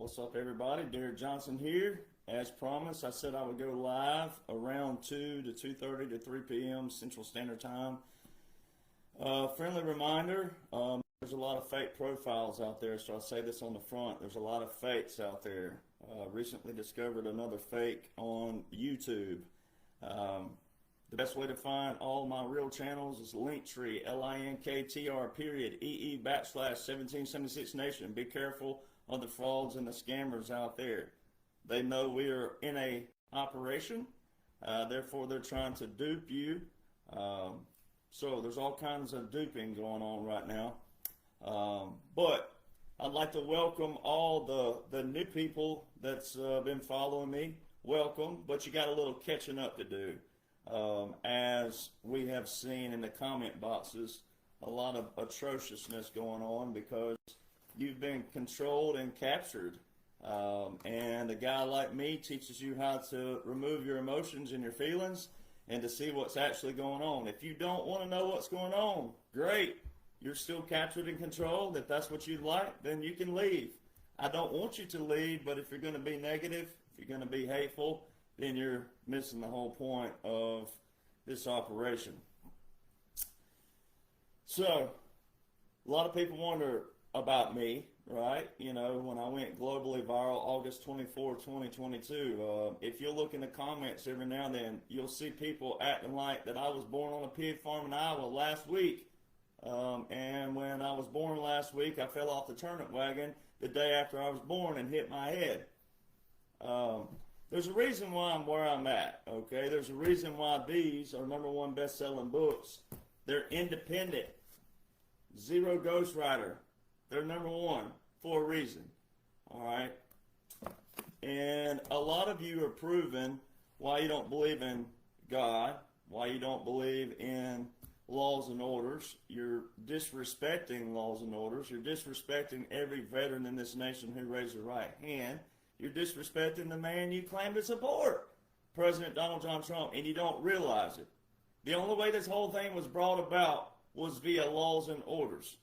What's up, everybody? Derek Jonhson here. As promised, I said I would go live around 2 to 2:30 to 3 p.m. Central Standard Time. Friendly reminder, there's a lot of fake profiles out there, so I'll say this on the front. There's a lot of fakes out there. Recently discovered another fake on YouTube. The best way to find all my real channels is Linktree, linktr.ee/1776 Nation. Be careful of the frauds and the scammers out there. They know we are in a operation, therefore they're trying to dupe you. So there's all kinds of duping going on right now. But I'd like to welcome all the new people that's been following me. Welcome, but you got a little catching up to do. As we have seen in the comment boxes, a lot of atrociousness going on because you've been controlled and captured. And a guy like me teaches you how to remove your emotions and your feelings and to see what's actually going on. If you don't want to know what's going on, great. You're still captured and controlled. If that's what you'd like, then you can leave. I don't want you to leave, but if you're going to be negative, if you're going to be hateful, then you're missing the whole point of this operation. So, a lot of people wonder about me, right? You know, when I went globally viral August 24, 2022, if you look in the comments every now and then, you'll see people acting like that I was born on a pig farm in Iowa last week. And when I was born last week, I fell off the turnip wagon the day after I was born and hit my head. There's a reason why I'm where I'm at, okay? There's a reason why these are #1 best-selling books. They're independent. Zero ghostwriter. They're #1 for a reason, all right? And a lot of you are proving why you don't believe in God, why you don't believe in laws and orders. You're disrespecting laws and orders. You're disrespecting every veteran in this nation who raised their right hand. You're disrespecting the man you claim to support, President Donald John Trump, and you don't realize it. The only way this whole thing was brought about was via laws and orders.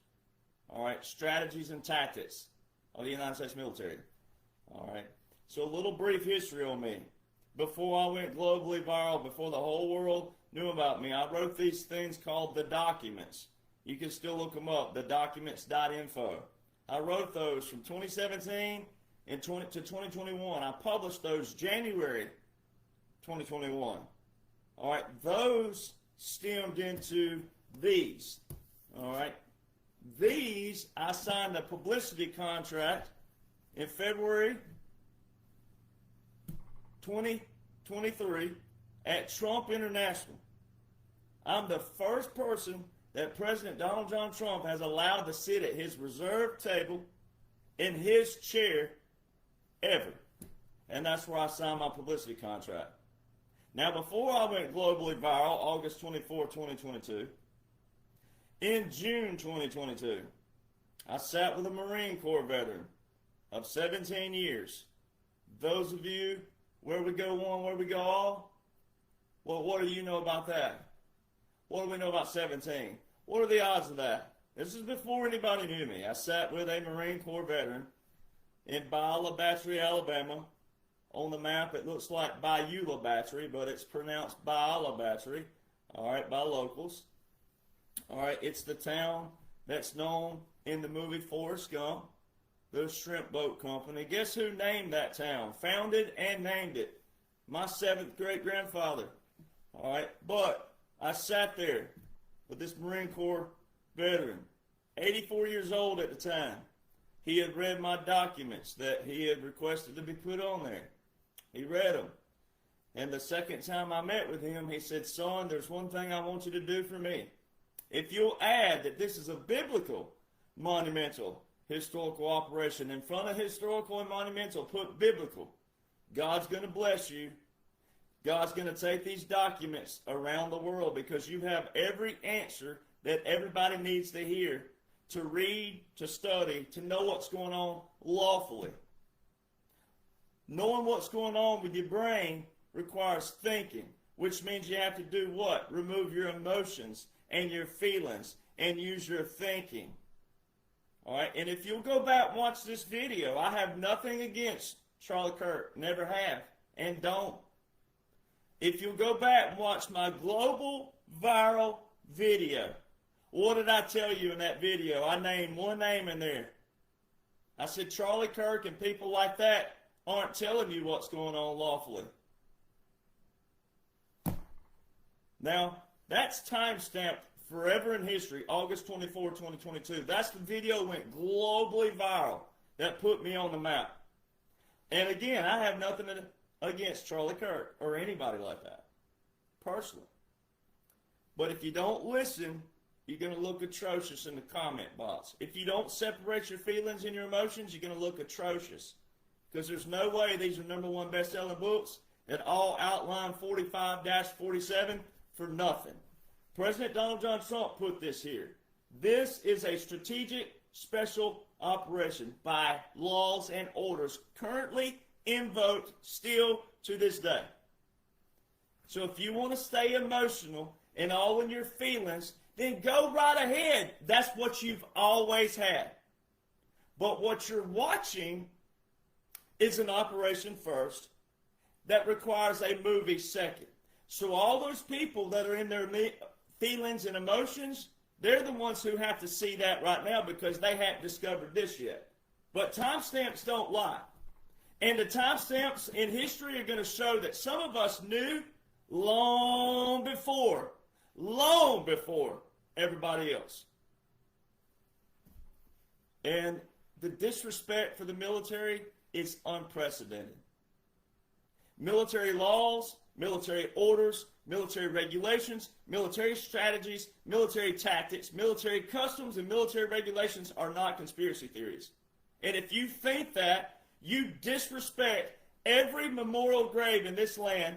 All right, strategies and tactics of the United States military. All right, so a little brief history on me. Before I went globally viral, before the whole world knew about me, I wrote these things called the documents. You can still look them up, thedocuments.info. I wrote those from 2017 to 2021. I published those January 2021. All right, those stemmed into these. All right, these I signed a publicity contract in February 2023 at Trump International. I'm the first person that President Donald John Trump has allowed to sit at his reserved table in his chair ever. And that's where I signed my publicity contract. Now, before I went globally viral, August 24, 2022, in June 2022, I sat with a Marine Corps veteran of 17 years. Those of you, where we go one, where we go all, well, what do you know about that? What do we know about 17? What are the odds of that? This is before anybody knew me. I sat with a Marine Corps veteran in Beulah Battery, Alabama. On the map, it looks like Beulah Battery, but it's pronounced Beulah Battery, all right, by locals. All right, it's the town that's known in the movie Forrest Gump, the shrimp boat company. Guess who named that town? Founded and named it. My 7th great-grandfather. All right, but I sat there with this Marine Corps veteran, 84 years old at the time. He had read my documents that he had requested to be put on there. He read them. And the second time I met with him, he said, "Son, there's one thing I want you to do for me. If you'll add that this is a biblical, monumental, historical operation, in front of historical and monumental, put biblical. God's going to bless you. God's going to take these documents around the world because you have every answer that everybody needs to hear, to read, to study, to know what's going on lawfully. Knowing what's going on with your brain requires thinking, which means you have to do what? Remove your emotions and your feelings and use your thinking. All right, and if you'll go back and watch this video, I have nothing against Charlie Kirk, never have, and don't. If you'll go back and watch my global viral video, what did I tell you in that video? I named one name in there. I said Charlie Kirk and people like that aren't telling you what's going on lawfully. Now, that's time-stamped forever in history, August 24, 2022. That's the video that went globally viral that put me on the map. And again, I have nothing against Charlie Kirk or anybody like that, personally. But if you don't listen, you're going to look atrocious in the comment box. If you don't separate your feelings and your emotions, you're going to look atrocious. Because there's no way these are #1 best-selling books that all outline 45-47 for nothing. President Donald John Trump put this here. This is a strategic special operation by laws and orders currently invoked still to this day. So if you want to stay emotional and all in your feelings, then go right ahead. That's what you've always had. But what you're watching is an operation first that requires a movie second. So all those people that are in their feelings and emotions, they're the ones who have to see that right now because they haven't discovered this yet. But timestamps don't lie. And the timestamps in history are going to show that some of us knew long before everybody else. And the disrespect for the military is unprecedented. Military laws, military orders, military regulations, military strategies, military tactics, military customs, and military regulations are not conspiracy theories. And if you think that, you disrespect every memorial grave in this land.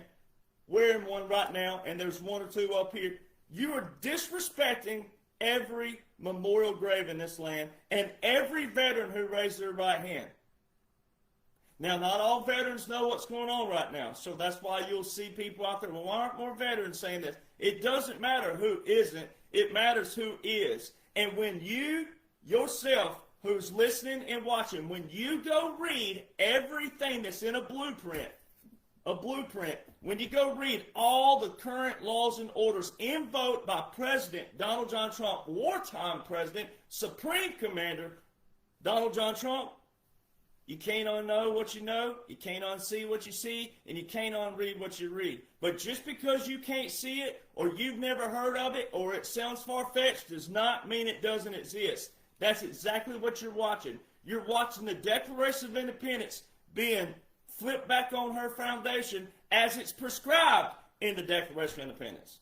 We're in one right now, and there's one or two up here. You are disrespecting every memorial grave in this land and every veteran who raised their right hand. Now, not all veterans know what's going on right now, so that's why you'll see people out there, well, why aren't more veterans saying this? It doesn't matter who isn't. It matters who is. And when you, yourself, who's listening and watching, when you go read everything that's in a blueprint, when you go read all the current laws and orders invoked by President Donald John Trump, wartime president, Supreme Commander Donald John Trump, you can't unknow what you know, you can't unsee what you see, and you can't unread what you read. But just because you can't see it, or you've never heard of it, or it sounds far-fetched, does not mean it doesn't exist. That's exactly what you're watching. You're watching the Declaration of Independence being flipped back on her foundation as it's prescribed in the Declaration of Independence.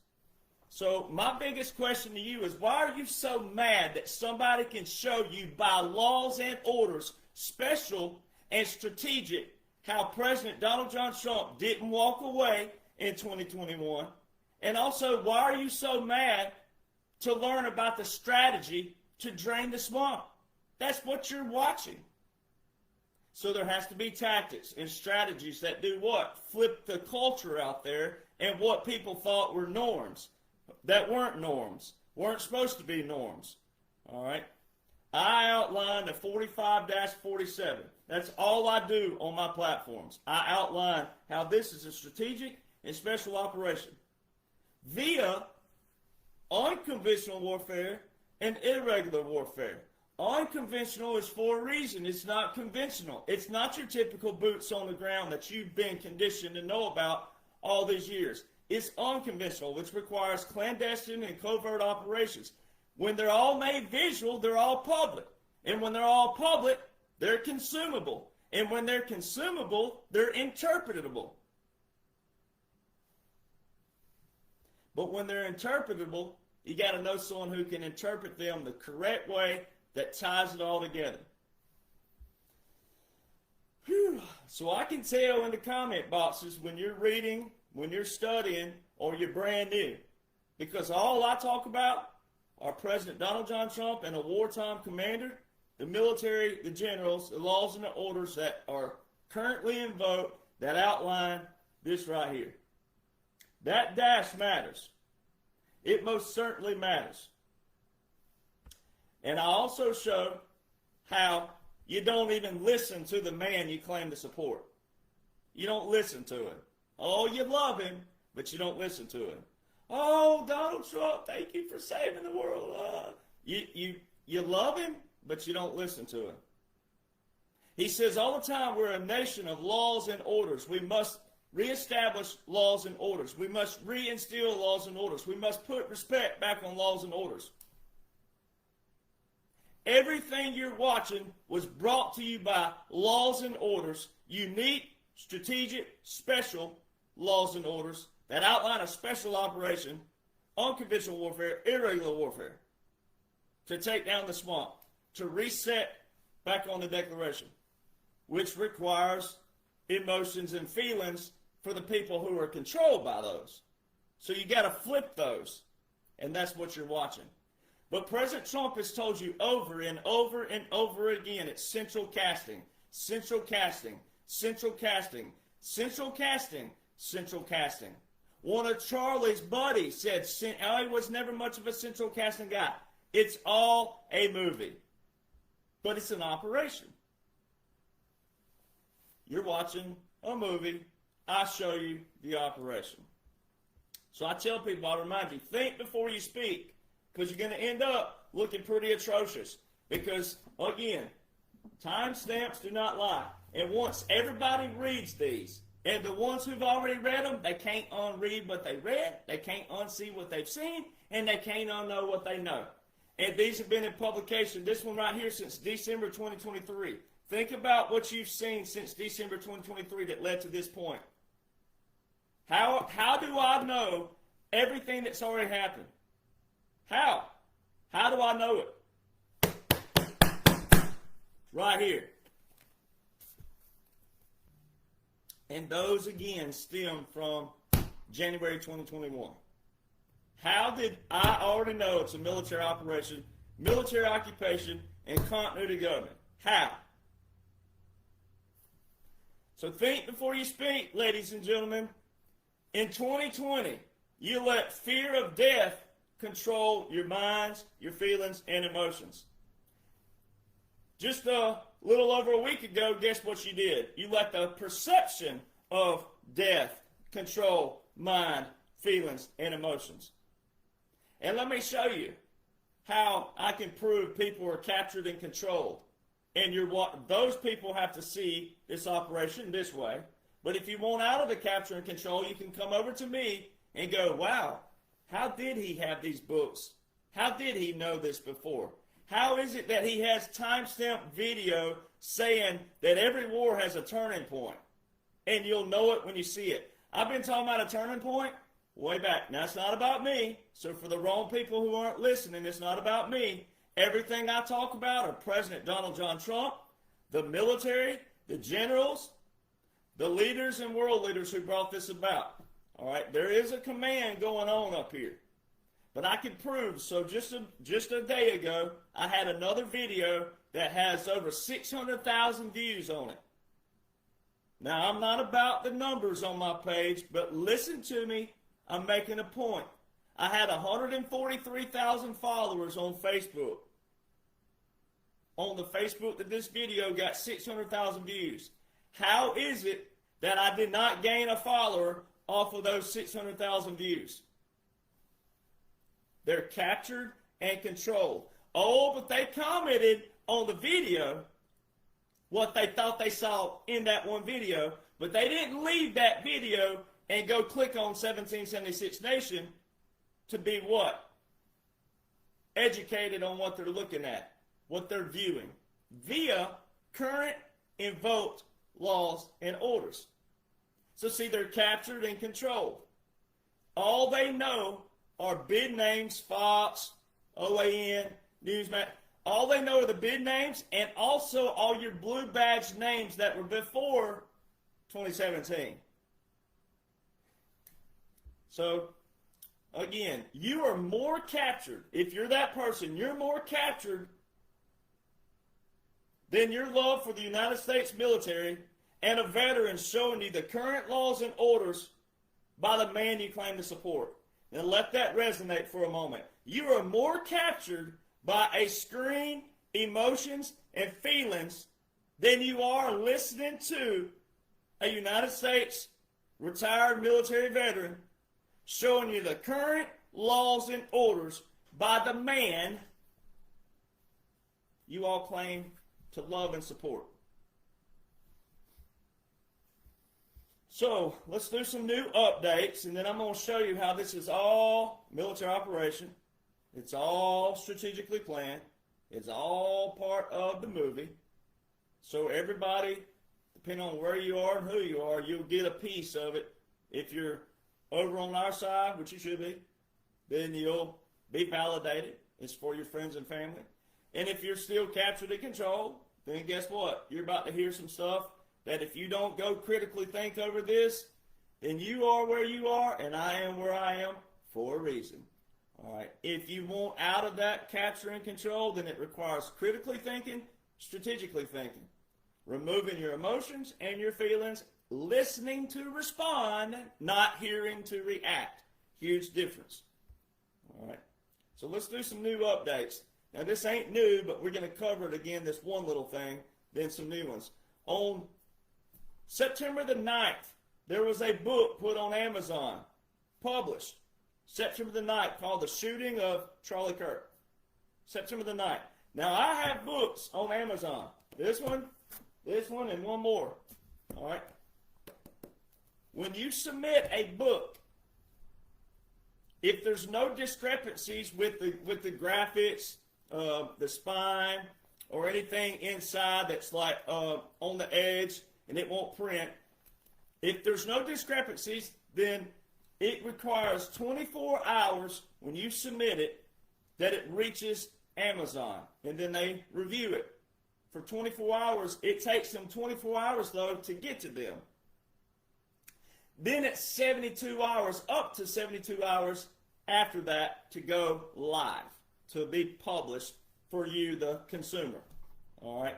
So my biggest question to you is, why are you so mad that somebody can show you by laws and orders, special and strategic, how President Donald John Trump didn't walk away in 2021? And also, why are you so mad to learn about the strategy to drain the swamp? That's what you're watching. So there has to be tactics and strategies that do what? Flip the culture out there and what people thought were norms that weren't norms, weren't supposed to be norms. All right? I outline the 45-47. That's all I do on my platforms. I outline how this is a strategic and special operation via unconventional warfare and irregular warfare. Unconventional is for a reason. It's not conventional. It's not your typical boots on the ground that you've been conditioned to know about all these years. It's unconventional, which requires clandestine and covert operations. When they're all made visual, they're all public. And when they're all public, they're consumable. And when they're consumable, they're interpretable. But when they're interpretable, you got to know someone who can interpret them the correct way that ties it all together. Whew. So I can tell in the comment boxes when you're reading, when you're studying, or you're brand new. Because all I talk about are President Donald John Trump and a wartime commander, the military, the generals, the laws and the orders that are currently invoked that outline this right here. That dash matters. It most certainly matters. And I also show how you don't even listen to the man you claim to support. You don't listen to him. Oh, you love him, but you don't listen to him. Oh, Donald Trump, thank you for saving the world. You love him, but you don't listen to him. He says all the time, we're a nation of laws and orders. We must reestablish laws and orders. We must reinstill laws and orders. We must put respect back on laws and orders. Everything you're watching was brought to you by laws and orders, unique, strategic, special laws and orders that outline a special operation, unconventional warfare, irregular warfare, to take down the swamp, to reset back on the Declaration, which requires emotions and feelings for the people who are controlled by those. So you got to flip those, and that's what you're watching. But President Trump has told you over and over and over again, it's central casting, central casting, central casting, central casting, central casting. One of Charlie's buddies said, I was never much of a central casting guy. It's all a movie, but it's an operation. You're watching a movie. I show you the operation. So I tell people, I remind you, think before you speak, because you're going to end up looking pretty atrocious. Because, again, timestamps do not lie. And once everybody reads these, and the ones who've already read them, they can't unread what they read, they can't unsee what they've seen, and they can't unknow what they know. And these have been in publication, this one right here, since December 2023. Think about what you've seen since December 2023 that led to this point. How do I know everything that's already happened? How? How do I know it? Right here. And those, again, stem from January 2021. How did I already know it's a military operation, military occupation, and continuity government? How? So think before you speak, ladies and gentlemen. In 2020, you let fear of death control your minds, your feelings, and emotions. Just a little over a week ago, guess what you did? You let the perception of death control mind, feelings, and emotions. And let me show you how I can prove people are captured and controlled. And those people have to see this operation this way. But if you want out of the capture and control, you can come over to me and go, wow, how did he have these books? How did he know this before? How is it that he has timestamped video saying that every war has a turning point? And you'll know it when you see it. I've been talking about a turning point way back. Now, it's not about me. So for the wrong people who aren't listening, it's not about me. Everything I talk about are President Donald John Trump, the military, the generals, the leaders and world leaders who brought this about. All right, there is a command going on up here. But I can prove, so just a day ago, I had another video that has over 600,000 views on it. Now, I'm not about the numbers on my page, but listen to me, I'm making a point. I had 143,000 followers on Facebook. On the Facebook that this video got 600,000 views. How is it that I did not gain a follower off of those 600,000 views? They're captured and controlled. Oh, but they commented on the video what they thought they saw in that one video, but they didn't leave that video and go click on 1776 Nation to be what? Educated on what they're looking at, what they're viewing, via current invoked laws and orders. So see, they're captured and controlled. All they know are bid names, Fox, OAN, Newsmax. All they know are the bid names and also all your blue badge names that were before 2017. So, again, you are more captured. If you're that person, you're more captured than your love for the United States military and a veteran showing you the current laws and orders by the man you claim to support. Now let that resonate for a moment. You are more captured by a screen emotions, and feelings than you are listening to a United States retired military veteran showing you the current laws and orders by the man you all claim to love and support. So let's do some new updates, and then I'm going to show you how this is all military operation. It's all strategically planned. It's all part of the movie. So everybody, depending on where you are and who you are, you'll get a piece of it. If you're over on our side, which you should be, then you'll be validated. It's for your friends and family. And if you're still captured and controlled, then guess what? You're about to hear some stuff that if you don't go critically think over this, then you are where you are and I am where I am for a reason. All right. If you want out of that capture and control, then it requires critically thinking, strategically thinking, removing your emotions and your feelings, listening to respond, not hearing to react. Huge difference. All right. So let's do some new updates. Now this ain't new, but we're going to cover it again, this one little thing, then some new ones. On September the 9th, there was a book put on Amazon, published September the 9th, called The Shooting of Charlie Kirk. September the 9th. Now I have books on Amazon. This one, and one more. All right. When you submit a book, if there's no discrepancies with the graphics, the spine, or anything inside that's like on the edge and it won't print, if there's no discrepancies, then it requires 24 hours when you submit it that it reaches Amazon, and then they review it. For 24 hours, it takes them 24 hours, though, to get to them. Then it's 72 hours, up to 72 hours after that to go live, to be published for you, the consumer. All right.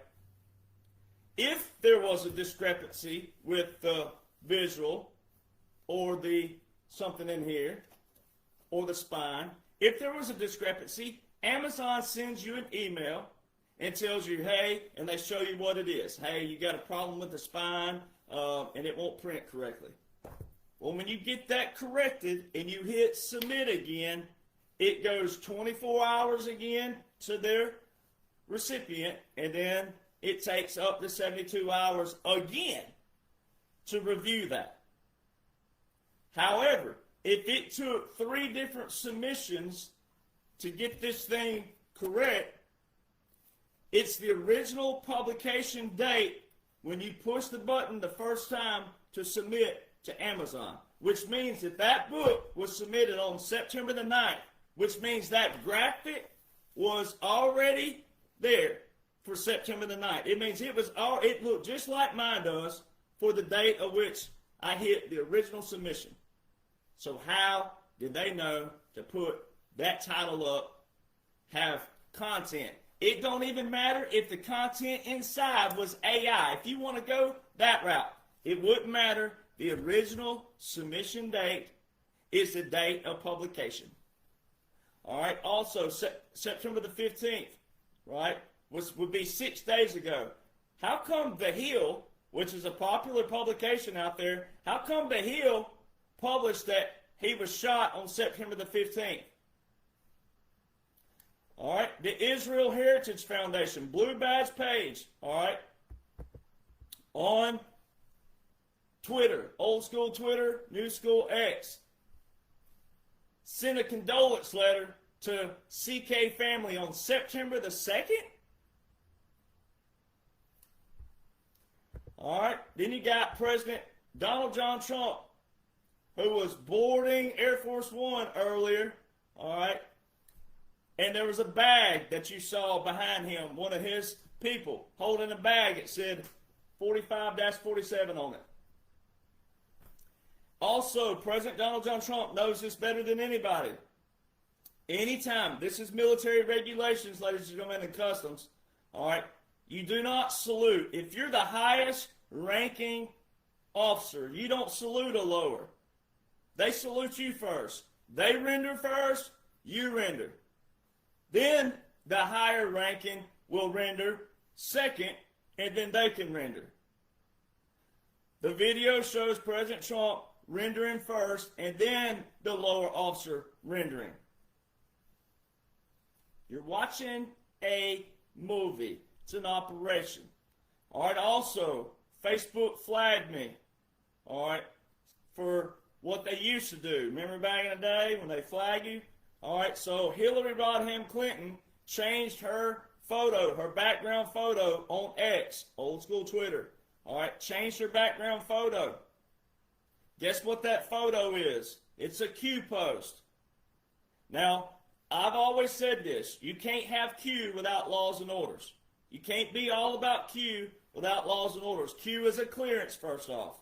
If there was a discrepancy with the visual or the something in here or the spine, if there was a discrepancy, Amazon sends you an email and tells you, hey, and they show you what it is. Hey, you got a problem with the spine and it won't print correctly. Well, when you get that corrected and you hit submit again, it goes 24 hours again to their recipient, and then it takes up to 72 hours again to review that. However, if it took 3 different submissions to get this thing correct, it's the original publication date when you push the button the first time to submit to Amazon, which means that that book was submitted on September the 9th, which means that graphic was already there for September the 9th. It means it looked just like mine does for the date of which I hit the original submission. So how did they know to put that title up, have content? It don't even matter if the content inside was AI. If you want to go that route, it wouldn't matter. The original submission date is the date of publication. All right. Also, September the 15th, right, would be 6 days ago. How come The Hill, which is a popular publication out there, how come The Hill published that he was shot on September the 15th? All right. The Israel Heritage Foundation, Blue Badge page, all right, on Twitter, old school Twitter, new school X, sent a condolence letter to CK family on September the 2nd. All right. Then you got President Donald John Trump, who was boarding Air Force One earlier. All right. And there was a bag that you saw behind him, one of his people holding a bag. It said 45-47 on it. Also, President Donald John Trump knows this better than anybody. Anytime, this is military regulations, ladies and gentlemen, and customs, all right, you do not salute. If you're the highest ranking officer, you don't salute a lower. They salute you first. They render first, you render. Then the higher ranking will render second, and then they can render. The video shows President Trump rendering first, and then the lower officer rendering. You're watching a movie. It's an operation. All right, also, Facebook flagged me, all right, for what they used to do. Remember back in the day when they flag you? All right, so Hillary Rodham Clinton changed her photo, her background photo on X, old school Twitter. All right, changed her background photo. Guess what that photo is? It's a Q post. Now, I've always said this. You can't have Q without laws and orders. You can't be all about Q without laws and orders. Q is a clearance, first off.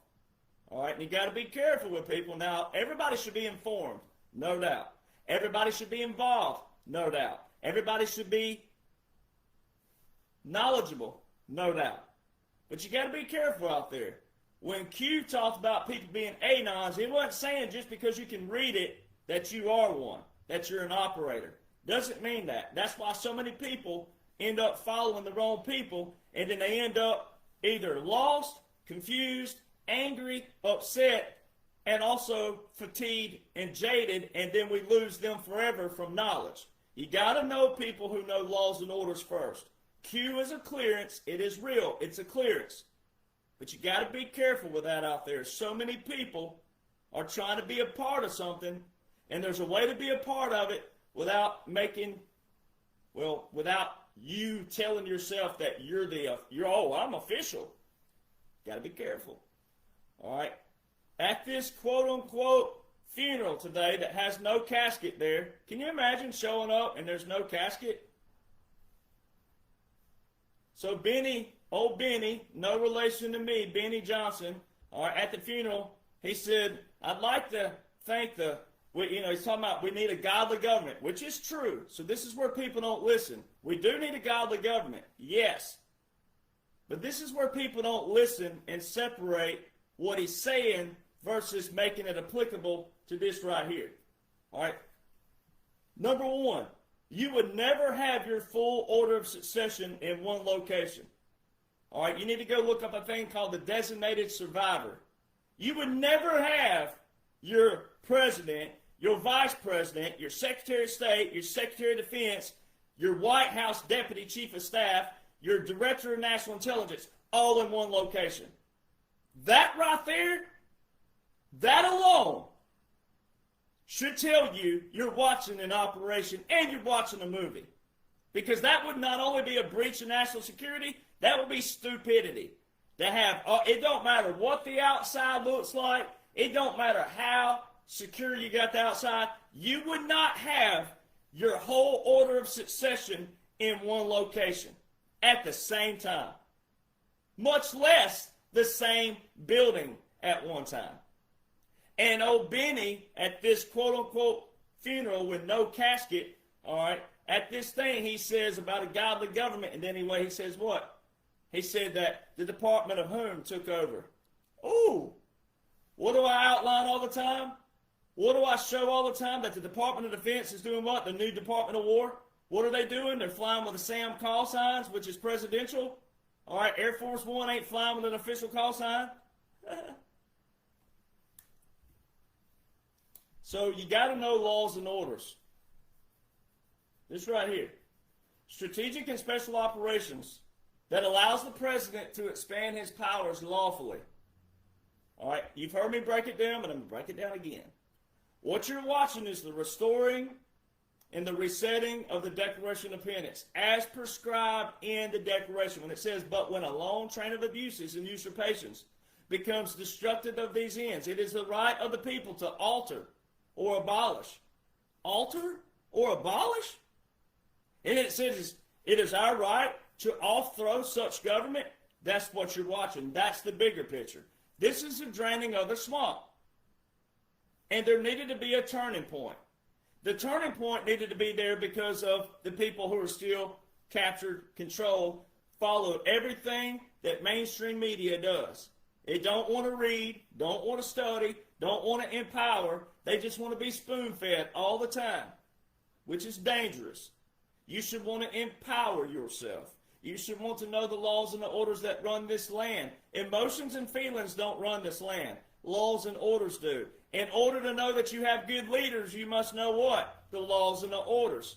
All right, and you got to be careful with people. Now, everybody should be informed, no doubt. Everybody should be involved, no doubt. Everybody should be knowledgeable, no doubt. But you got to be careful out there. When Q talked about people being anons, he wasn't saying just because you can read it that you are one, that you're an operator. Doesn't mean that. That's why so many people end up following the wrong people, and then they end up either lost, confused, angry, upset, and also fatigued and jaded, and then we lose them forever from knowledge. You got to know people who know laws and orders first. Q is a clearance. It is real. It's a clearance. But you got to be careful with that out there. So many people are trying to be a part of something, and there's a way to be a part of it without without you telling yourself that I'm official. Got to be careful. All right. At this quote-unquote funeral today that has no casket there, can you imagine showing up and there's no casket? So Benny, old Benny, no relation to me, Benny Jonhson, all right, at the funeral, he said, I'd like to thank he's talking about we need a godly government, which is true. So this is where people don't listen. We do need a godly government, yes. But this is where people don't listen and separate what he's saying versus making it applicable to this right here. All right. Number one, you would never have your full order of succession in one location. All right. You need to go look up a thing called the designated survivor. You would never have your president, your vice president, your secretary of state, your secretary of defense, your White House deputy chief of staff, your director of national intelligence, all in one location. That right there, that alone should tell you you're watching an operation and you're watching a movie. Because that would not only be a breach of national security, that would be stupidity. To have, it don't matter what the outside looks like, it don't matter how secure you got the outside, you would not have your whole order of succession in one location at the same time. Much less the same building at one time. And old Benny, at this quote-unquote funeral with no casket, all right, at this thing he says about a godly government, and then anyway he says what? He said that the Department of Whom took over. Ooh, what do I outline all the time? What do I show all the time? That the Department of Defense is doing what? The new Department of War? What are they doing? They're flying with the SAM call signs, which is presidential. All right, Air Force One ain't flying with an official call sign. So you got to know laws and orders. This right here. Strategic and special operations that allows the president to expand his powers lawfully. All right, you've heard me break it down, but I'm going to break it down again. What you're watching is the restoring and the resetting of the Declaration of Independence as prescribed in the Declaration. When it says, but when a long train of abuses and usurpations becomes destructive of these ends, it is the right of the people to alter or abolish. Alter or abolish? And it says, it is our right to overthrow such government. That's what you're watching. That's the bigger picture. This is the draining of the swamp. And there needed to be a turning point. The turning point needed to be there because of the people who are still captured, controlled, followed everything that mainstream media does. They don't want to read, don't want to study, don't want to empower. They just want to be spoon-fed all the time, which is dangerous. You should want to empower yourself. You should want to know the laws and the orders that run this land. Emotions and feelings don't run this land. Laws and orders do. In order to know that you have good leaders, you must know what? The laws and the orders.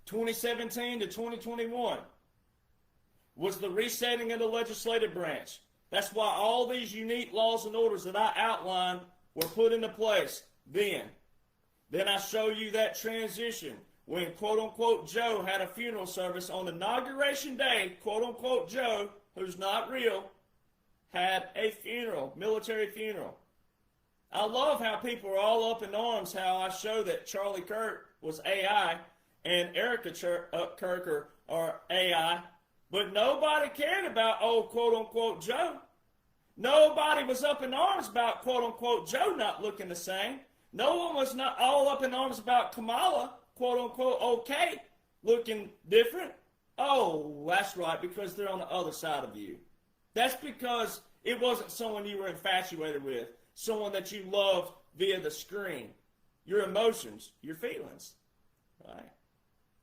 2017 to 2021 was the resetting of the legislative branch. That's why all these unique laws and orders that I outlined were put into place then. Then I show you that transition when quote-unquote Joe had a funeral service on inauguration day. Quote-unquote Joe, who's not real, had a funeral, military funeral. I love how people are all up in arms how I show that Charlie Kirk was AI and Erica Kirk are AI, but nobody cared about old quote-unquote Joe. Nobody was up in arms about quote-unquote Joe not looking the same. No one was not all up in arms about Kamala, quote-unquote okay, looking different. Oh, that's right, because they're on the other side of you. That's because it wasn't someone you were infatuated with, someone that you loved via the screen. Your emotions, your feelings, right?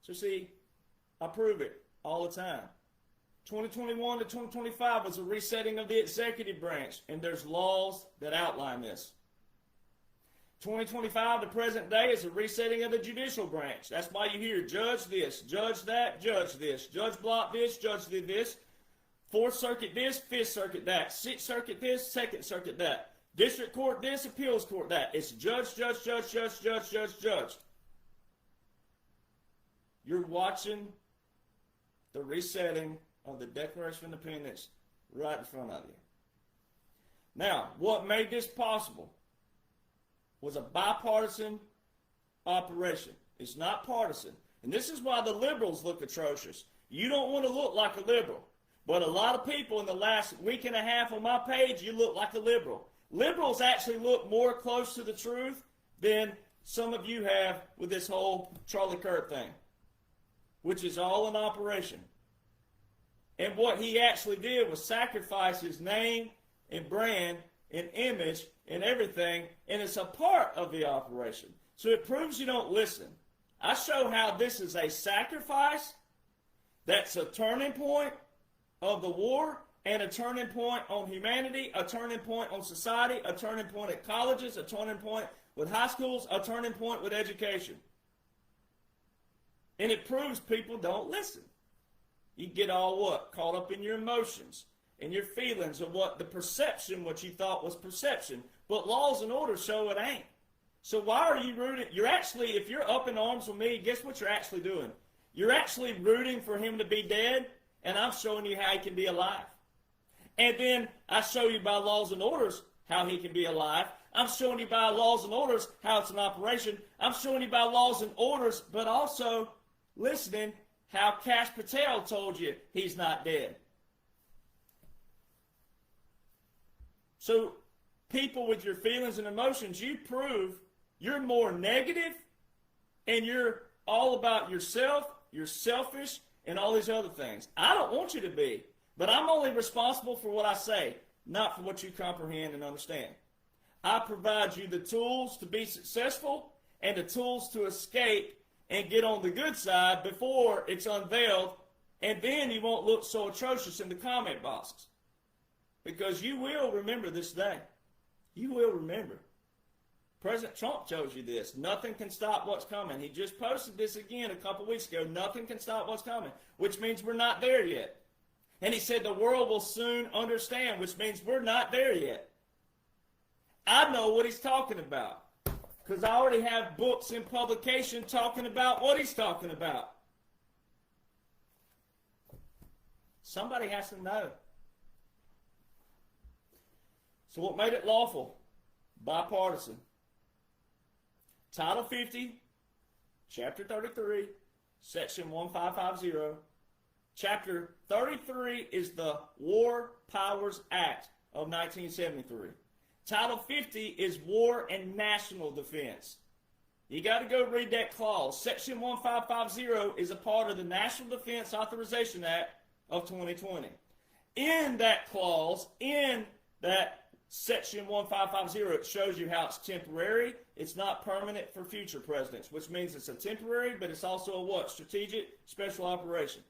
So see, I prove it all the time. 2021 to 2025 was a resetting of the executive branch, and there's laws that outline this. 2025 to present day is a resetting of the judicial branch. That's why you hear judge this, judge that, judge this, judge block this, judge this, Fourth Circuit this, Fifth Circuit that, Sixth Circuit this, Second Circuit that, District Court this, Appeals Court that. It's judge, judge, judge, judge, judge, judge, judge. You're watching the resetting of the Declaration of Independence right in front of you. Now, what made this possible was a bipartisan operation. It's not partisan. And this is why the liberals look atrocious. You don't want to look like a liberal. But a lot of people in the last week and a half on my page, you look like a liberal. Liberals actually look more close to the truth than some of you have with this whole Charlie Kirk thing, which is all an operation. And what he actually did was sacrifice his name and brand and image and everything, and it's a part of the operation. So it proves you don't listen. I show how this is a sacrifice that's a turning point of the war and a turning point on humanity, a turning point on society, a turning point at colleges, a turning point with high schools, a turning point with education. And it proves people don't listen. You get all what? Caught up in your emotions and your feelings of what the perception, what you thought was perception. But laws and orders show it ain't. So why are you rooting? You're actually, if you're up in arms with me, guess what you're actually doing? You're actually rooting for him to be dead, and I'm showing you how he can be alive. And then I show you by laws and orders how he can be alive. I'm showing you by laws and orders how it's an operation. I'm showing you by laws and orders, but also listening how Kash Patel told you he's not dead. So people with your feelings and emotions, you prove you're more negative and you're all about yourself, you're selfish, and all these other things. I don't want you to be, but I'm only responsible for what I say, not for what you comprehend and understand. I provide you the tools to be successful and the tools to escape and get on the good side before it's unveiled, and then you won't look so atrocious in the comment boxes. Because you will remember this day. You will remember. President Trump tells you this. Nothing can stop what's coming. He just posted this again a couple weeks ago. Nothing can stop what's coming, which means we're not there yet. And he said the world will soon understand, which means we're not there yet. I know what he's talking about because I already have books in publication talking about what he's talking about. Somebody has to know. So what made it lawful? Bipartisan. Title 50, Chapter 33, Section 1550. Chapter 33 is the War Powers Act of 1973. Title 50 is War and National Defense. You got to go read that clause. Section 1550 is a part of the National Defense Authorization Act of 2020. In that clause, in that Section 1550, it shows you how it's temporary. It's not permanent for future presidents, which means it's a temporary, but it's also a what? Strategic special operation.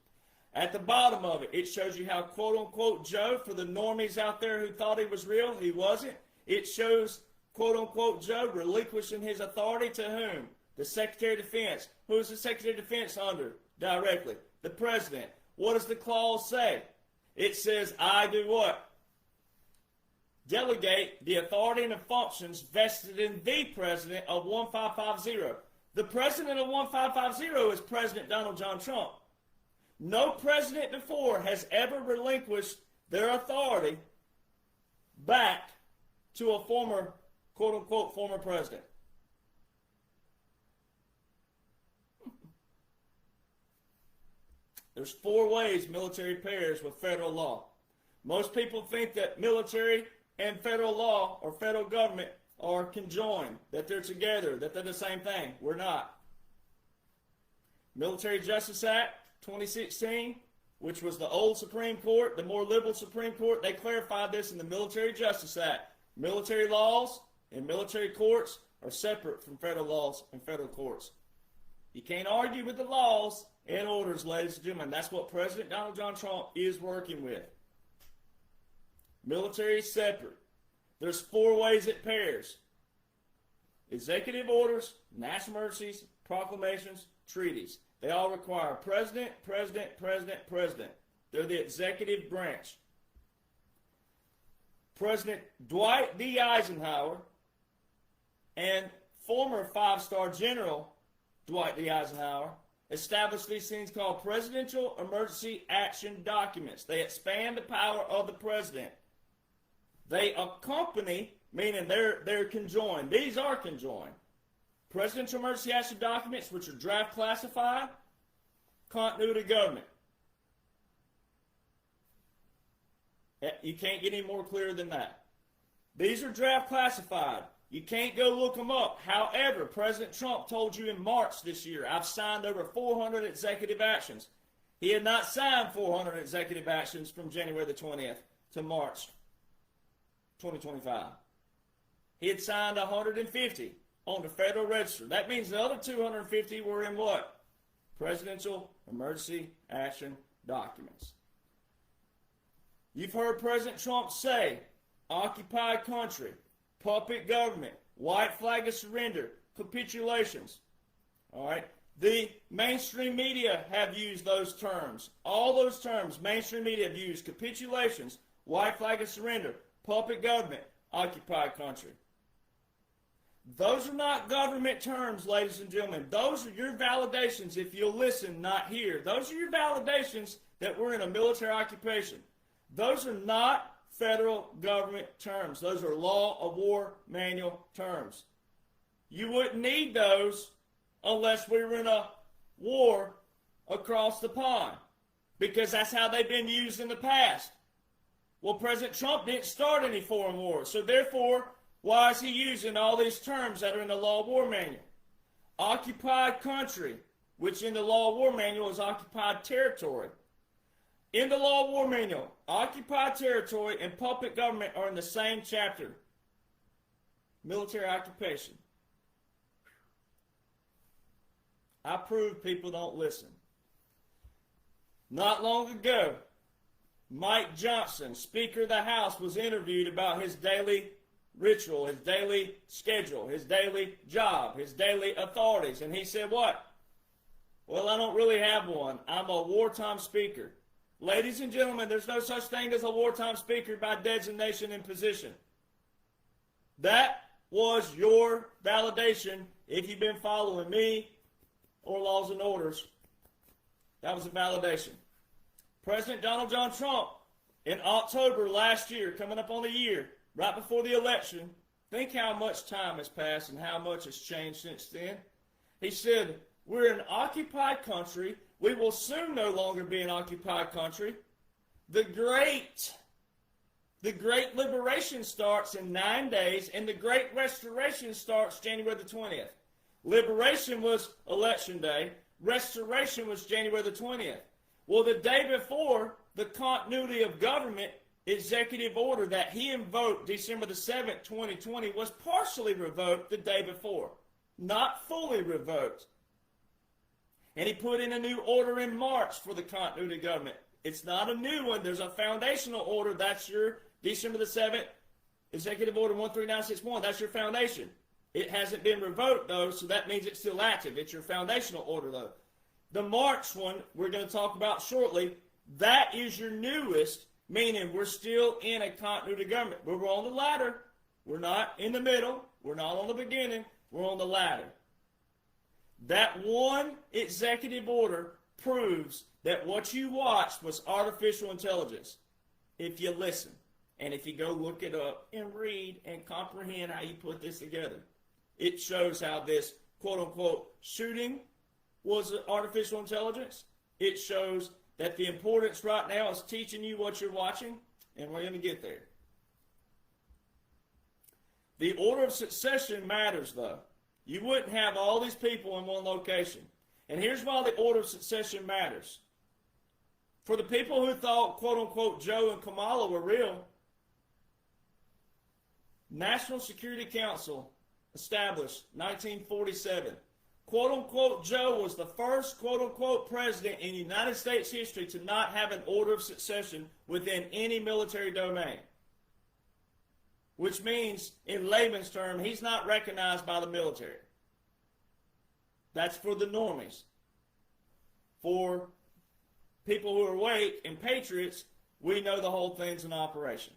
At the bottom of it, it shows you how, quote-unquote, Joe, for the normies out there who thought he was real, he wasn't. It shows, quote-unquote, Joe relinquishing his authority to whom? The Secretary of Defense. Who is the Secretary of Defense under? Directly. The President. What does the clause say? It says, I do what? Delegate the authority and the functions vested in the President of 1550. The President of 1550 is President Donald John Trump. No president before has ever relinquished their authority back to a former, quote-unquote, former president. There's 4 ways military pairs with federal law. Most people think that military and federal law or federal government are conjoined, that they're together, that they're the same thing. We're not. Military Justice Act 2016, which was the old Supreme Court, the more liberal Supreme Court, they clarified this in the Military Justice Act. Military laws and military courts are separate from federal laws and federal courts. You can't argue with the laws and orders, ladies and gentlemen. That's what President Donald John Trump is working with. Military is separate. There's 4 ways it pairs. Executive orders, national emergencies, proclamations, treaties. They all require president, president, president, president. They're the executive branch. President Dwight D. Eisenhower and former 5-star General Dwight D. Eisenhower established these things called Presidential Emergency Action Documents. They expand the power of the president. They accompany, meaning they're conjoined. These are conjoined. Presidential Emergency Action Documents, which are draft classified, continuity government. You can't get any more clear than that. These are draft classified. You can't go look them up. However, President Trump told you in March this year, I've signed over 400 executive actions. He had not signed 400 executive actions from January the 20th to March 2025. He had signed 150 on the Federal Register. That means the other 250 were in what? Presidential Emergency Action Documents. You've heard President Trump say, occupied country, puppet government, white flag of surrender, capitulations. All right. The mainstream media have used those terms. All those terms, mainstream media have used capitulations, white flag of surrender, puppet government, occupied country. Those are not government terms, ladies and gentlemen. Those are your validations, if you'll listen, not hear. Those are your validations that we're in a military occupation. Those are not federal government terms. Those are law of war manual terms. You wouldn't need those unless we were in a war across the pond, because that's how they've been used in the past. Well, President Trump didn't start any foreign wars, so therefore, why is he using all these terms that are in the law of war manual? Occupied country, which in the law of war manual is occupied territory. In the law of war manual, occupied territory and puppet government are in the same chapter. Military occupation. I prove people don't listen. Not long ago, Mike Jonhson, Speaker of the House, was interviewed about his daily ritual, his daily schedule, his daily job, his daily authorities. And he said what? Well, I don't really have one. I'm a wartime speaker. Ladies and gentlemen, there's no such thing as a wartime speaker by designation and position. That was your validation if you've been following me or laws and orders. That was a validation. President Donald John Trump, in October last year, coming up on a year, right before the election, think how much time has passed and how much has changed since then. He said, we're an occupied country. We will soon no longer be an occupied country. The great liberation starts in 9 days, and the great restoration starts January the 20th. Liberation was election day. Restoration was January the 20th. Well, the day before, the continuity of government executive order that he invoked December the 7th, 2020 was partially revoked the day before, not fully revoked. And he put in a new order in March for the continuity government. It's not a new one. There's a foundational order. That's your December the 7th, Executive Order 13961. That's your foundation. It hasn't been revoked, though, so that means it's still active. It's your foundational order, though. The March one we're going to talk about shortly, that is your newest, meaning we're still in a continuity government. But we're on the ladder. We're not in the middle. We're not on the beginning. We're on the ladder. That one executive order proves that what you watched was artificial intelligence. If you listen, and if you go look it up and read and comprehend how you put this together, it shows how this quote-unquote shooting was artificial intelligence. It shows that the importance right now is teaching you what you're watching, and we're going to get there. The order of succession matters, though. You wouldn't have all these people in one location. And here's why the order of succession matters. For the people who thought, quote-unquote, Joe and Kamala were real, National Security Council established 1947. Quote-unquote, Joe was the first, quote-unquote, president in United States history to not have an order of succession within any military domain. Which means, in layman's term, he's not recognized by the military. That's for the normies. For people who are awake and patriots, we know the whole thing's in operation.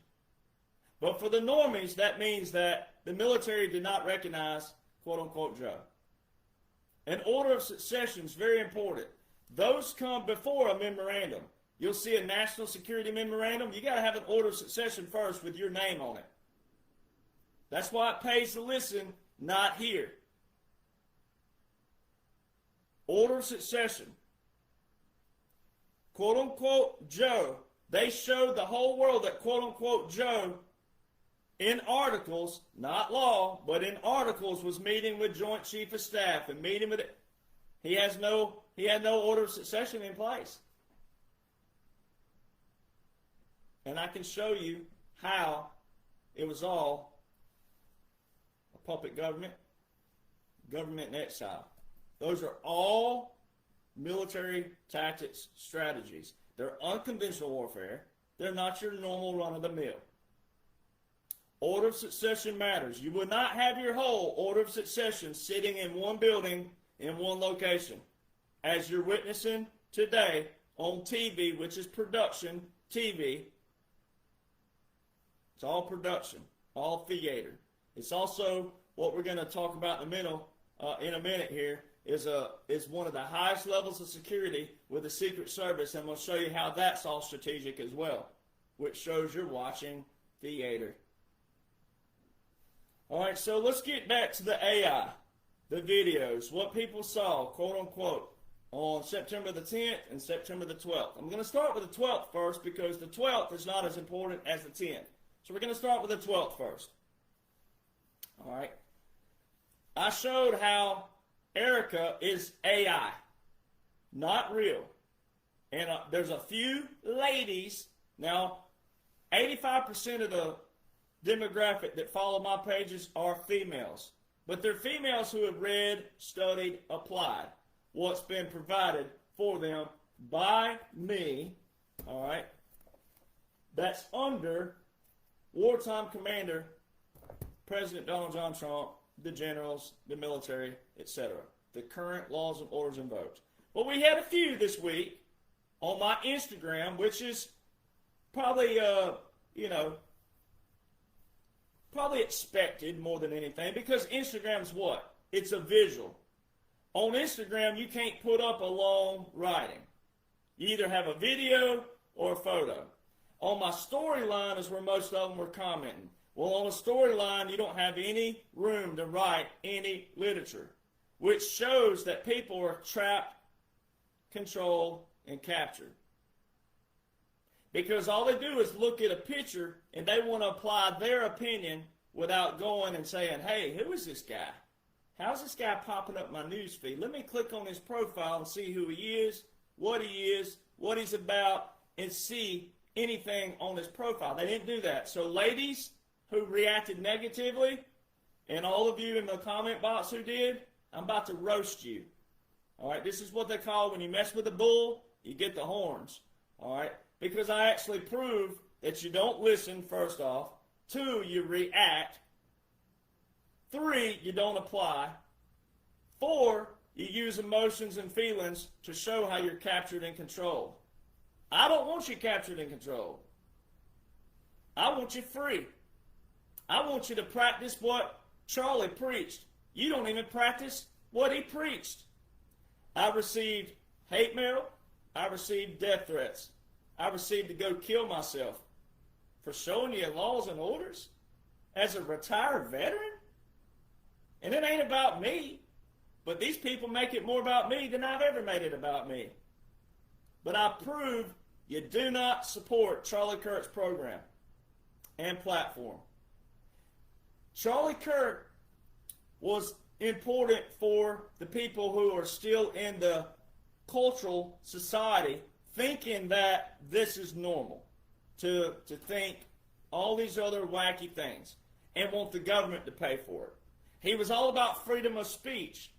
But for the normies, that means that the military did not recognize, quote-unquote, Joe. An order of succession is very important. Those come before a memorandum. You'll see a national security memorandum. You got to have an order of succession first with your name on it. That's why it pays to listen, not hear. Order of succession. Quote-unquote Joe. They showed the whole world that quote-unquote Joe, in articles, not law, but in articles, was meeting with Joint Chief of Staff and meeting with it. He had no order of succession in place. And I can show you how it was all puppet government, government in exile. Those are all military tactics strategies. They're unconventional warfare. They're not your normal run-of-the-mill. Order of succession matters. You will not have your whole order of succession sitting in one building in one location. As you're witnessing today on TV, which is production TV. It's all production, all theater. It's also what we're going to talk about in a minute here is one of the highest levels of security with the Secret Service, and we'll show you how that's all strategic as well, which shows you're watching theater. All right, so let's get back to the AI, the videos, what people saw, quote unquote, on September the 10th and September the 12th. I'm going to start with the 12th first because the 12th is not as important as the 10th. So we're going to start with the 12th first. All right. I showed how Erica is AI, not real. And there's a few ladies. Now, 85% of the demographic that follow my pages are females. But they're females who have read, studied, applied what's been provided for them by me. All right. That's under wartime commander President Donald John Trump, the generals, the military, etc. The current laws and orders invoked. Well, we had a few this week on my Instagram, which is probably, probably expected more than anything, because Instagram's what? It's a visual. On Instagram, you can't put up a long writing. You either have a video or a photo. On my storyline is where most of them were commenting. Well, on a storyline, you don't have any room to write any literature, which shows that people are trapped, controlled, and captured. Because all they do is look at a picture and they want to apply their opinion without going and saying, hey, who is this guy? How's this guy popping up my news feed? Let me click on his profile and see who he is, what he's about, and see anything on his profile. They didn't do that. So ladies who reacted negatively, and all of you in the comment box who did, I'm about to roast you. All right, this is what they call when you mess with a bull, you get the horns. All right, because I actually prove that you don't listen, first off. 2, you react. 3, you don't apply. 4, you use emotions and feelings to show how you're captured and controlled. I don't want you captured and controlled. I want you free. I want you to practice what Charlie preached. You don't even practice what he preached. I received hate mail. I received death threats. I received to go kill myself for showing you laws and orders as a retired veteran. And it ain't about me, but these people make it more about me than I've ever made it about me. But I prove you do not support Charlie Kirk's program and platform. Charlie Kirk was important for the people who are still in the cultural society thinking that this is normal, to think all these other wacky things and want the government to pay for it. He was all about freedom of speech.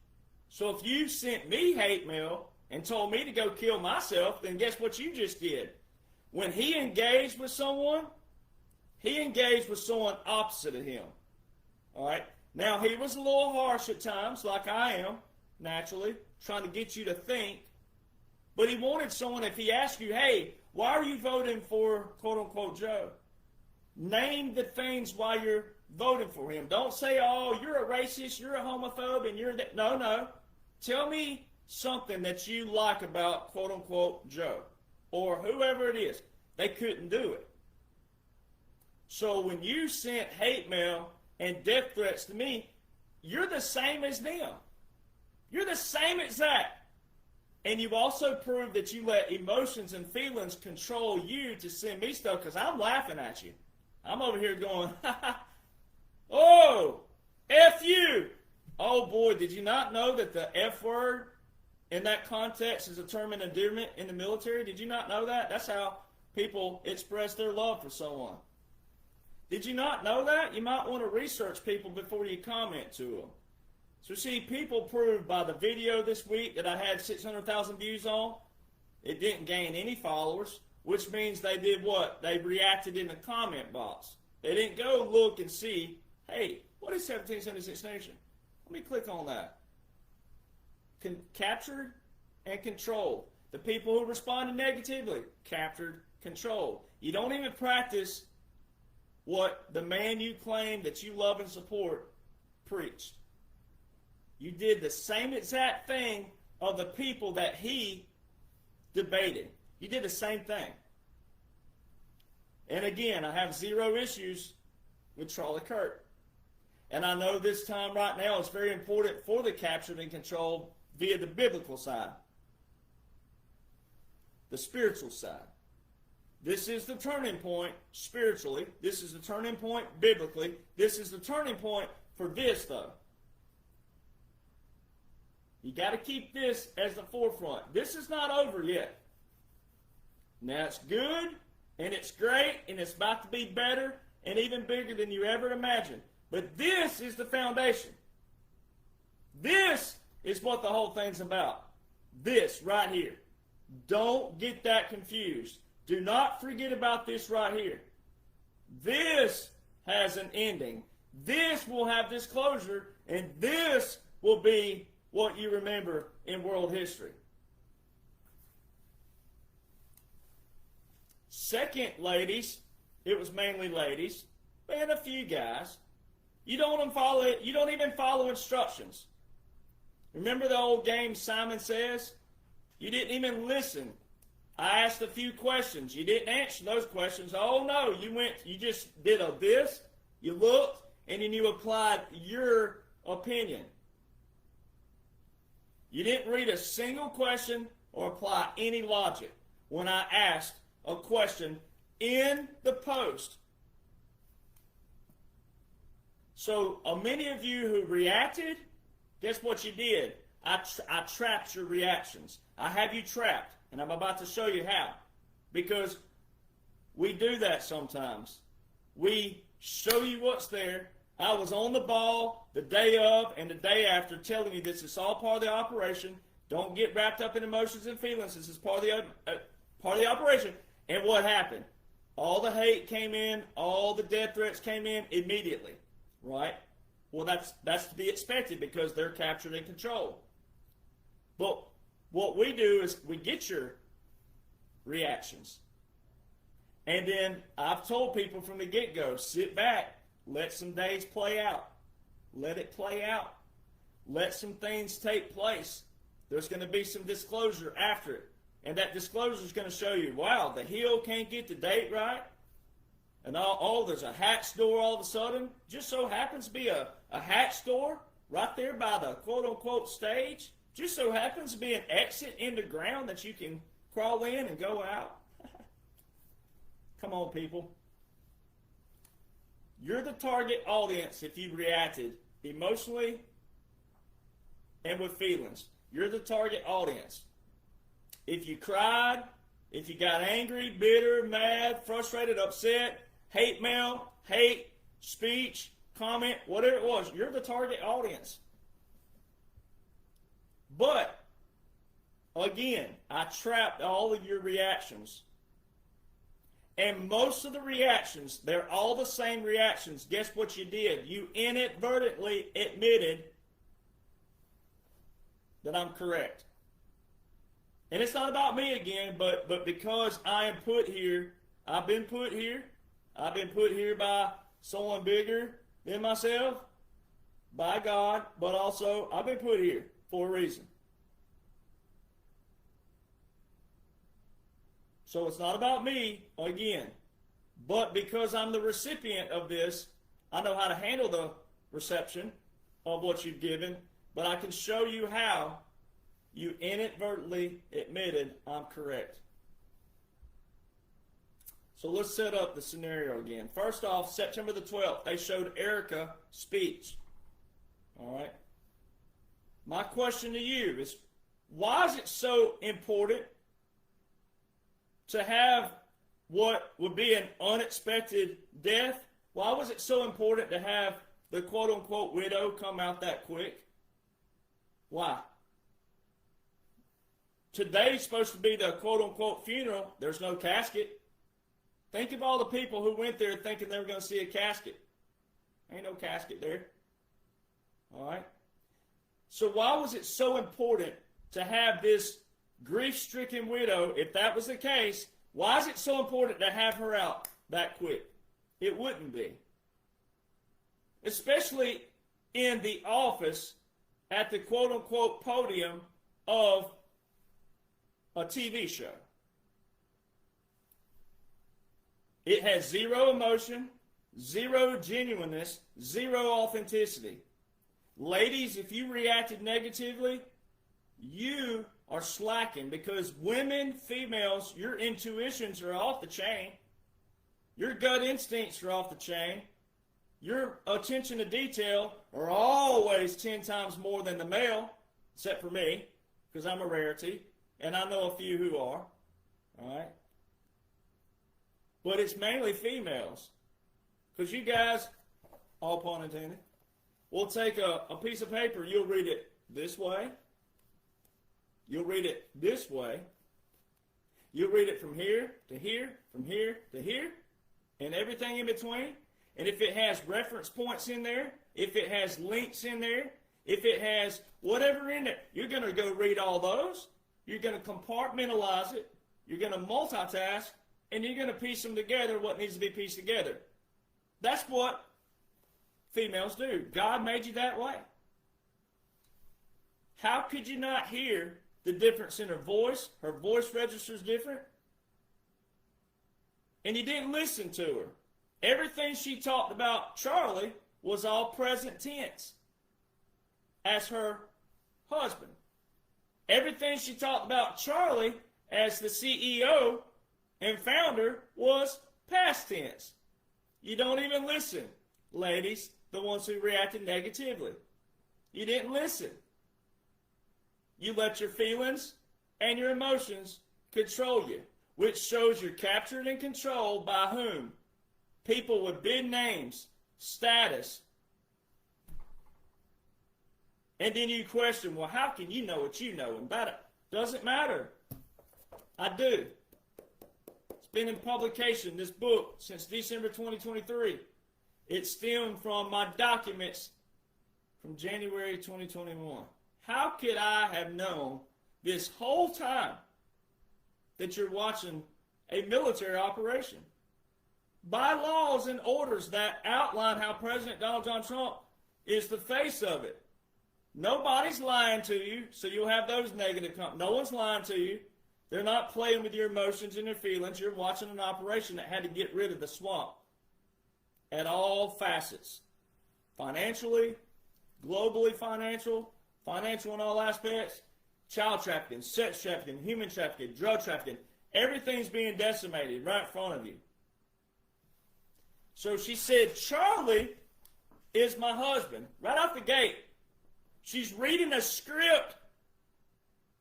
So if you sent me hate mail and told me to go kill myself, then guess what you just did? When he engaged with someone opposite of him. All right? Now, he was a little harsh at times, like I am, naturally, trying to get you to think. But he wanted someone, if he asked you, hey, why are you voting for, quote-unquote, Joe? Name the things why you're voting for him. Don't say, oh, you're a racist, you're a homophobe, and you're that. No. Tell me something that you like about, quote-unquote, Joe, or whoever it is. They couldn't do it. So when you sent hate mail and death threats to me, you're the same as them. You're the same exact. And you've also proved that you let emotions and feelings control you to send me stuff, because I'm laughing at you. I'm over here going, oh, F you. Oh boy, did you not know that the F word in that context is a term of endearment in the military? Did you not know that? That's how people express their love for someone. Did you not know that? You might want to research people before you comment to them. So see, people proved by the video this week that I had 600,000 views on, it didn't gain any followers, which means they did what? They reacted in the comment box. They didn't go look and see, hey, what is 1776 Nation? Let me click on that. Captured and controlled. The people who responded negatively, captured, controlled. You don't even practice what the man you claim that you love and support preached. You did the same exact thing of the people that he debated. You did the same thing. And again, I have zero issues with Charlie Kirk. And I know this time right now is very important for the captured and controlled via the biblical side. The spiritual side. This is the turning point spiritually. This is the turning point biblically. This is the turning point for this, though. You got to keep this as the forefront. This is not over yet. Now, it's good, and it's great, and it's about to be better and even bigger than you ever imagined. But this is the foundation. This is what the whole thing's about. This right here. Don't get that confused. Do not forget about this right here. This has an ending. This will have this closure, and this will be what you remember in world history. Second, ladies, it was mainly ladies, and a few guys. You don't even follow instructions. Remember the old game Simon Says? You didn't even listen. I asked a few questions. You didn't answer those questions. Oh no, you just did this, you looked, and then you applied your opinion. You didn't read a single question or apply any logic when I asked a question in the post. So many of you who reacted, guess what you did? I trapped your reactions. I have you trapped, and I'm about to show you how. Because We do that sometimes. We show you what's there. I was on the ball the day of and the day after telling you this is all part of the operation. Don't get wrapped up in emotions and feelings. This is part of the operation. And what happened? All the hate came in. All the death threats came in immediately. Right? Well, that's to be expected because they're captured and controlled. But what we do is we get your reactions. And then I've told people from the get-go, sit back, let some days play out. Let it play out. Let some things take place. There's going to be some disclosure after it. And that disclosure is going to show you, wow, the heel can't get the date right. And there's a hat store all of a sudden. Just so happens to be a hat store right there by the quote-unquote stage. Just so happens to be an exit in the ground that you can crawl in and go out. Come on, people. You're the target audience if you reacted emotionally and with feelings. You're the target audience. If you cried, if you got angry, bitter, mad, frustrated, upset, hate mail, hate, speech, comment, whatever it was, you're the target audience. But, again, I trapped all of your reactions. And most of the reactions, they're all the same reactions. Guess what you did? You inadvertently admitted that I'm correct. And it's not about me again, but because I am put here, I've been put here by someone bigger than myself, by God, but also I've been put here for a reason. So it's not about me, again, but because I'm the recipient of this, I know how to handle the reception of what you've given, but I can show you how you inadvertently admitted I'm correct. So let's set up the scenario again. First off, September the 12th, they showed Erica speech. All right. My question to you is, why is it so important to have what would be an unexpected death? Why was it so important to have the quote-unquote widow come out that quick? Why? Today's supposed to be the quote-unquote funeral. There's no casket. Think of all the people who went there thinking they were going to see a casket. Ain't no casket there. All right? So why was it so important to have this grief-stricken widow? If that was the case, why is it so important to have her out that quick? It wouldn't be. Especially in the office at the quote-unquote podium of a TV show. It has zero emotion, zero genuineness, zero authenticity. Ladies, if you reacted negatively, you are slacking, because women, females, your intuitions are off the chain. Your gut instincts are off the chain. Your attention to detail are always 10 times more than the male, except for me, because I'm a rarity, and I know a few who are. All right? But it's mainly females, because you guys, all pun intended, will take a piece of paper, you'll read it this way, you'll read it this way, you'll read it from here to here, from here to here, and everything in between. And if it has reference points in there, if it has links in there, if it has whatever in it, you're going to go read all those. You're going to compartmentalize it. You're going to multitask, and you're going to piece them together, what needs to be pieced together. That's what females do. God made you that way. How could you not hear the difference in her voice? Her voice register is different. And you didn't listen to her. Everything she talked about Charlie was all present tense as her husband. Everything she talked about Charlie as the CEO and founder was past tense. You don't even listen, ladies, the ones who reacted negatively. You didn't listen. You let your feelings and your emotions control you. which shows you're captured and controlled by whom? People with big names, status. And then you question, well, how can you know what you know? And that doesn't matter. I do. It's been in publication, this book, since December 2023. It stemmed from my documents from January 2021. How could I have known this whole time that you're watching a military operation? By laws and orders that outline how President Donald John Trump is the face of it. Nobody's lying to you, so you'll have those negative comments. No one's lying to you. They're not playing with your emotions and your feelings. You're watching an operation that had to get rid of the swamp at all facets. Financially, globally financial in all aspects, child trafficking, sex trafficking, human trafficking, drug trafficking. Everything's being decimated right in front of you. So she said, Charlie is my husband. Right off the gate. She's reading a script.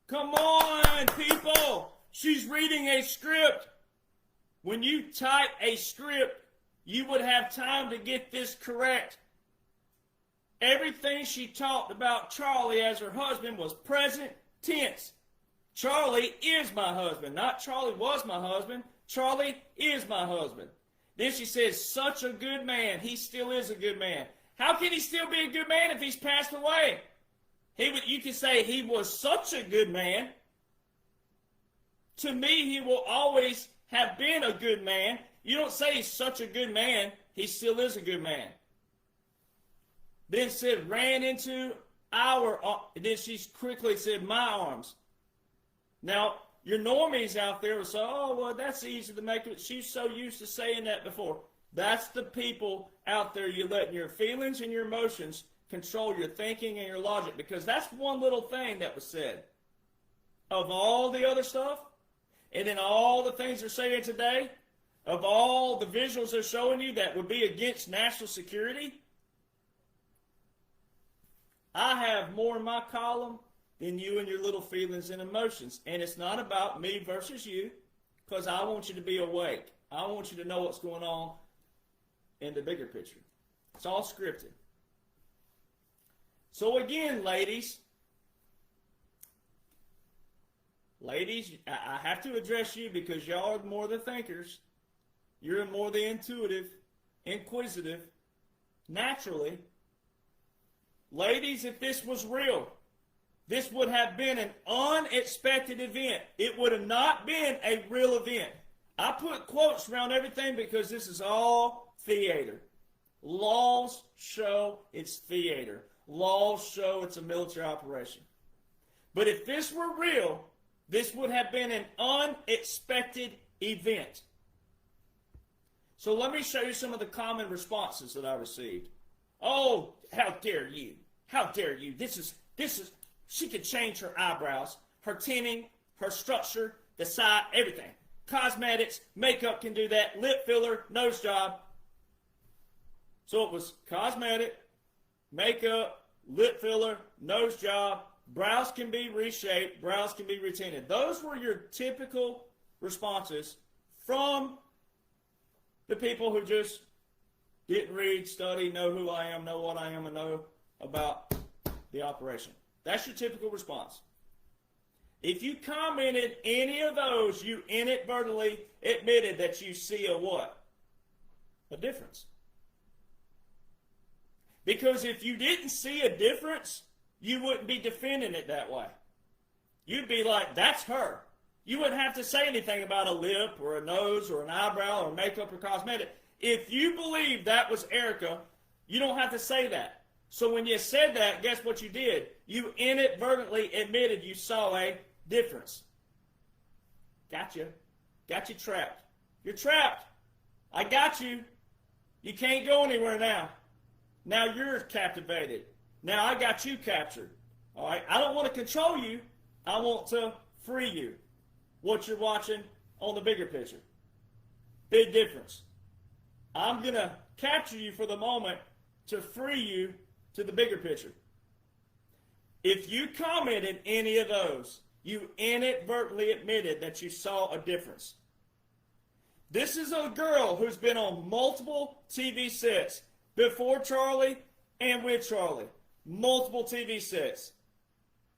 Come on, people. She's reading a script. When you type a script, you would have time to get this correct. Everything she talked about Charlie as her husband was present tense. Charlie is my husband. Not Charlie was my husband. Charlie is my husband. Then she says, such a good man. He still is a good man. How can he still be a good man if he's passed away? You can say he was such a good man. To me, he will always have been a good man. You don't say he's such a good man. He still is a good man. Then said, ran into then she quickly said, my arms. Now, your normies out there will say, oh, well, that's easy to make it. She's so used to saying that before. That's the people out there you letting your feelings and your emotions control your thinking and your logic, because that's one little thing that was said. Of all the other stuff, and then all the things they're saying today, of all the visuals they're showing you that would be against national security, I have more in my column than you and your little feelings and emotions. And it's not about me versus you, because I want you to be awake. I want you to know what's going on in the bigger picture. It's all scripted. So again, ladies, I have to address you because y'all are more the thinkers. You're more the intuitive, inquisitive, naturally. Ladies, if this was real, this would have been an unexpected event. It would have not been a real event. I put quotes around everything because this is all theater. Laws show it's theater. Laws show it's a military operation. But if this were real, this would have been an unexpected event. So let me show you some of the common responses that I received. Oh, how dare you? How dare you? This is, she could change her eyebrows, her tinting, her structure, the side, everything. Cosmetics, makeup can do that, lip filler, nose job. So it was cosmetic, makeup, lip filler, nose job, brows can be reshaped, brows can be retinted. Those were your typical responses from the people who just didn't read, study, know who I am, know what I am, and know about the operation. That's your typical response. If you commented any of those, you inadvertently admitted that you see a what? A difference. Because if you didn't see a difference, you wouldn't be defending it that way. You'd be like, that's her. You wouldn't have to say anything about a lip or a nose or an eyebrow or makeup or cosmetic. If you believe that was Erica, you don't have to say that. So when you said that, guess what you did? You inadvertently admitted you saw a difference. Gotcha. Got you trapped. You're trapped. I got you. You can't go anywhere now. Now you're captivated. Now I got you captured. All right? I don't want to control you. I want to free you. What you're watching on the bigger picture. Big difference. I'm going to capture you for the moment to free you to the bigger picture. If you commented any of those, you inadvertently admitted that you saw a difference. This is a girl who's been on multiple TV sets before Charlie and with Charlie. Multiple TV sets.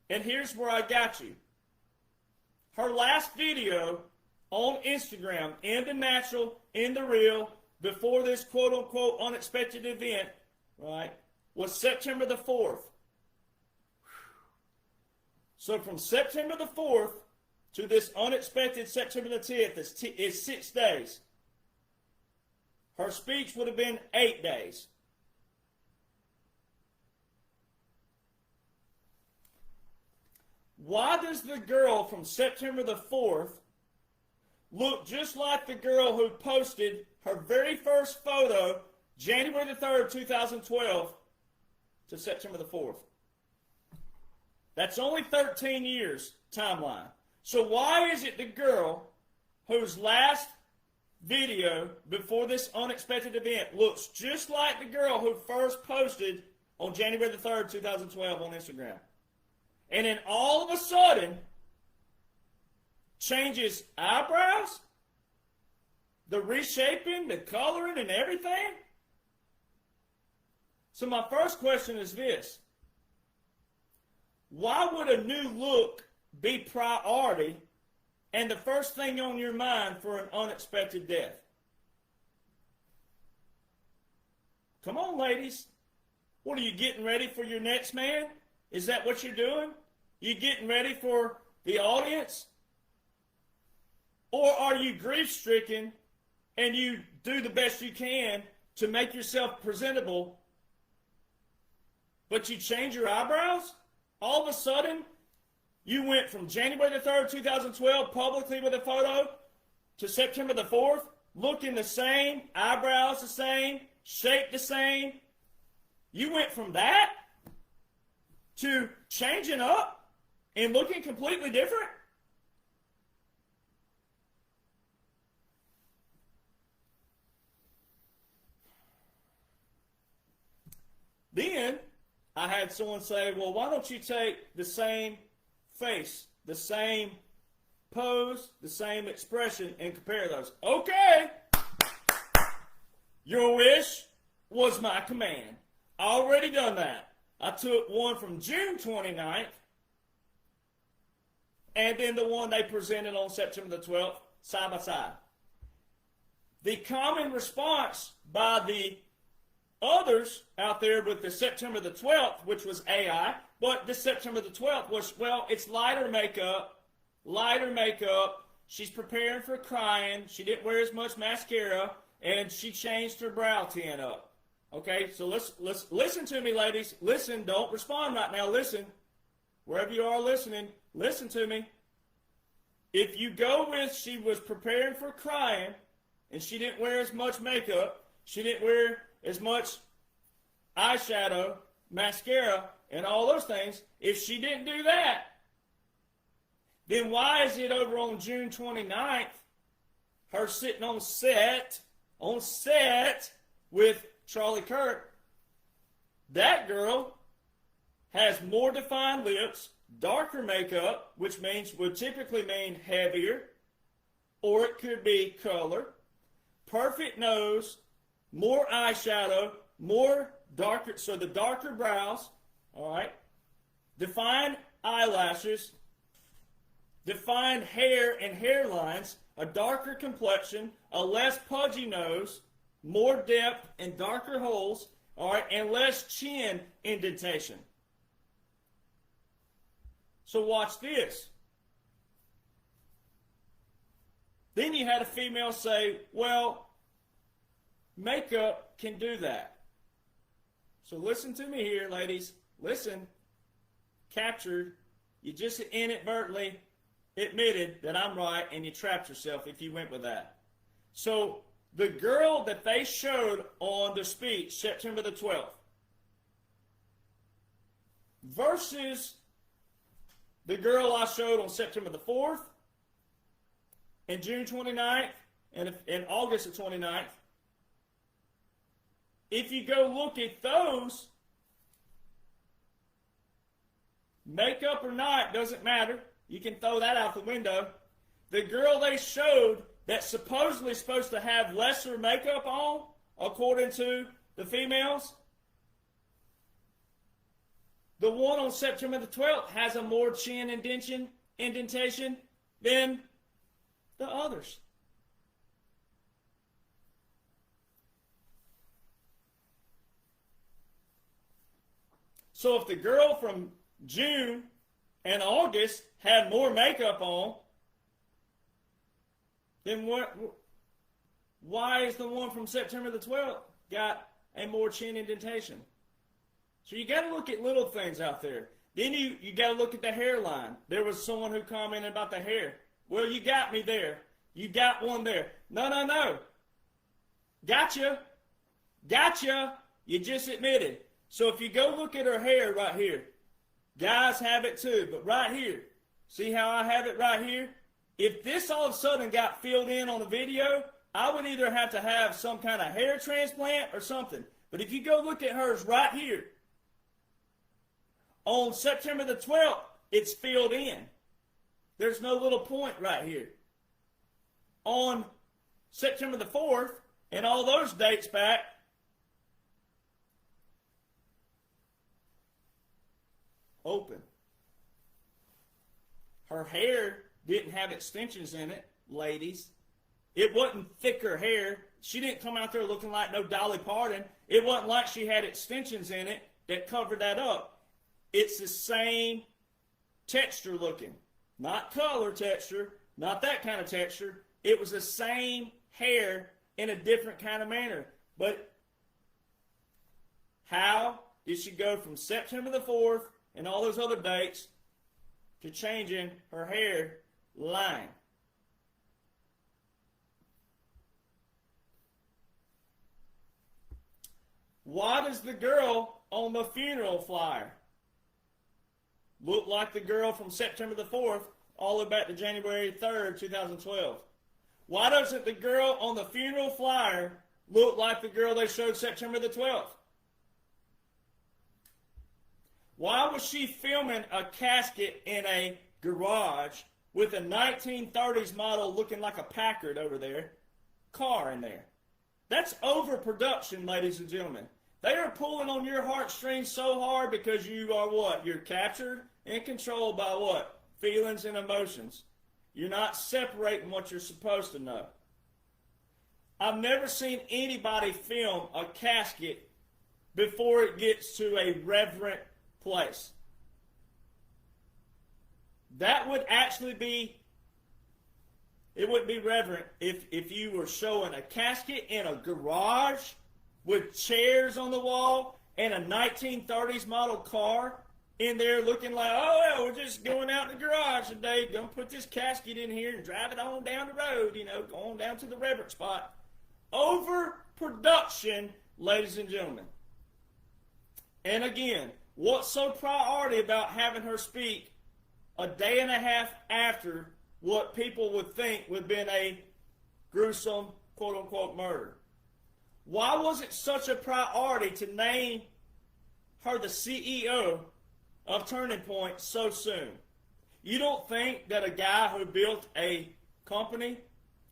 And here's where I got you. Her last video on Instagram, in the natural, in the real, before this quote-unquote unexpected event, right, was September the 4th. So from September the 4th to this unexpected September the 10th is 6 days. Her speech would have been 8 days. Why does the girl from September the 4th look just like the girl who posted her very first photo January the 3rd, 2012 to September the 4th? That's only 13 years timeline. So why is it the girl whose last video before this unexpected event looks just like the girl who first posted on January the 3rd, 2012 on Instagram? And then all of a sudden, changes eyebrows, the reshaping, the coloring, and everything? So my first question is this. Why would a new look be priority and the first thing on your mind for an unexpected death? Come on, ladies. What, are you getting ready for your next man? Is that what you're doing? You getting ready for the audience? Or are you grief-stricken and you do the best you can to make yourself presentable, but you change your eyebrows? All of a sudden, you went from January the 3rd, 2012, publicly with a photo, to September the 4th, looking the same, eyebrows the same, shape the same. You went from that to changing up and looking completely different? Then I had someone say, well, why don't you take the same face, the same pose, the same expression, and compare those? Okay. Your wish was my command. Already done that. I took one from June 29th and then the one they presented on September the 12th, side by side. The common response by the others out there with the September the 12th, which was AI, but this September the 12th was, well, it's lighter makeup, she's preparing for crying, she didn't wear as much mascara, and she changed her brow tint up. Okay, so let's listen to me, ladies. Listen, don't respond right now. Listen. Wherever you are listening, listen to me. If you go with she was preparing for crying and she didn't wear as much makeup, she didn't wear as much eyeshadow, mascara, and all those things, if she didn't do that, then why is it over on June 29th, her sitting on set with Charlie Kirk? That girl has more defined lips, darker makeup, which would typically mean heavier, or it could be color, perfect nose, more eyeshadow, more darker, so the darker brows, all right, defined eyelashes, defined hair and hairlines, a darker complexion, a less pudgy nose, more depth and darker holes, all right, and less chin indentation. So watch this. Then you had a female say, well, makeup can do that. So listen to me here, ladies. Listen. Captured. You just inadvertently admitted that I'm right, and you trapped yourself if you went with that. So the girl that they showed on the speech, September the 12th, versus the girl I showed on September the 4th, and June 29th, and August the 29th, if you go look at those, makeup or not, doesn't matter. You can throw that out the window. The girl they showed that's supposedly supposed to have lesser makeup on, according to the females, the one on September the 12th has a more chin indentation than the others. So if the girl from June and August had more makeup on, then why is the one from September the 12th got a more chin indentation? So you got to look at little things out there. Then you got to look at the hairline. There was someone who commented about the hair. Well, you got me there. You got one there. No. Gotcha. You just admitted. So if you go look at her hair right here, guys have it too, but right here, see how I have it right here? If this all of a sudden got filled in on a video, I would either have to have some kind of hair transplant or something. But if you go look at hers right here, on September the 12th, it's filled in. There's no little point right here. On September the 4th, and all those dates back, open. Her hair didn't have extensions in it, ladies. It wasn't thicker hair. She didn't come out there looking like no Dolly Parton. It wasn't like she had extensions in it that covered that up. It's the same texture looking. Not color texture, not that kind of texture. It was the same hair in a different kind of manner. But how did she go from September the 4th and all those other dates to changing her hair line? Why does the girl on the funeral flyer look like the girl from September the 4th all the way back to January 3rd, 2012? Why doesn't the girl on the funeral flyer look like the girl they showed September the 12th? Why was she filming a casket in a garage with a 1930s model looking like a Packard over there, car in there? That's overproduction, ladies and gentlemen. They are pulling on your heartstrings so hard because you are what? You're captured and controlled by what? Feelings and emotions. You're not separating what you're supposed to know. I've never seen anybody film a casket before it gets to a reverent place. That would actually be, it wouldn't be reverent if you were showing a casket in a garage with chairs on the wall and a 1930s model car in there looking like, oh, well, we're just going out in the garage today, gonna put this casket in here and drive it on down the road, going down to the reverent spot. Overproduction, ladies and gentlemen. And again, what's so priority about having her speak a day and a half after what people would think would have been a gruesome, quote-unquote, murder? Why was it such a priority to name her the CEO of Turning Point so soon? You don't think that a guy who built a company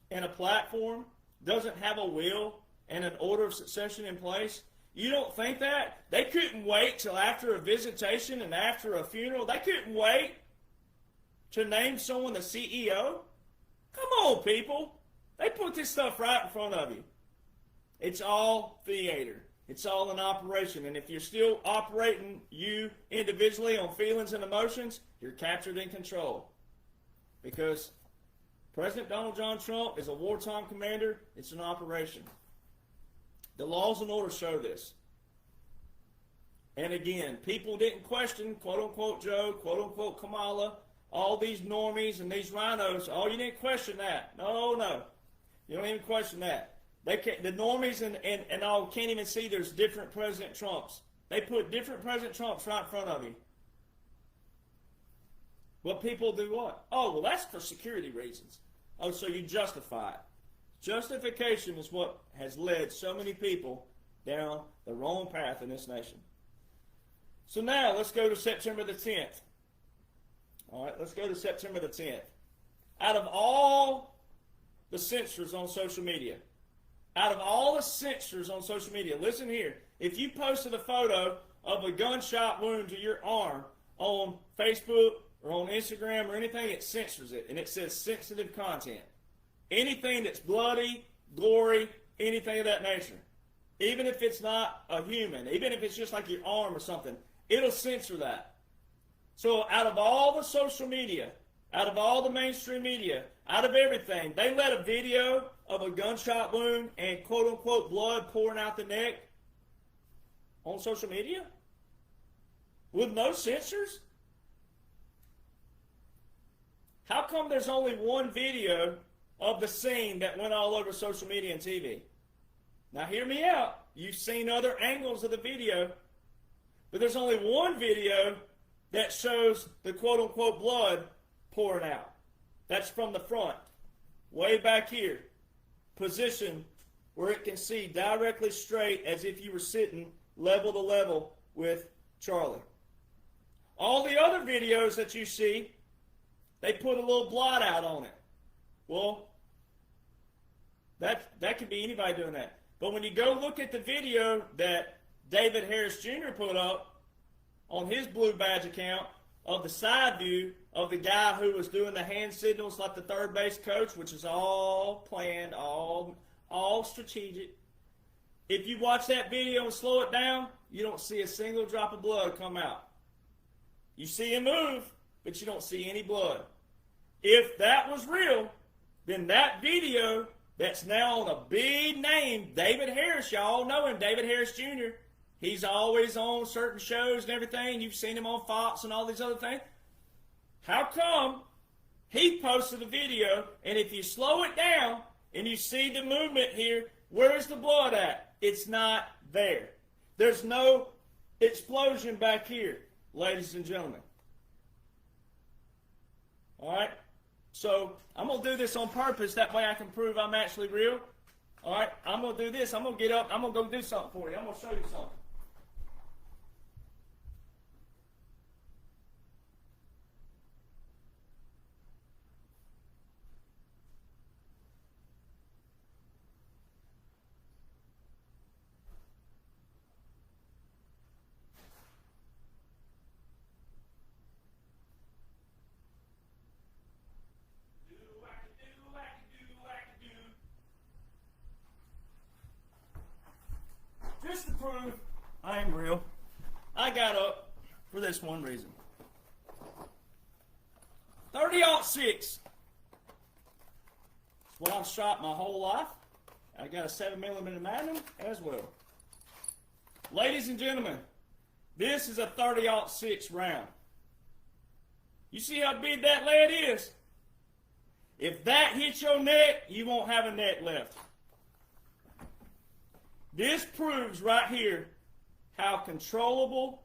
and a platform doesn't have a will and an order of succession in place? You don't think that? They couldn't wait till after a visitation and after a funeral. They couldn't wait to name someone the CEO? Come on, people. They put this stuff right in front of you. It's all theater. It's all an operation. And if you're still operating you individually on feelings and emotions, you're captured in control. Because President Donald John Trump is a wartime commander. It's an operation. The laws and orders show this. And again, people didn't question, quote-unquote Joe, quote-unquote Kamala, all these normies and these rhinos. Oh, you didn't question that. No. You don't even question that. The normies and all can't even see there's different President Trumps. They put different President Trumps right in front of you. But people do what? Oh, well, that's for security reasons. Oh, so you justify it. Justification is what has led so many people down the wrong path in this nation. So now let's go to September the 10th. All right, let's go to September the 10th. Out of all the censors on social media. Out of all the censors on social media, listen here. If you posted a photo of a gunshot wound to your arm on Facebook or on Instagram or anything, it censors it. And it says sensitive content. Anything that's bloody, gory, anything of that nature. Even if it's not a human, even if it's just like your arm or something, it'll censor that. So out of all the social media, out of all the mainstream media, out of everything, they let a video of a gunshot wound and quote-unquote blood pouring out the neck on social media? With no censors? How come there's only one video of the scene that went all over social media and TV? Now hear me out. You've seen other angles of the video, but there's only one video that shows the quote-unquote blood pouring out. That's from the front, way back here, position where it can see directly straight as if you were sitting level to level with Charlie. All the other videos that you see, they put a little blot out on it. Well, that could be anybody doing that. But when you go look at the video that David Harris Jr. put up on his Blue Badge account of the side view of the guy who was doing the hand signals like the third base coach, which is all planned, all strategic. If you watch that video and slow it down, you don't see a single drop of blood come out. You see him move, but you don't see any blood. If that was real, then that video that's now on a big name, David Harris, y'all know him, David Harris Jr., he's always on certain shows and everything. You've seen him on Fox and all these other things. How come he posted a video, and if you slow it down and you see the movement here, where's the blood at? It's not there. There's no explosion back here, ladies and gentlemen. All right? So I'm going to do this on purpose. That way I can prove I'm actually real. All right? I'm going to do this. I'm going to get up. I'm going to go do something for you. I'm going to show you something. Just to prove I am real, I got up for this one reason. 30-06. It's what I've shot my whole life. I got a 7mm Magnum as well. Ladies and gentlemen, this is a 30-06 round. You see how big that lead is? If that hits your neck, you won't have a neck left. This proves right here how controllable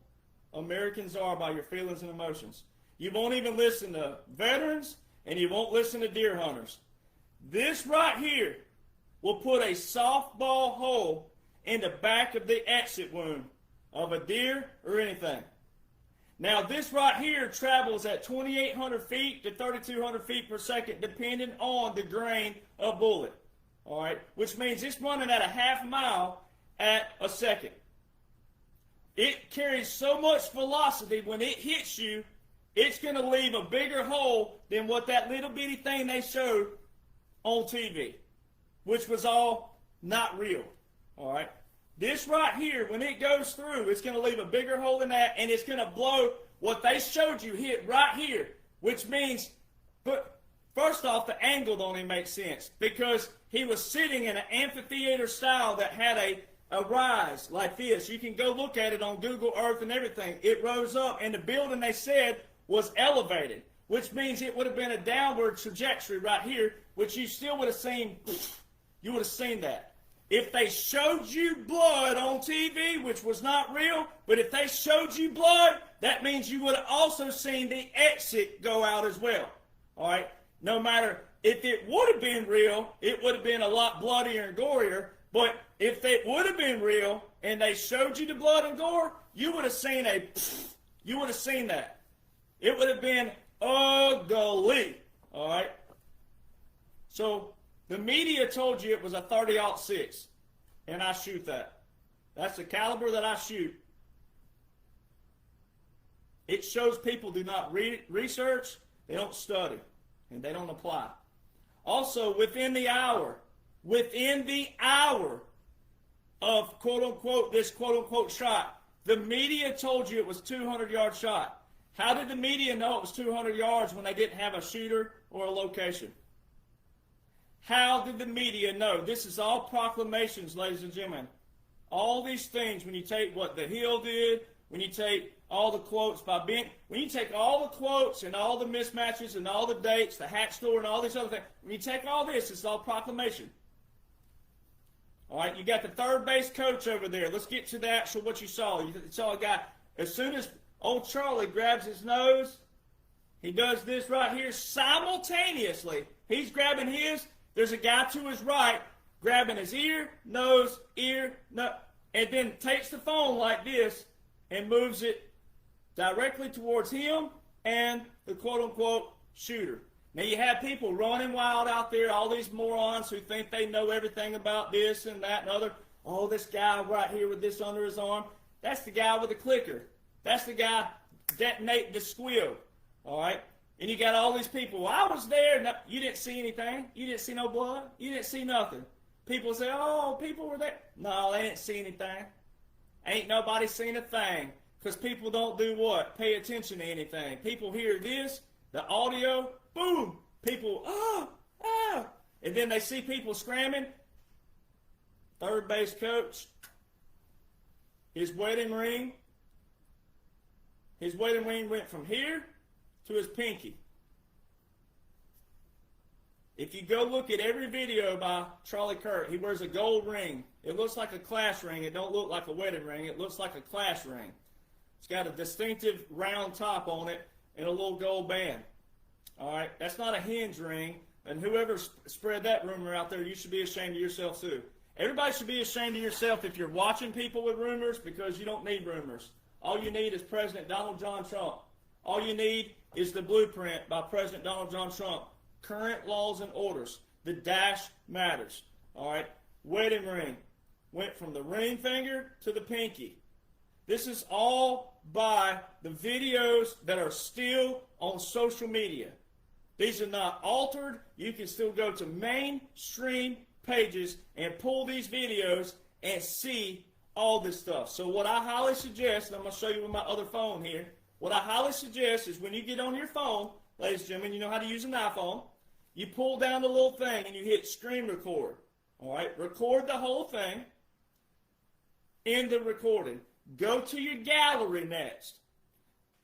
Americans are by your feelings and emotions. You won't even listen to veterans, and you won't listen to deer hunters. This right here will put a softball hole in the back of the exit wound of a deer or anything. Now this right here travels at 2,800 feet to 3,200 feet per second depending on the grain of bullet. All right, which means it's running at a half mile at a second. It carries so much velocity when it hits you, it's going to leave a bigger hole than what that little bitty thing they showed on TV, which was all not real. All right, this right here, when it goes through, it's going to leave a bigger hole than that, and it's going to blow what they showed you hit right here, which means, but first off, the angle don't even make sense because he was sitting in an amphitheater style that had a rise like this. You can go look at it on Google Earth and everything. It rose up, and the building, they said, was elevated, which means it would have been a downward trajectory right here, which you still would have seen. You would have seen that. If they showed you blood on TV, which was not real, but if they showed you blood, that means you would have also seen the exit go out as well. All right? No matter if it would have been real, it would have been a lot bloodier and gorier. But if it would have been real and they showed you the blood and gore, you would have seen you would have seen that. It would have been ugly. All right? So The media told you it was a 30-06, and I shoot that. That's the caliber that I shoot. It shows people do not research, they don't study, and they don't apply. Also, within the hour of quote-unquote this quote-unquote shot, the media told you it was 200-yard shot. How did the media know it was 200 yards when they didn't have a shooter or a location? How did the media know? This is all proclamations, ladies and gentlemen. All these things, when you take what The Hill did, when you take all the quotes by Ben, when you take all the quotes and all the mismatches and all the dates, the hat store and all these other things, when you take all this, it's all proclamation. All right, you got the third base coach over there. Let's get to the actual what you saw. You saw a guy, as soon as old Charlie grabs his nose, he does this right here simultaneously. He's grabbing his. There's a guy to his right grabbing his ear, nose, and then takes the phone like this and moves it directly towards him and the quote-unquote shooter. Now you have people running wild out there, all these morons who think they know everything about this and that and other. Oh, this guy right here with this under his arm, that's the guy with the clicker. That's the guy detonating the squeal. All right? And you got all these people. Well, I was there. No, you didn't see anything. You didn't see no blood. You didn't see nothing. People say, oh, people were there. No, they didn't see anything. Ain't nobody seen a thing. Because people don't do what? Pay attention to anything. People hear this, the audio, boom. People, and then they see people screaming. Third base coach, his wedding ring went from here to his pinky. If you go look at every video by Charlie Kirk, he wears a gold ring. It looks like a class ring. It don't look like a wedding ring. It looks like a class ring. It's got a distinctive round top on it and a little gold band. All right, that's not a hinge ring. And whoever spread that rumor out there, you should be ashamed of yourself too. Everybody should be ashamed of yourself if you're watching people with rumors, because you don't need rumors. All you need is President Donald John Trump. All you need is the blueprint by President Donald John Trump. Current laws and orders. The dash matters. All right. Wedding ring went from the ring finger to the pinky. This is all by the videos that are still on social media. These are not altered. You can still go to mainstream pages and pull these videos and see all this stuff. So what I highly suggest, and I'm going to show you with my other phone here, what I highly suggest is when you get on your phone, ladies and gentlemen, you know how to use an iPhone, you pull down the little thing and you hit screen record. All right, record the whole thing. End the recording. Go to your gallery next.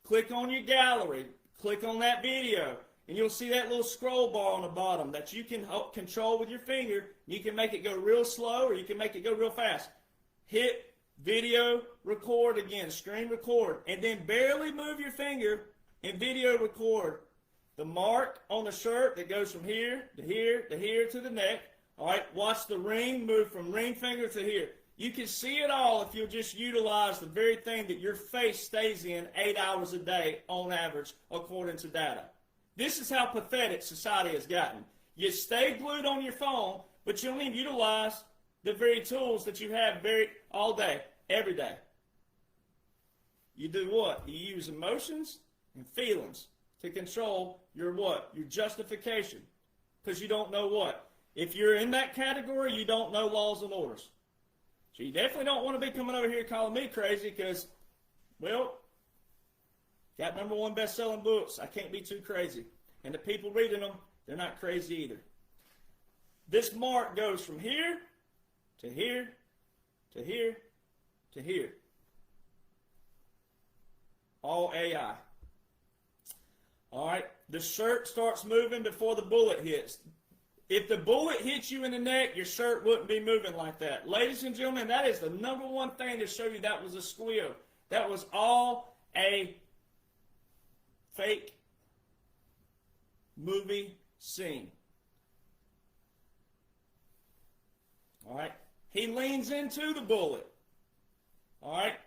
Click on your gallery. Click on that video. And you'll see that little scroll bar on the bottom that you can control with your finger. You can make it go real slow or you can make it go real fast. Hit video record again, screen record, and then barely move your finger and video record the mark on the shirt that goes from here to here to here to the neck. All right, watch the ring move from ring finger to here. You can see it all if you'll just utilize the very thing that your face stays in 8 hours a day on average, according to data. This is how pathetic society has gotten. You stay glued on your phone, but you don't even utilize the very tools that you have all day, every day. You do what? You use emotions and feelings to control your what? Your justification. Because you don't know what? If you're in that category, you don't know laws and orders. So you definitely don't want to be coming over here calling me crazy because, well, got #1 best-selling books. I can't be too crazy. And the people reading them, they're not crazy either. This mark goes from here to here to here to here. All AI. All right. The shirt starts moving before the bullet hits. If the bullet hits you in the neck, your shirt wouldn't be moving like that. Ladies and gentlemen, that is the #1 thing to show you that was a squeal. That was all a fake movie scene. All right. He leans into the bullet. All right.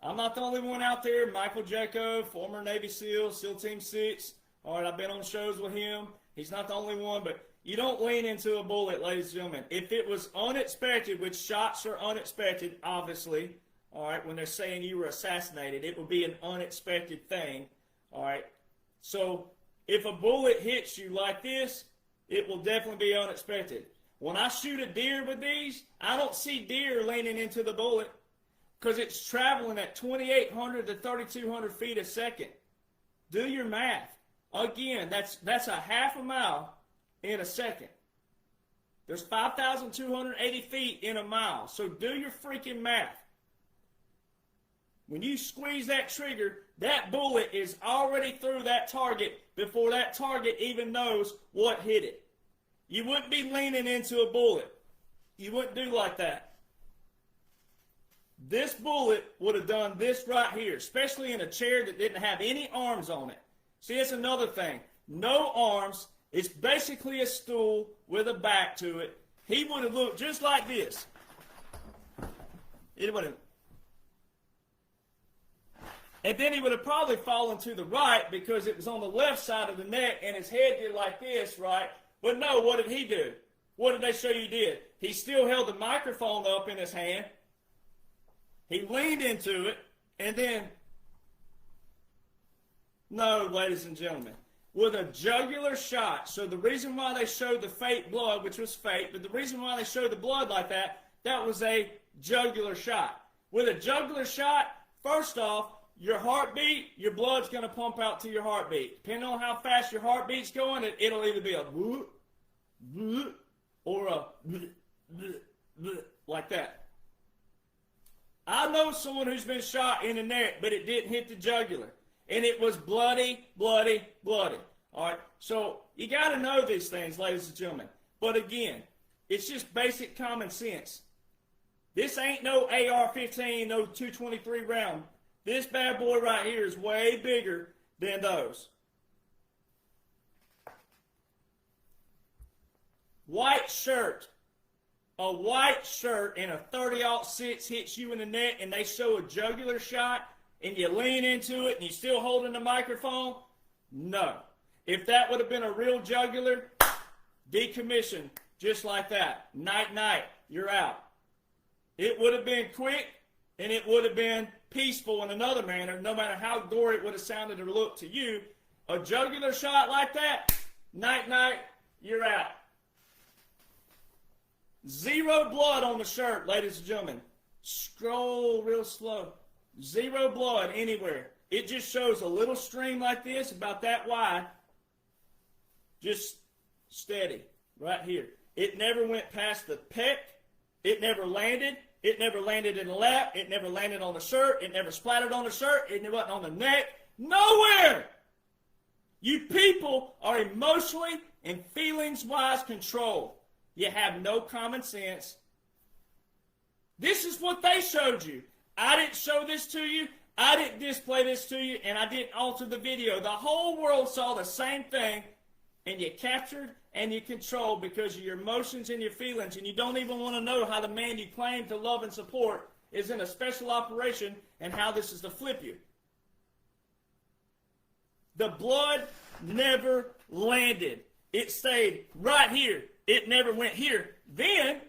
I'm not the only one out there. Michael Jaco, former Navy SEAL, SEAL Team 6. All right. I've been on shows with him. He's not the only one, but You don't lean into a bullet, ladies and gentlemen. If it was unexpected, which shots are unexpected, obviously, all right, when they're saying you were assassinated, it would be an unexpected thing, all right? So if a bullet hits you like this, it will definitely be unexpected. When I shoot a deer with these, I don't see deer leaning into the bullet because it's traveling at 2,800 to 3,200 feet a second. Do your math. Again, that's a half a mile in a second. There's 5,280 feet in a mile. So do your freaking math. When you squeeze that trigger, that bullet is already through that target before that target even knows what hit it. You wouldn't be leaning into a bullet. You wouldn't do like that. This bullet would have done this right here, especially in a chair that didn't have any arms on it. See, it's another thing. No arms. It's basically a stool with a back to it. He would have looked just like this. It would have. And then he would have probably fallen to the right because it was on the left side of the neck and his head did like this, right? But no, what did he do? What did they show you did? He still held the microphone up in his hand. He leaned into it and then, no, ladies and gentlemen, with a jugular shot. So the reason why they showed the fake blood, which was fake, but the reason why they showed the blood like that, that was a jugular shot. With a jugular shot, first off, your heartbeat, your blood's going to pump out to your heartbeat. Depending on how fast your heartbeat's going, it'll either be a whoop, whoop, or a like that. I know someone who's been shot in the neck, but it didn't hit the jugular. And it was bloody, bloody, bloody. All right? So you got to know these things, ladies and gentlemen. But again, it's just basic common sense. This ain't no AR-15, no 223 round. This bad boy right here is way bigger than those. White shirt. A white shirt and a 30-06 hits you in the neck and they show a jugular shot and you lean into it and you're still holding the microphone? No. If that would have been a real jugular, decommission just like that. Night, night, you're out. It would have been quick and it would have been peaceful in another manner, no matter how gory it would have sounded or looked to you. A jugular shot like that, night, night, you're out. Zero blood on the shirt, ladies and gentlemen. Scroll real slow. Zero blood anywhere. It just shows a little stream like this, about that wide. Just steady, right here. It never went past the pec. It never landed. It never landed in the lap. It never landed on the shirt. It never splattered on the shirt. It wasn't on the neck. Nowhere! You people are emotionally and feelings-wise controlled. You have no common sense. This is what they showed you. I didn't show this to you. I didn't display this to you, and I didn't alter the video. The whole world saw the same thing, and you captured and you controlled because of your emotions and your feelings, and you don't even want to know how the man you claim to love and support is in a special operation and how this is to flip you. The blood never landed. It stayed right here. It never went here. Then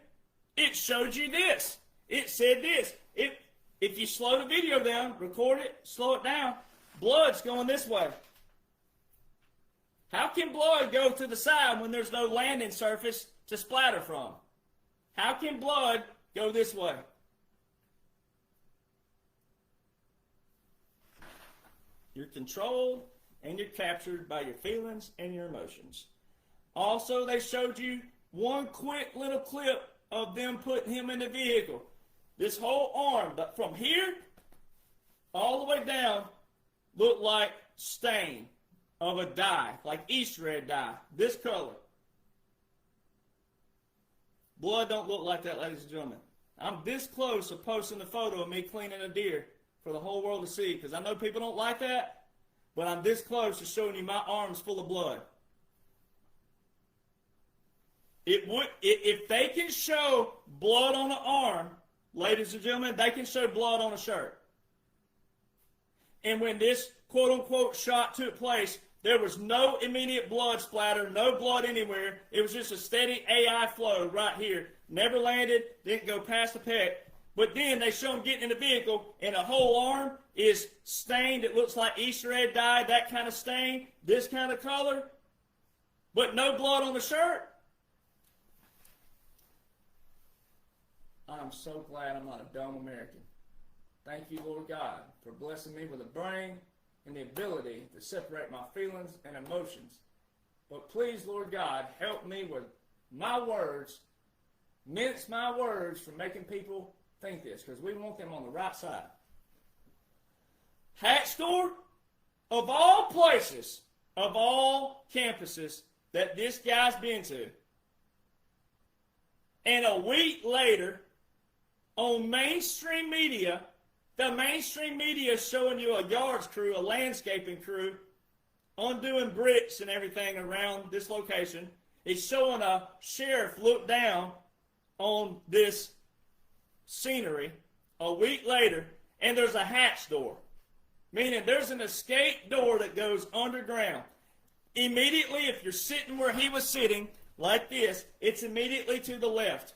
it showed you this. It said this. If you slow the video down, record it, slow it down, blood's going this way. How can blood go to the side when there's no landing surface to splatter from? How can blood go this way? You're controlled and you're captured by your feelings and your emotions. Also, they showed you one quick little clip of them putting him in the vehicle. This whole arm, but from here all the way down, looked like stain of a dye, like Easter egg dye, this color. Blood don't look like that, ladies and gentlemen. I'm this close to posting the photo of me cleaning a deer for the whole world to see, because I know people don't like that, but I'm this close to showing you my arms full of blood. If they can show blood on an arm, ladies and gentlemen, they can show blood on a shirt. And when this quote-unquote shot took place, There was no immediate blood splatter, no blood anywhere. It was just a steady AI flow right here. Never landed, didn't go past the pec. But then they show him getting in the vehicle, and the whole arm is stained. It looks like Easter egg dye, that kind of stain, this kind of color. But no blood on the shirt. I'm so glad I'm not a dumb American. Thank you, Lord God, for blessing me with a brain and the ability to separate my feelings and emotions. But please, Lord God, help me with my words, mince my words from making people think this, because we want them on the right side. Hat store, of all places, of all campuses that this guy's been to, and a week later, on mainstream media, the mainstream media is showing you a yards crew, a landscaping crew, undoing bricks and everything around this location. It's showing a sheriff look down on this scenery a week later, and there's a hatch door, meaning there's an escape door that goes underground. Immediately, if you're sitting where he was sitting, like this, it's immediately to the left.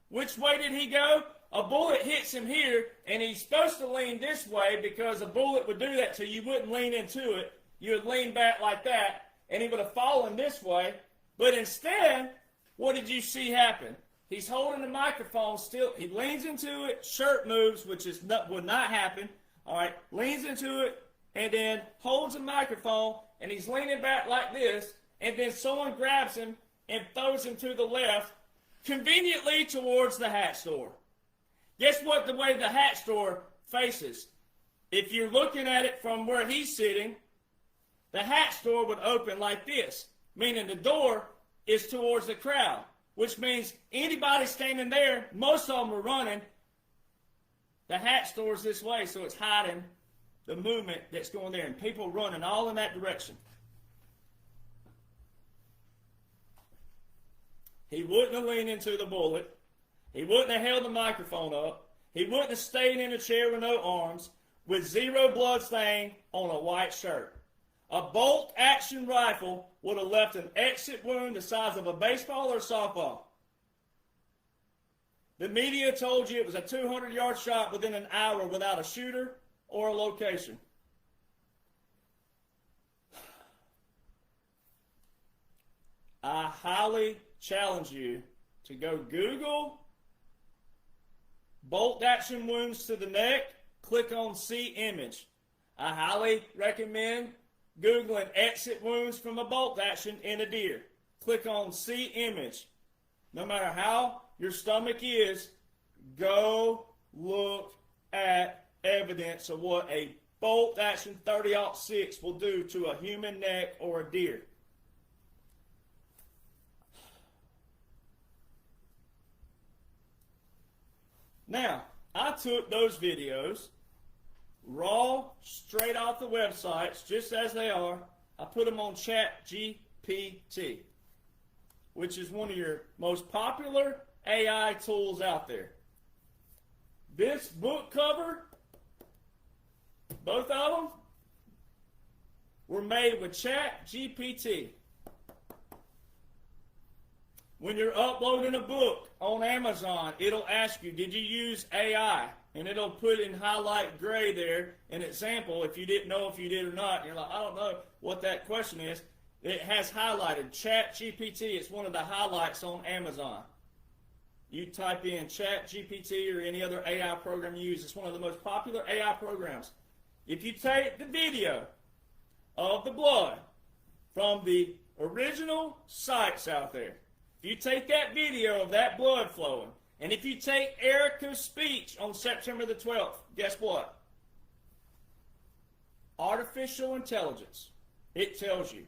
Which way did he go? A bullet hits him here, and he's supposed to lean this way because a bullet would do that to you. You wouldn't lean into it. You would lean back like that, and he would have fallen this way. But instead, what did you see happen? He's holding the microphone still. He leans into it, shirt moves, which would not happen. All right, leans into it, and then holds the microphone, and he's leaning back like this, and then someone grabs him and throws him to the left, conveniently towards the hat store. Guess what the way the hat store faces? If you're looking at it from where he's sitting, the hat store would open like this, meaning the door is towards the crowd, which means anybody standing there, most of them are running. The hat store's this way, so it's hiding the movement that's going there, and people running all in that direction. He wouldn't have leaned into the bullet. He wouldn't have held the microphone up. He wouldn't have stayed in a chair with no arms, with zero blood stain on a white shirt. A bolt-action rifle would have left an exit wound the size of a baseball or a softball. The media told you it was a 200-yard shot within an hour without a shooter or a location. I highly challenge you to go Google bolt action wounds to the neck, click on see image. I highly recommend Googling exit wounds from a bolt action in a deer. Click on see image. No matter how your stomach is, go look at evidence of what a bolt action 30-06 will do to a human neck or a deer. Now, I took those videos, raw, straight off the websites, just as they are. I put them on ChatGPT, which is one of your most popular AI tools out there. This book cover, both of them, were made with ChatGPT. When you're uploading a book on Amazon, it'll ask you, did you use AI? And it'll put in highlight gray there an example if you didn't know if you did or not. And you're like, I don't know what that question is. It has highlighted ChatGPT. It's one of the highlights on Amazon. You type in ChatGPT or any other AI program you use. It's one of the most popular AI programs. If you take the video of the blood from the original sites out there, if you take that video of that blood flowing, and if you take Erica's speech on September the 12th, guess what? Artificial intelligence. It tells you.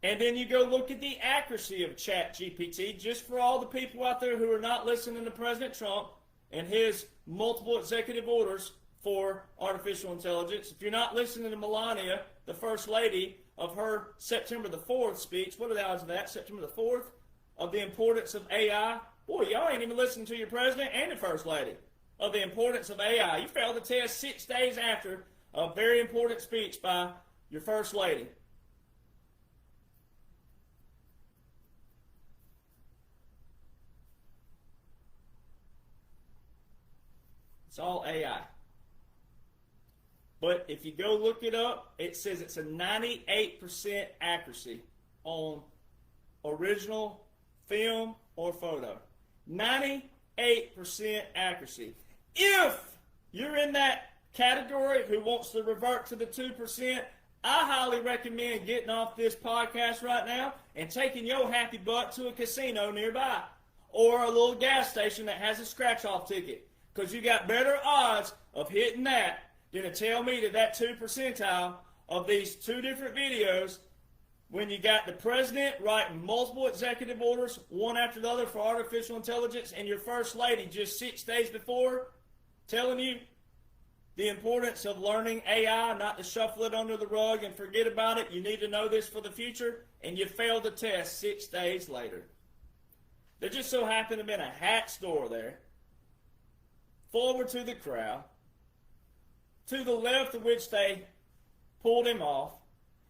And then you go look at the accuracy of ChatGPT, just for all the people out there who are not listening to President Trump and his multiple executive orders for artificial intelligence. If you're not listening to Melania, the First Lady, of her September the 4th speech, what are the odds of that? September the 4th? Of the importance of AI. Boy, y'all ain't even listening to your president and the First Lady. Of the importance of AI. You failed the test 6 days after a very important speech by your First Lady. It's all AI. But if you go look it up, it says it's a 98% accuracy on original film or photo. 98% accuracy. If you're in that category who wants to revert to the 2%, I highly recommend getting off this podcast right now and taking your happy butt to a casino nearby or a little gas station that has a scratch-off ticket, because you got better odds of hitting that than to tell me that 2 percentile of these two different videos, when you got the president writing multiple executive orders, one after the other, for artificial intelligence, and your first lady just 6 days before telling you the importance of learning AI, not to shuffle it under the rug and forget about it. You need to know this for the future, and you failed the test 6 days later. There just so happened to have been a hat store there. Forward to the crowd. To the left of which they pulled him off.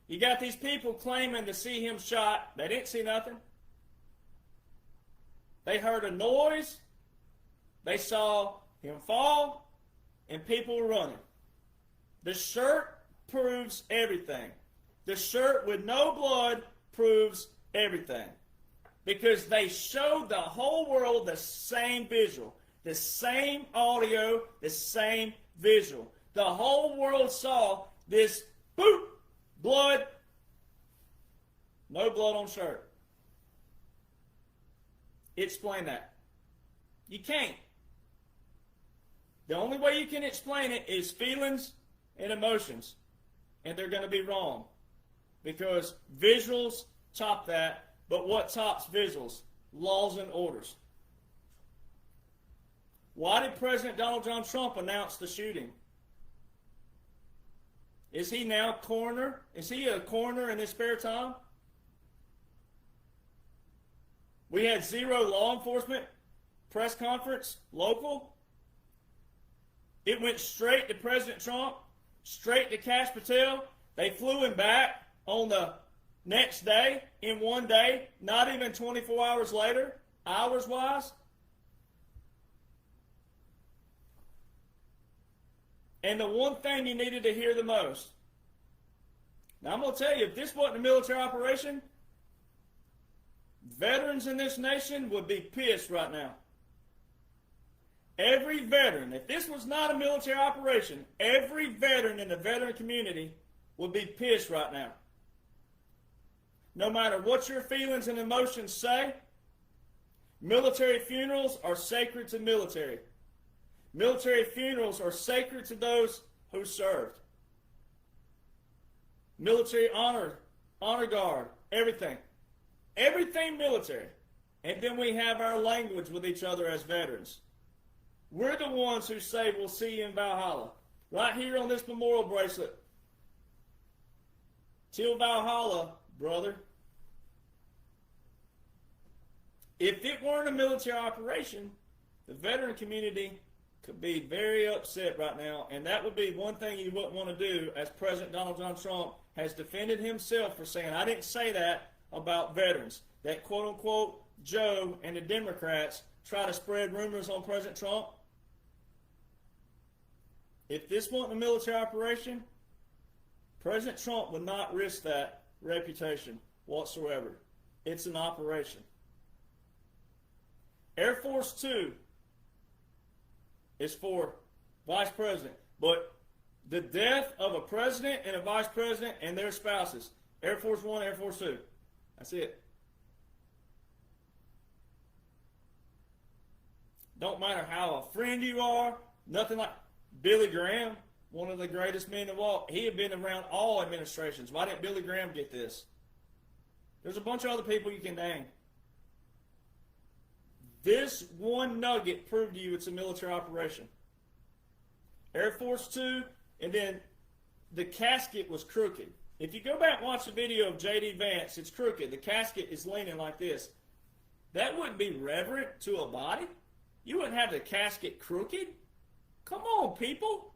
You got these people claiming to see him shot. They didn't see nothing. They heard a noise. They saw him fall. And people were running. The shirt proves everything. The shirt with no blood proves everything. Because they showed the whole world the same visual. The same audio. The same visual. The whole world saw this, boop, blood, no blood on shirt. Explain that. You can't. The only way you can explain it is feelings and emotions. And they're going to be wrong. Because visuals top that. But what tops visuals? Laws and orders. Why did President Donald John Trump announce the shooting? Is he now coroner? Is he a coroner in his spare time? We had zero law enforcement press conference, local. It went straight to President Trump, straight to Kash Patel. They flew him back on the next day, in one day, not even 24 hours later, hours-wise. And the one thing you needed to hear the most. Now, I'm going to tell you, if this wasn't a military operation, veterans in this nation would be pissed right now. Every veteran, if this was not a military operation, every veteran in the veteran community would be pissed right now. No matter what your feelings and emotions say, military funerals are sacred to military. Military funerals are sacred to those who served. Military honor guard, everything. Everything military. And then we have our language with each other as veterans. We're the ones who say we'll see you in Valhalla. Right here on this memorial bracelet. Till Valhalla, brother. If it weren't a military operation, the veteran community could be very upset right now, and that would be one thing you wouldn't want to do, as President Donald John Trump has defended himself for saying, I didn't say that about veterans. That quote-unquote Joe and the Democrats try to spread rumors on President Trump. If this wasn't a military operation, President Trump would not risk that reputation whatsoever. It's an operation. Air Force 2 is for vice president. But the death of a president and a vice president and their spouses, Air Force 1, Air Force 2. That's it. Don't matter how a friend you are, nothing like Billy Graham, one of the greatest men of all. He had been around all administrations. Why didn't Billy Graham get this? There's a bunch of other people you can name. This one nugget proved to you it's a military operation. Air Force 2, and then the casket was crooked. If you go back and watch the video of J.D. Vance, it's crooked. The casket is leaning like this. That wouldn't be reverent to a body. You wouldn't have the casket crooked. Come on, people.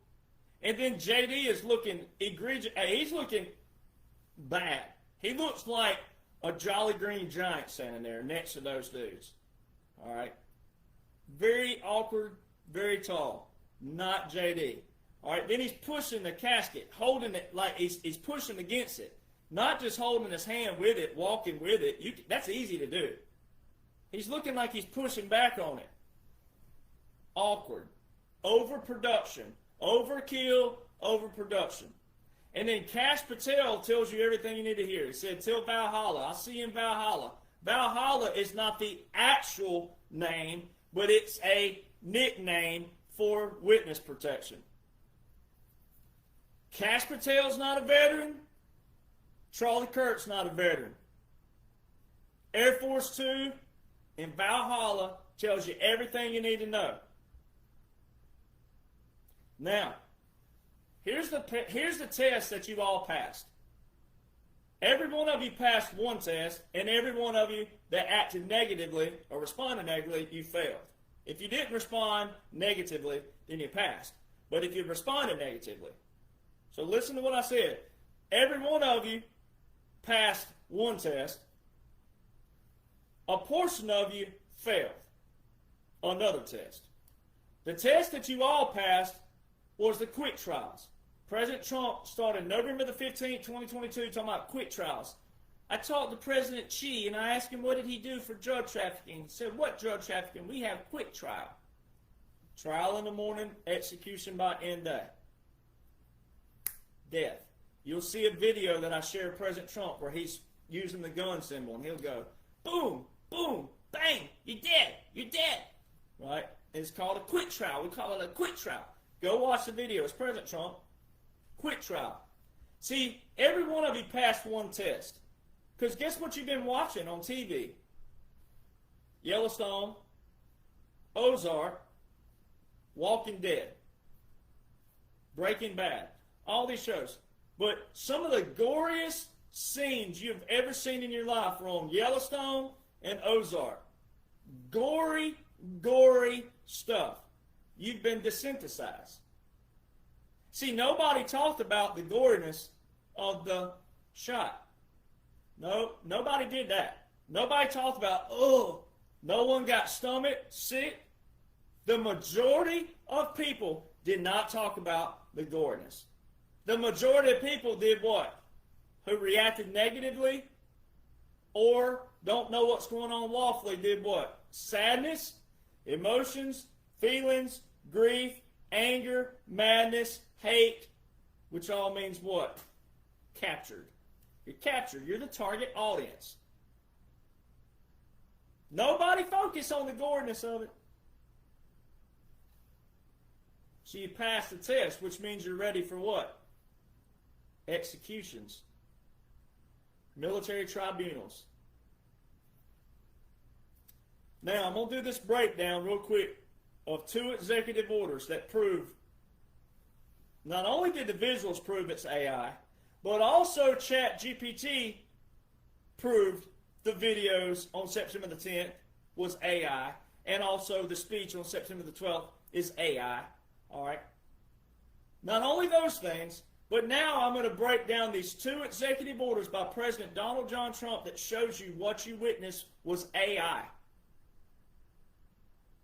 And then J.D. is looking egregious. He's looking bad. He looks like a Jolly Green Giant standing there next to those dudes. All right. Very awkward, very tall. not JD. All right, then he's pushing the casket, holding it like he's pushing against it. Not just holding his hand with it, walking with it. That's easy to do. He's looking like he's pushing back on it. Awkward. Overproduction. Overkill, overproduction. And then Cash Patel tells you everything you need to hear. He said, tell Valhalla. I'll see you in Valhalla. Valhalla is not the actual name, but it's a nickname for witness protection. Cash Patel's not a veteran. Charlie Kirk's not a veteran. Air Force 2 in Valhalla tells you everything you need to know. Now, here's the test that you've all passed. Every one of you passed one test, and every one of you that acted negatively or responded negatively, you failed. If you didn't respond negatively, then you passed. But if you responded negatively, so listen to what I said. Every one of you passed one test. A portion of you failed another test. The test that you all passed was the quick trials. President Trump started November the 15th, 2022, talking about quick trials. I talked to President Xi, and I asked him, what did he do for drug trafficking? He said, what drug trafficking? We have quick trial. Trial in the morning, execution by end day. Death. You'll see a video that I shared with President Trump where he's using the gun symbol, and he'll go, boom, boom, bang, you're dead, you're dead. Right? It's called a quick trial. We call it a quick trial. Go watch the video. It's President Trump. Quick trial. See, every one of you passed one test. Because guess what you've been watching on TV? Yellowstone, Ozark, Walking Dead, Breaking Bad, all these shows. But some of the goriest scenes you've ever seen in your life were on Yellowstone and Ozark. Gory, gory stuff. You've been desensitized. See, nobody talked about the goriness of the shot. No, nobody did that. Nobody talked about, no one got stomach sick. The majority of people did not talk about the goriness. The majority of people did what? Who reacted negatively or don't know what's going on lawfully did what? Sadness, emotions, feelings, grief, anger, madness, hate, which all means what? Captured. You're captured. You're the target audience. Nobody focused on the goriness of it. So you pass the test, which means you're ready for what? Executions. Military tribunals. Now, I'm going to do this breakdown real quick of 2 executive orders that prove not only did the visuals prove it's AI, but also ChatGPT proved the videos on September the 10th was AI, and also the speech on September the 12th is AI. All right. Not only those things, but now I'm going to break down these 2 executive orders by President Donald John Trump that shows you what you witnessed was AI.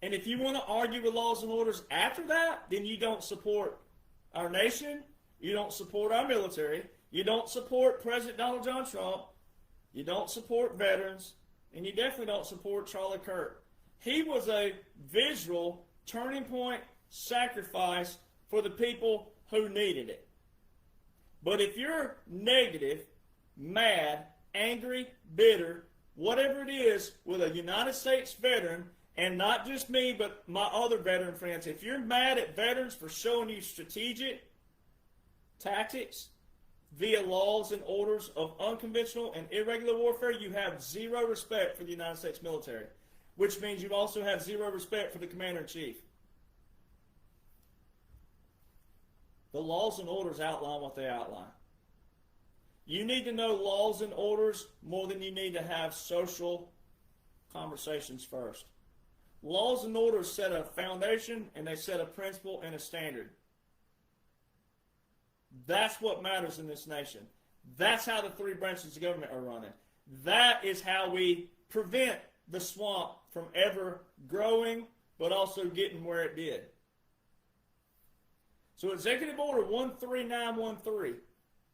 And if you want to argue with laws and orders after that, then you don't support our nation, you don't support our military, you don't support President Donald John Trump, you don't support veterans, and you definitely don't support Charlie Kirk. He was a visual turning point sacrifice for the people who needed it. But if you're negative, mad, angry, bitter, whatever it is with a United States veteran, and not just me, but my other veteran friends, if you're mad at veterans for showing you strategic tactics via laws and orders of unconventional and irregular warfare, you have zero respect for the United States military, which means you also have zero respect for the Commander-in-Chief. The laws and orders outline what they outline. You need to know laws and orders more than you need to have social conversations first. Laws and orders set a foundation, and they set a principle and a standard. That's what matters in this nation. That's how the 3 branches of government are running. That is how we prevent the swamp from ever growing, but also getting where it did. So Executive Order 13913.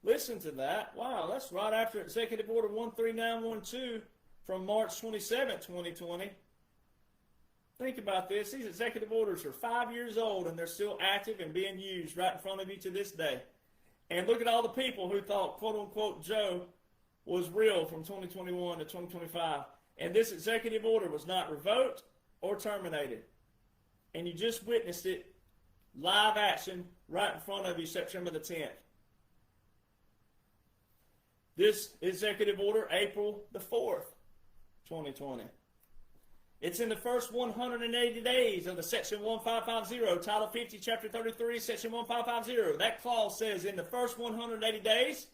Listen to that. Wow, that's right after Executive Order 13912 from March 27, 2020. Think about this. These executive orders are 5 years old and they're still active and being used right in front of you to this day. And look at all the people who thought, quote unquote, Joe was real from 2021 to 2025. And this executive order was not revoked or terminated. And you just witnessed it live action right in front of you September the 10th. This executive order, April the 4th, 2020. It's in the first 180 days of the Section 1550, Title 50, Chapter 33, Section 1550. That clause says in the first 180 days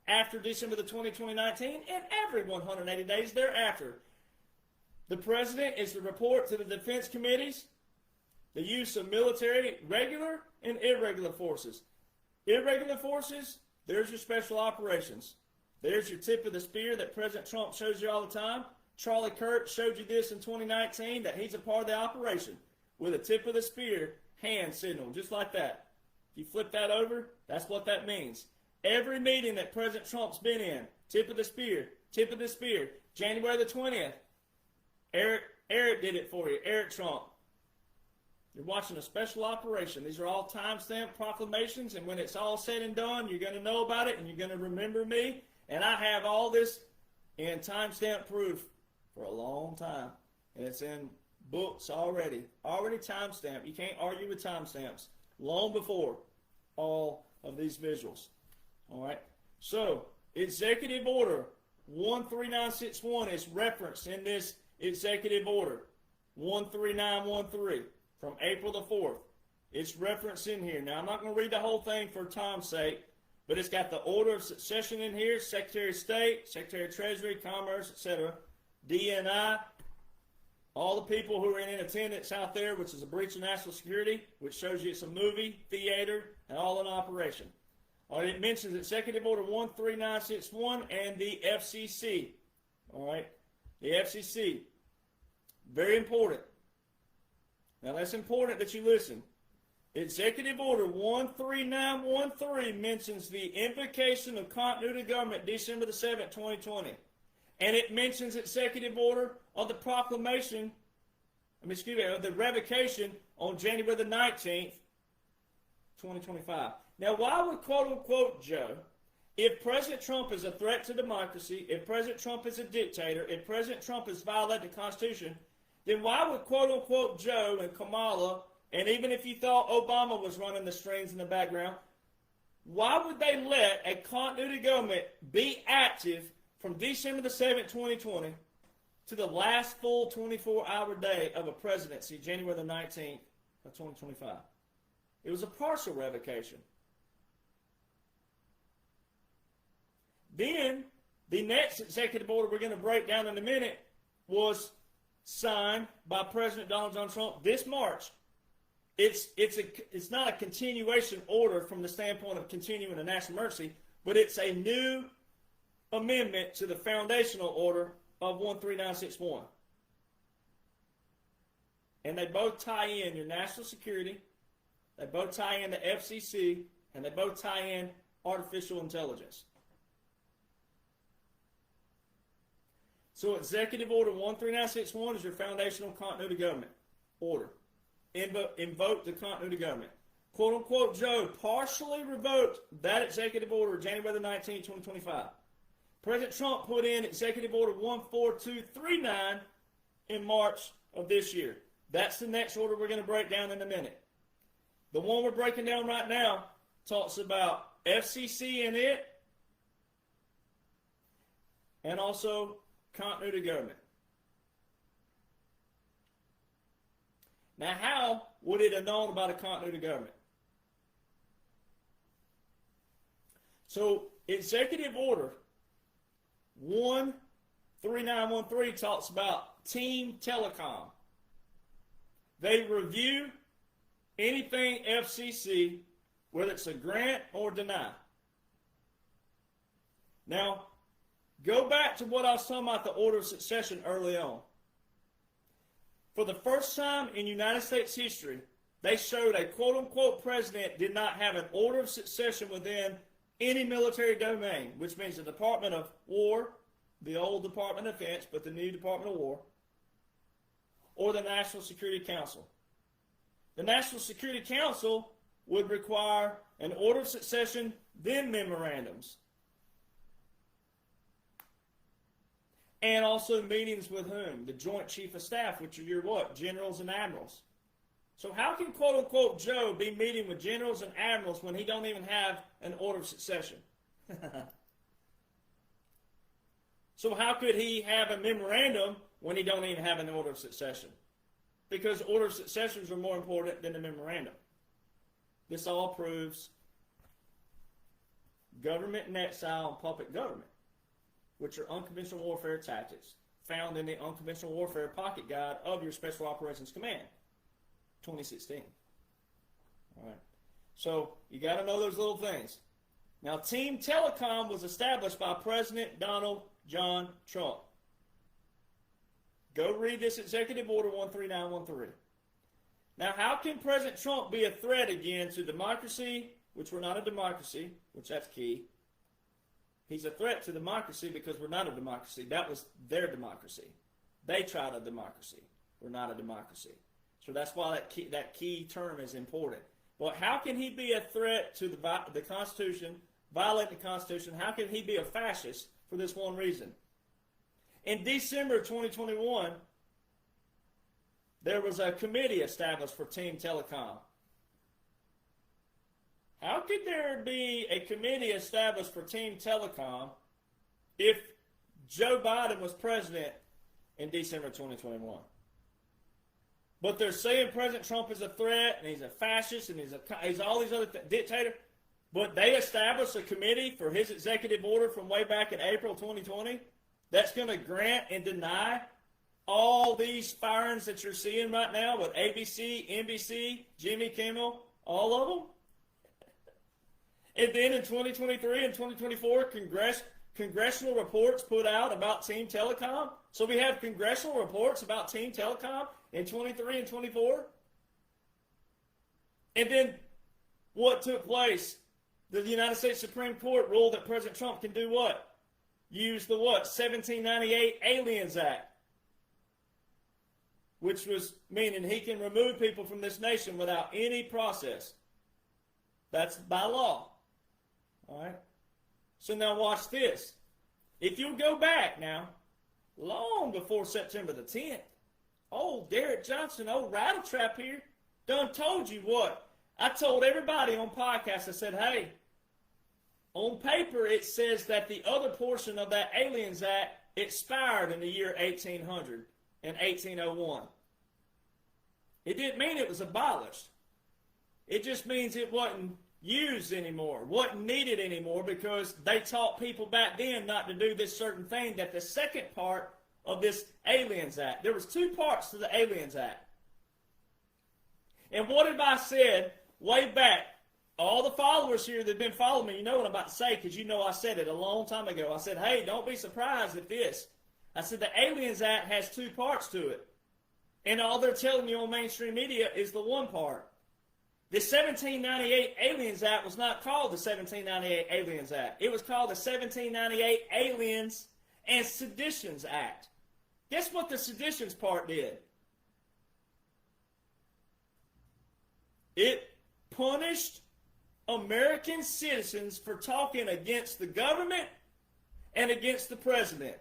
after December the 2019 and every 180 days thereafter, the President is to report to the defense committees the use of military regular and irregular forces. Irregular forces, there's your special operations. There's your tip of the spear that President Trump shows you all the time. Charlie Kirk showed you this in 2019, that he's a part of the operation with a tip of the spear hand signal, just like that. If you flip that over, that's what that means. Every meeting that President Trump's been in, tip of the spear, tip of the spear. January the 20th, Eric did it for you, Eric Trump. You're watching a special operation. These are all time-stamped proclamations, and when it's all said and done, you're going to know about it, and you're going to remember me. And I have all this in time-stamp proof for a long time. And it's in books already time-stamped. You can't argue with timestamps. Long before all of these visuals. All right? So, Executive Order 13961 is referenced in this Executive Order 13913 from April the 4th. It's referenced in here. Now, I'm not going to read the whole thing for time's sake, but it's got the order of succession in here, Secretary of State, Secretary of Treasury, Commerce, etc., DNI, all the people who are in attendance out there, which is a breach of national security, which shows you it's a movie, theater, and all in operation. All right, it mentions Executive Order 13961 and the FCC. All right, the FCC. Very important. Now, that's important that you listen. Executive Order 13913 mentions the invocation of continuity of government December the 7th, 2020. And it mentions Executive Order of the proclamation, of the revocation on January the 19th, 2025. Now, why would quote-unquote Joe, if President Trump is a threat to democracy, if President Trump is a dictator, if President Trump has violated the Constitution, then why would quote-unquote Joe and Kamala, and even if you thought Obama was running the strings in the background, why would they let a continuity government be active from December the 7th, 2020 to the last full 24-hour day of a presidency, January the 19th of 2025? It was a partial revocation. Then, the next executive order we're going to break down in a minute was signed by President Donald John Trump this March. It's not a continuation order from the standpoint of continuing a national emergency, but it's a new amendment to the foundational order of 13961. And they both tie in your national security, they both tie in the FCC, and they both tie in artificial intelligence. So Executive Order 13961 is your foundational continuity government order. Invoke the continuity government. Quote unquote Joe partially revoked that executive order January the 19th, 2025. President Trump put in Executive Order 14239 in March of this year. That's the next order we're going to break down in a minute. The one we're breaking down right now talks about FCC in it and also continuity government. Now, how would it have known about a continuity government? So, Executive Order 13913 talks about Team Telecom. They review anything FCC, whether it's a grant or deny. Now, go back to what I was talking about, the order of succession early on. For the first time in United States history, they showed a quote-unquote president did not have an order of succession within any military domain, which means the Department of War, the old Department of Defense, but the new Department of War, or the National Security Council. The National Security Council would require an order of succession, then memorandums. And also meetings with whom? The Joint Chief of Staff, which are your what? Generals and admirals. So how can quote-unquote Joe be meeting with generals and admirals when he don't even have an order of succession? So how could he have a memorandum when he don't even have an order of succession? Because order of successions are more important than the memorandum. This all proves government in exile and puppet government, which are unconventional warfare tactics found in the Unconventional Warfare Pocket Guide of your Special Operations Command, 2016. All right. So you got to know those little things. Now, Team Telecom was established by President Donald John Trump. Go read this Executive Order 13913. Now, how can President Trump be a threat again to democracy, which we're not a democracy, which that's key. He's a threat to democracy because we're not a democracy. That was their democracy. They tried a democracy. We're not a democracy. So that's why that key term is important. But how can he be a threat to the Constitution, violate the Constitution? How can he be a fascist for this one reason? In December 2021, there was a committee established for Team Telecom. How could there be a committee established for Team Telecom if Joe Biden was president in December 2021? But they're saying President Trump is a threat, and he's a fascist, and he's all these other dictator. But they established a committee for his executive order from way back in April 2020 that's going to grant and deny all these firings that you're seeing right now with ABC, NBC, Jimmy Kimmel, all of them. And then in 2023 and 2024, congressional reports put out about Team Telecom. So we have congressional reports about Team Telecom in 23 and 24. And then what took place? The United States Supreme Court ruled that President Trump can do what? Use the what? 1798 Aliens Act. Which was meaning he can remove people from this nation without any process. That's by law. All right? So now watch this. If you'll go back now, long before September the 10th, old Derek Jonhson, old rattletrap here, done told you what? I told everybody on podcast, I said, hey, on paper it says that the other portion of that Aliens Act expired in the year 1800 and 1801. It didn't mean it was abolished. It just means it wasn't used anymore, wasn't needed anymore, because they taught people back then not to do this certain thing, that the second part of this Aliens Act, there was two parts to the Aliens Act. And what have I said way back? All the followers here that have been following me, you know what I'm about to say, because you know I said it a long time ago. I said, hey, don't be surprised at this. I said the Aliens Act has two parts to it. And all they're telling you on mainstream media is the one part. The 1798 Aliens Act was not called the 1798 Aliens Act. It was called the 1798 Aliens and Seditions Act. Guess what the seditions part did? It punished American citizens for talking against the government and against the president.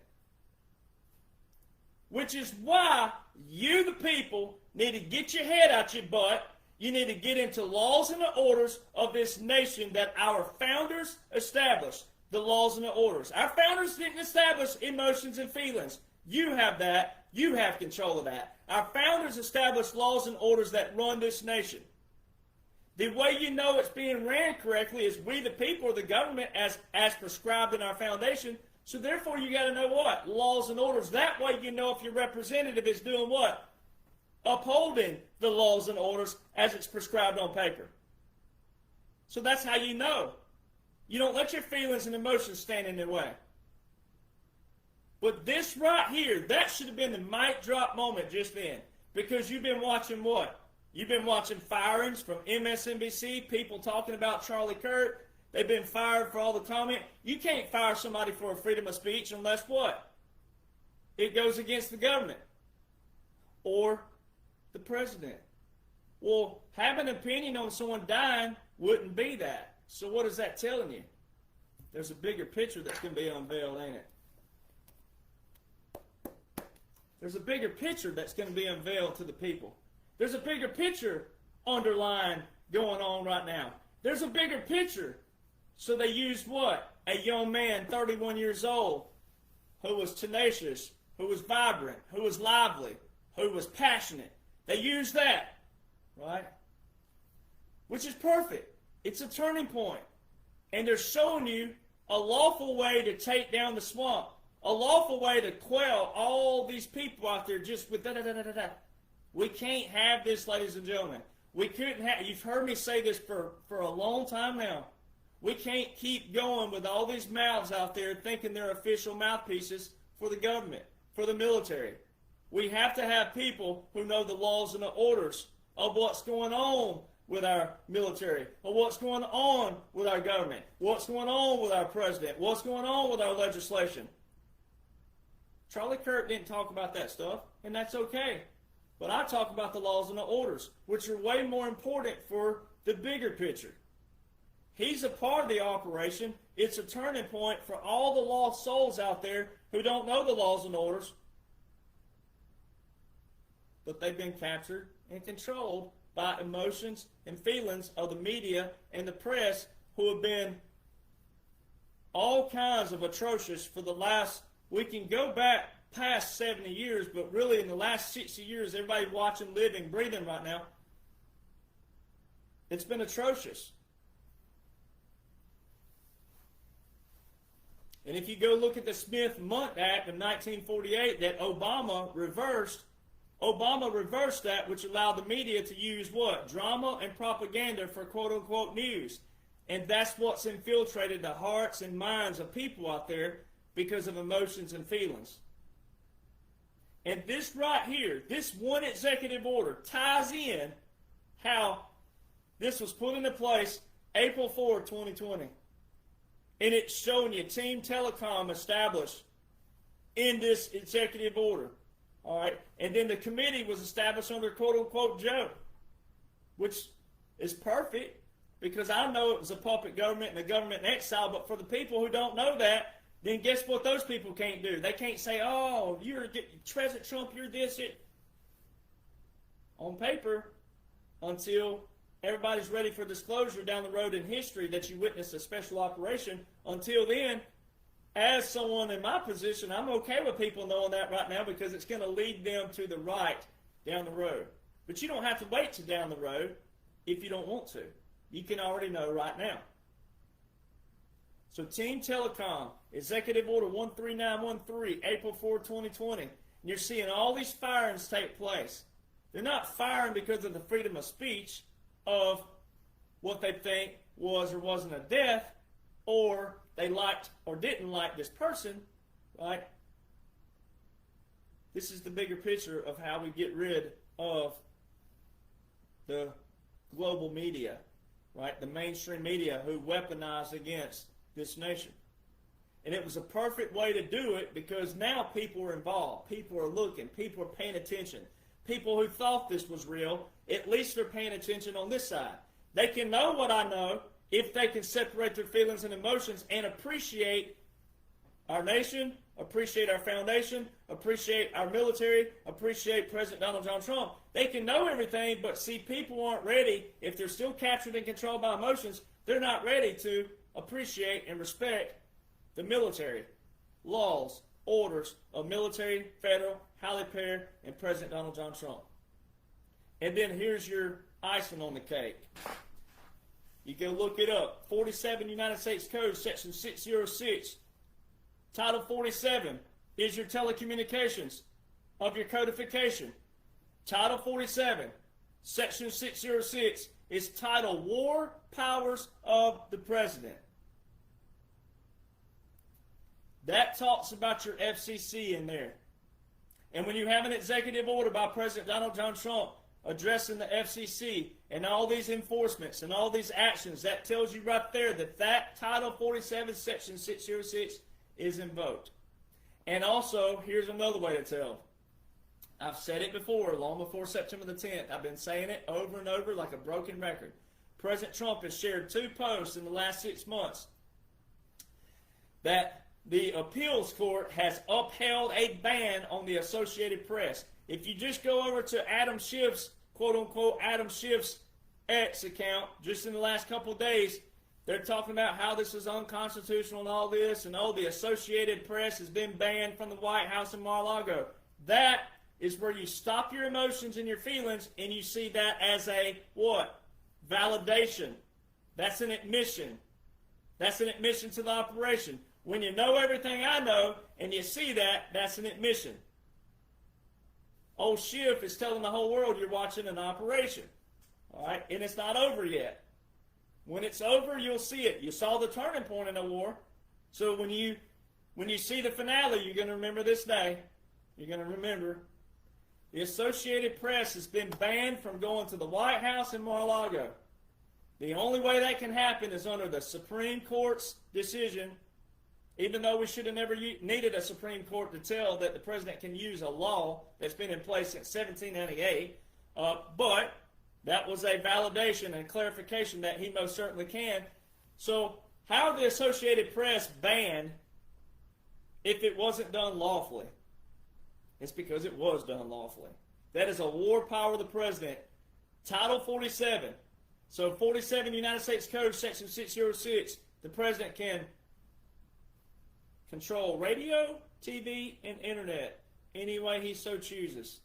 Which is why you, the people, need to get your head out your butt. You need to get into laws and the orders of this nation that our founders established. The laws and the orders. Our founders didn't establish emotions and feelings. You have that. You have control of that. Our founders established laws and orders that run this nation. The way you know it's being ran correctly is we, the people, or the government, as prescribed in our foundation. So therefore, you got to know what? Laws and orders. That way you know if your representative is doing what? Upholding the laws and orders as it's prescribed on paper. So that's how you know. You don't let your feelings and emotions stand in their way. But this right here, that should have been the mic drop moment just then. Because you've been watching what? You've been watching firings from MSNBC, people talking about Charlie Kirk. They've been fired for all the comment. You can't fire somebody for a freedom of speech unless what? It goes against the government or the president. Well, having an opinion on someone dying wouldn't be that. So what is that telling you? There's a bigger picture that's going to be unveiled, ain't it? There's a bigger picture that's going to be unveiled to the people. There's a bigger picture underlying going on right now. There's a bigger picture. So they used what? A young man, 31 years old, who was tenacious, who was vibrant, who was lively, who was passionate. They used that, right? Which is perfect. It's a turning point. And they're showing you a lawful way to take down the swamp. A lawful way to quell all these people out there just with da-da-da-da-da-da. We can't have this, ladies and gentlemen. We couldn't have, you've heard me say this for a long time now. We can't keep going with all these mouths out there thinking they're official mouthpieces for the government, for the military. We have to have people who know the laws and the orders of what's going on with our military, of what's going on with our government, what's going on with our president, what's going on with our legislation. Charlie Kirk didn't talk about that stuff, and that's okay. But I talk about the laws and the orders, which are way more important for the bigger picture. He's a part of the operation. It's a turning point for all the lost souls out there who don't know the laws and orders, but they've been captured and controlled by emotions and feelings of the media and the press, who have been all kinds of atrocious for the last, we can go back past 70 years, but really in the last 60 years, everybody watching, living, breathing right now, it's been atrocious. And if you go look at the Smith-Mundt Act of 1948 that Obama reversed that, which allowed the media to use what? Drama and propaganda for quote-unquote news. And that's what's infiltrated the hearts and minds of people out there because of emotions and feelings. And this right here, this one executive order ties in how this was put into place April 4, 2020. And it's showing you Team Telecom established in this executive order. All right. And then the committee was established under quote-unquote Joe, which is perfect because I know it was a puppet government and a government in exile, but for the people who don't know that, then guess what those people can't do? They can't say, oh, you're President Trump, you're this, it. On paper, until everybody's ready for disclosure down the road in history that you witnessed a special operation. Until then, as someone in my position, I'm okay with people knowing that right now because it's going to lead them to the right down the road. But you don't have to wait to down the road if you don't want to. You can already know right now. So Team Telecom, Executive Order 13913, April 4, 2020. And you're seeing all these firings take place. They're not firing because of the freedom of speech of what they think was or wasn't a death, or they liked or didn't like this person, right? This is the bigger picture of how we get rid of the global media, right? The mainstream media who weaponize against this nation. And it was a perfect way to do it because now people are involved. People are looking. People are paying attention. People who thought this was real, at least they're paying attention on this side. They can know what I know if they can separate their feelings and emotions and appreciate our nation, appreciate our foundation, appreciate our military, appreciate President Donald John Trump. They can know everything, but see, people aren't ready. If they're still captured and controlled by emotions, they're not ready to appreciate and respect the military, laws, orders of military, federal, Halle Perry, and President Donald John Trump. And then here's your icing on the cake. You go look it up. 47 United States Code, Section 606. Title 47 is your telecommunications of your codification. Title 47, Section 606 is titled War Powers of the President. That talks about your FCC in there. And when you have an executive order by President Donald John Trump addressing the FCC and all these enforcements and all these actions, that tells you right there that that Title 47, Section 606 is invoked. And also, here's another way to tell. I've said it before, long before September the 10th. I've been saying it over and over like a broken record. President Trump has shared 2 posts in the last 6 months that the appeals court has upheld a ban on the Associated Press. If you just go over to Adam Schiff's, quote-unquote, Adam Schiff's X account, just in the last couple of days, they're talking about how this is unconstitutional and all this, and the Associated Press has been banned from the White House in Mar-a-Lago. That is where you stop your emotions and your feelings, and you see that as a, what? Validation. That's an admission. That's an admission to the operation. When you know everything I know, and you see that, that's an admission. Old Schiff is telling the whole world you're watching an operation. All right? And it's not over yet. When it's over, you'll see it. You saw the turning point in the war. So when you see the finale, you're going to remember this day. You're going to remember. The Associated Press has been banned from going to the White House in Mar-a-Lago. The only way that can happen is under the Supreme Court's decision, even though we should have never needed a Supreme Court to tell that the president can use a law that's been in place since 1798. But that was a validation and clarification that he most certainly can. So how are the Associated Press banned if it wasn't done lawfully? It's because it was done lawfully. That is a war power of the president. Title 47. So 47 United States Code, Section 606, the president can control radio, TV, and internet any way he so chooses.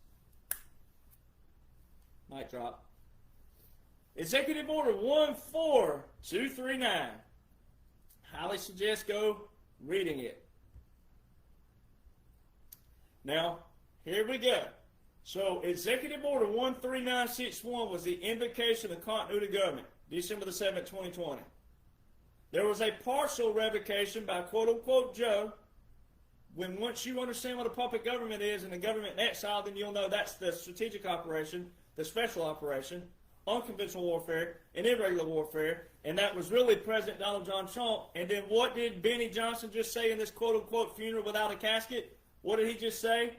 Mic drop. Executive Order 14239. Highly suggest go reading it. Now, here we go. So, Executive Order 13961 was the invocation of continuity of government, December the 7th, 2020. There was a partial revocation by quote-unquote Joe. Once you understand what a puppet government is and a government in exile, then you'll know that's the strategic operation, the special operation, unconventional warfare, and irregular warfare, and that was really President Donald John Trump. And then what did Benny Jonhson just say in this quote-unquote funeral without a casket? What did he just say?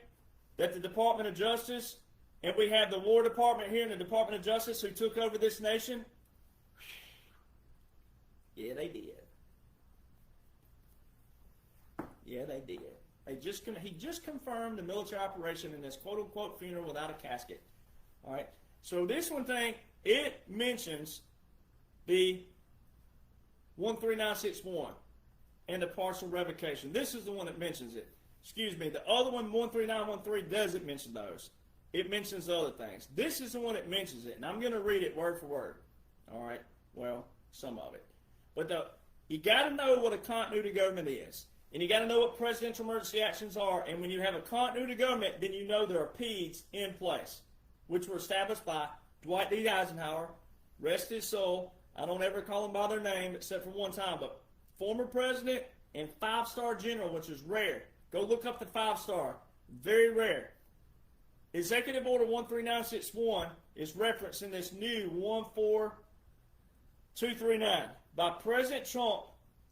That the Department of Justice, and we have the War Department here and the Department of Justice who took over this nation? Yeah, they did. Yeah, they did. He just confirmed the military operation in this quote-unquote funeral without a casket. All right. So this one thing, it mentions the 13961 and the partial revocation. This is the one that mentions it. Excuse me. The other one, 13913, doesn't mention those. It mentions the other things. This is the one that mentions it, and I'm going to read it word for word. All right. Well, some of it. But you got to know what a continuity government is. And you got to know what presidential emergency actions are. And when you have a continuity government, then you know there are PEDs in place, which were established by Dwight D. Eisenhower, rest his soul. I don't ever call them by their name except for one time, but former president and 5-star general, which is rare. Go look up the 5-star. Very rare. Executive Order 13961 is referenced in this new 14239 by President Trump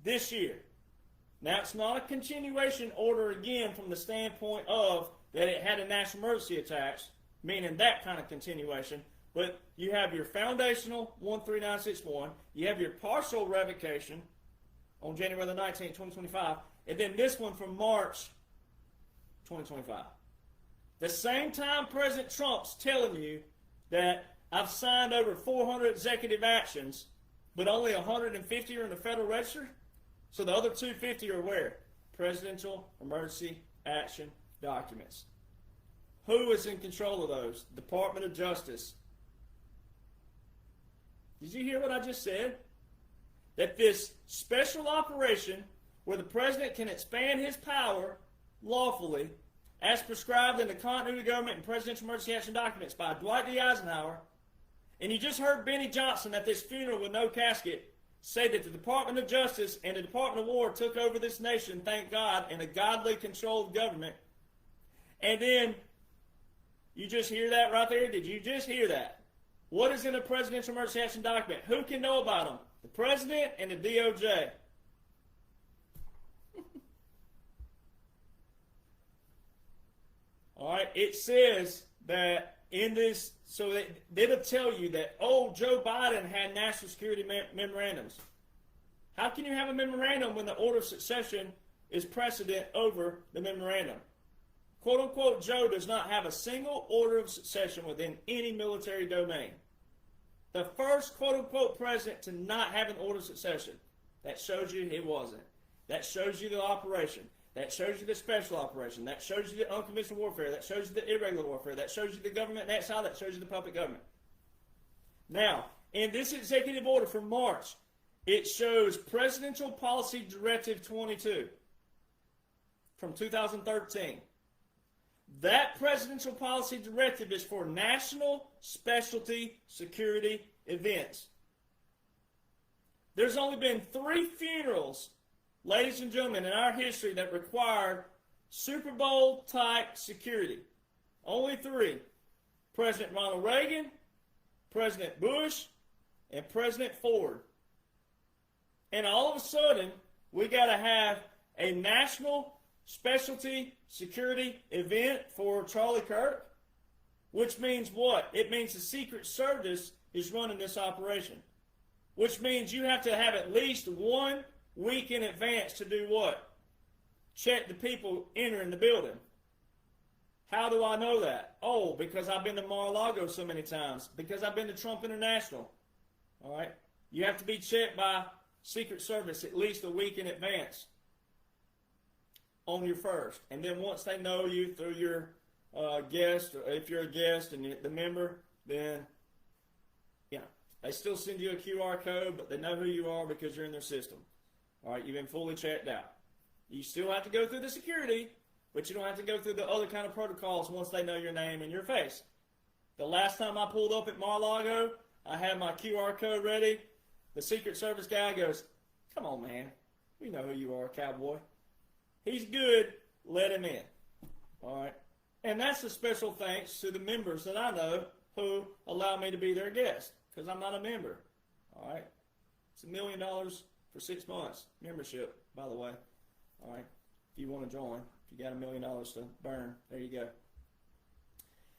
this year. Now, it's not a continuation order again from the standpoint of that it had a national emergency attached, meaning that kind of continuation. But you have your foundational 13961, you have your partial revocation on January the 19th, 2025, and then this one from March 2025. The same time President Trump's telling you that I've signed over 400 executive actions, but only 150 are in the Federal Register. So the other 250 are where? Presidential emergency action documents. Who is in control of those? Department of Justice. Did you hear what I just said? That this special operation where the president can expand his power lawfully as prescribed in the continuity of government and presidential emergency action documents by Dwight D. Eisenhower, and you just heard Benny Jonhson at this funeral with no casket say that the Department of Justice and the Department of War took over this nation, thank God, in a godly controlled government. And then You just hear that right there? Did you just hear that? What is in a presidential emergency action document? Who can know about them? The president and the DOJ. All right, it says that in this, so it'll tell you that, oh, Joe Biden had national security memorandums. How can you have a memorandum when the order of succession is precedent over the memorandum? Quote unquote, Joe does not have a single order of succession within any military domain. The first quote unquote president to not have an order of succession. That shows you it wasn't. That shows you the operation. That shows you the special operation. That shows you the unconventional warfare. That shows you the irregular warfare. That shows you the government in exile. That shows you the puppet government. Now, in this executive order from March, it shows Presidential Policy Directive 22 from 2013. That Presidential Policy Directive is for national specialty security events. There's only been 3 funerals, ladies and gentlemen, in our history that required Super Bowl type security. Only 3. President Ronald Reagan, President Bush, and President Ford. And all of a sudden, we got to have a national specialty security event for Charlie Kirk, which means what? It means the Secret Service is running this operation, which means you have to have at least 1 week in advance to do what? Check the people entering the building. How do I know that? Oh, because I've been to Mar-a-Lago so many times. Because I've been to Trump International. All right? You have to be checked by Secret Service at least a week in advance on your first. And then once they know you through your guest, or if you're a guest and the member, then, yeah, they still send you a QR code, but they know who you are because you're in their system. All right, you've been fully checked out. You still have to go through the security, but you don't have to go through the other kind of protocols once they know your name and your face. The last time I pulled up at Mar-a-Lago, I had my QR code ready. The Secret Service guy goes, "Come on, man. We know who you are, cowboy. He's good. Let him in." All right. And that's a special thanks to the members that I know who allow me to be their guest, because I'm not a member. All right. It's $1 million for 6 months membership, by the way. All right. If you want to join, if you got $1 million to burn, there you go.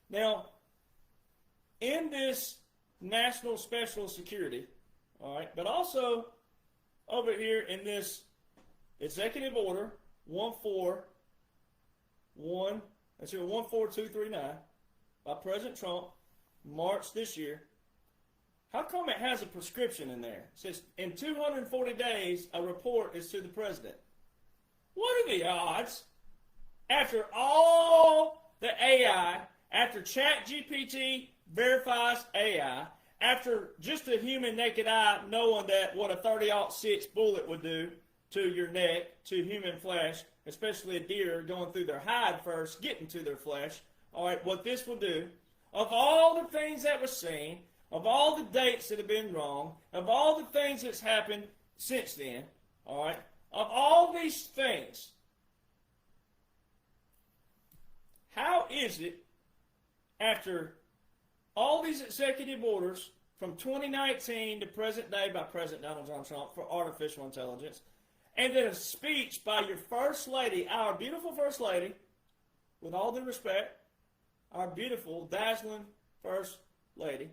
Now, in this national special security, all right, but also over here in this executive order 14239 by President Trump, March this year. How come it has a prescription in there? It says, in 240 days, a report is to the president. What are the odds? After all the AI, after ChatGPT verifies AI, after just a human naked eye knowing that what a 30-06 bullet would do to your neck, to human flesh, especially a deer going through their hide first, getting to their flesh, all right, what this will do, of all the things that were seen, of all the dates that have been wrong, of all the things that's happened since then, all right, of all these things, how is it, after all these executive orders from 2019 to present day by President Donald John Trump for artificial intelligence, and then a speech by your First Lady, our beautiful First Lady, with all due respect, our beautiful, dazzling First Lady,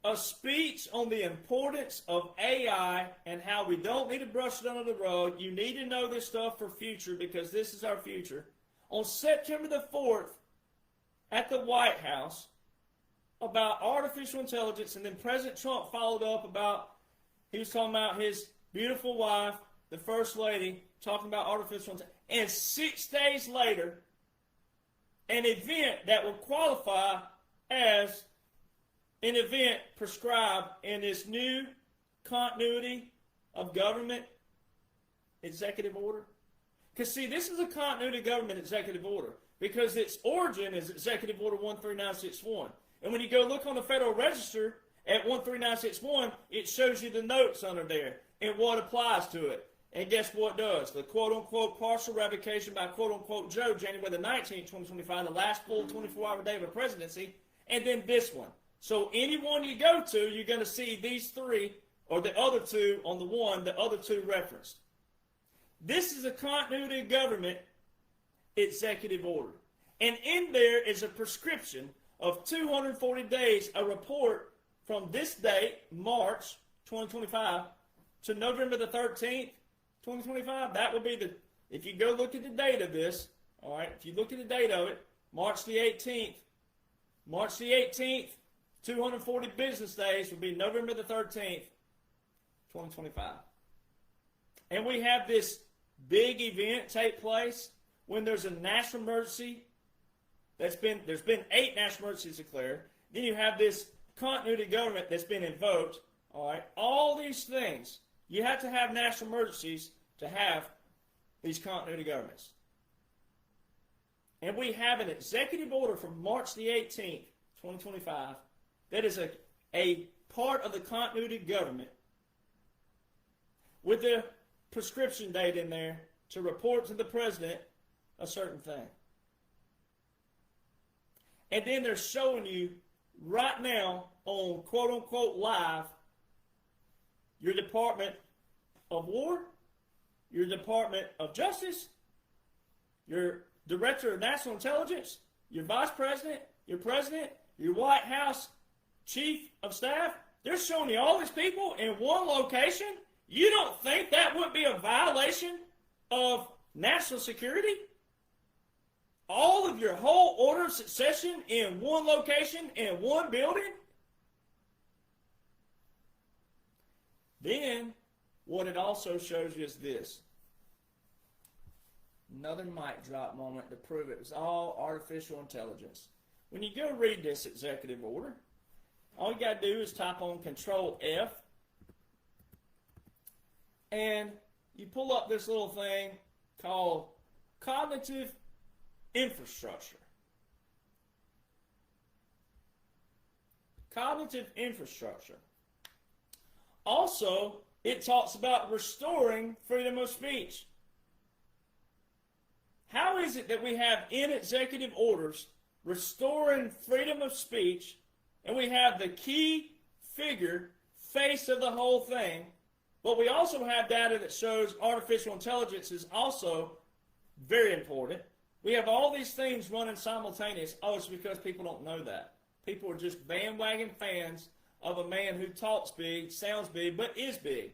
a speech on the importance of AI and how we don't need to brush it under the rug. You need to know this stuff for future because this is our future. On September the 4th, at the White House, about artificial intelligence, and then President Trump followed up about, he was talking about his beautiful wife, the First Lady, talking about artificial intelligence. And 6 days later, an event that will qualify as an event prescribed in this new continuity of government executive order. Because, see, this is a continuity of government executive order because its origin is Executive Order 13961. And when you go look on the Federal Register at 13961, it shows you the notes under there and what applies to it. And guess what it does? The quote-unquote partial revocation by quote-unquote Joe, January the 19th, 2025, the last full 24-hour day of a presidency, and then this one. So anyone you go to, you're going to see these three, or the other two on the one, the other two referenced. This is a continuity of government executive order. And in there is a prescription of 240 days, a report from this date, March 2025, to November the 13th, 2025. That would be the, if you go look at the date of this, all right, if you look at the date of it, March the 18th, 240 business days would be November the 13th, 2025. And we have this big event take place when there's a national emergency. There's been 8 national emergencies declared. Then you have this continuity government that's been invoked. All right, all these things. You have to have national emergencies to have these continuity governments. And we have an executive order from March the 18th, 2025, that is a part of the continuity government with the prescription date in there to report to the president a certain thing. And then they're showing you right now on quote-unquote live your Department of War, your Department of Justice, your Director of National Intelligence, your Vice President, your President, your White House Chief of Staff. They're showing you all these people in one location. You don't think that would be a violation of national security? All of your whole order of succession in one location, in one building? Then, what it also shows you is this. Another mic drop moment to prove it was all artificial intelligence. When you go read this executive order, all you got to do is type on Control F, and you pull up this little thing called cognitive infrastructure. Cognitive infrastructure. Also, it talks about restoring freedom of speech. How is it that we have in executive orders restoring freedom of speech, and we have the key figure, face of the whole thing, but we also have data that shows artificial intelligence is also very important. We have all these things running simultaneous. Oh, it's because people don't know that. People are just bandwagon fans of a man who talks big, sounds big, but is big.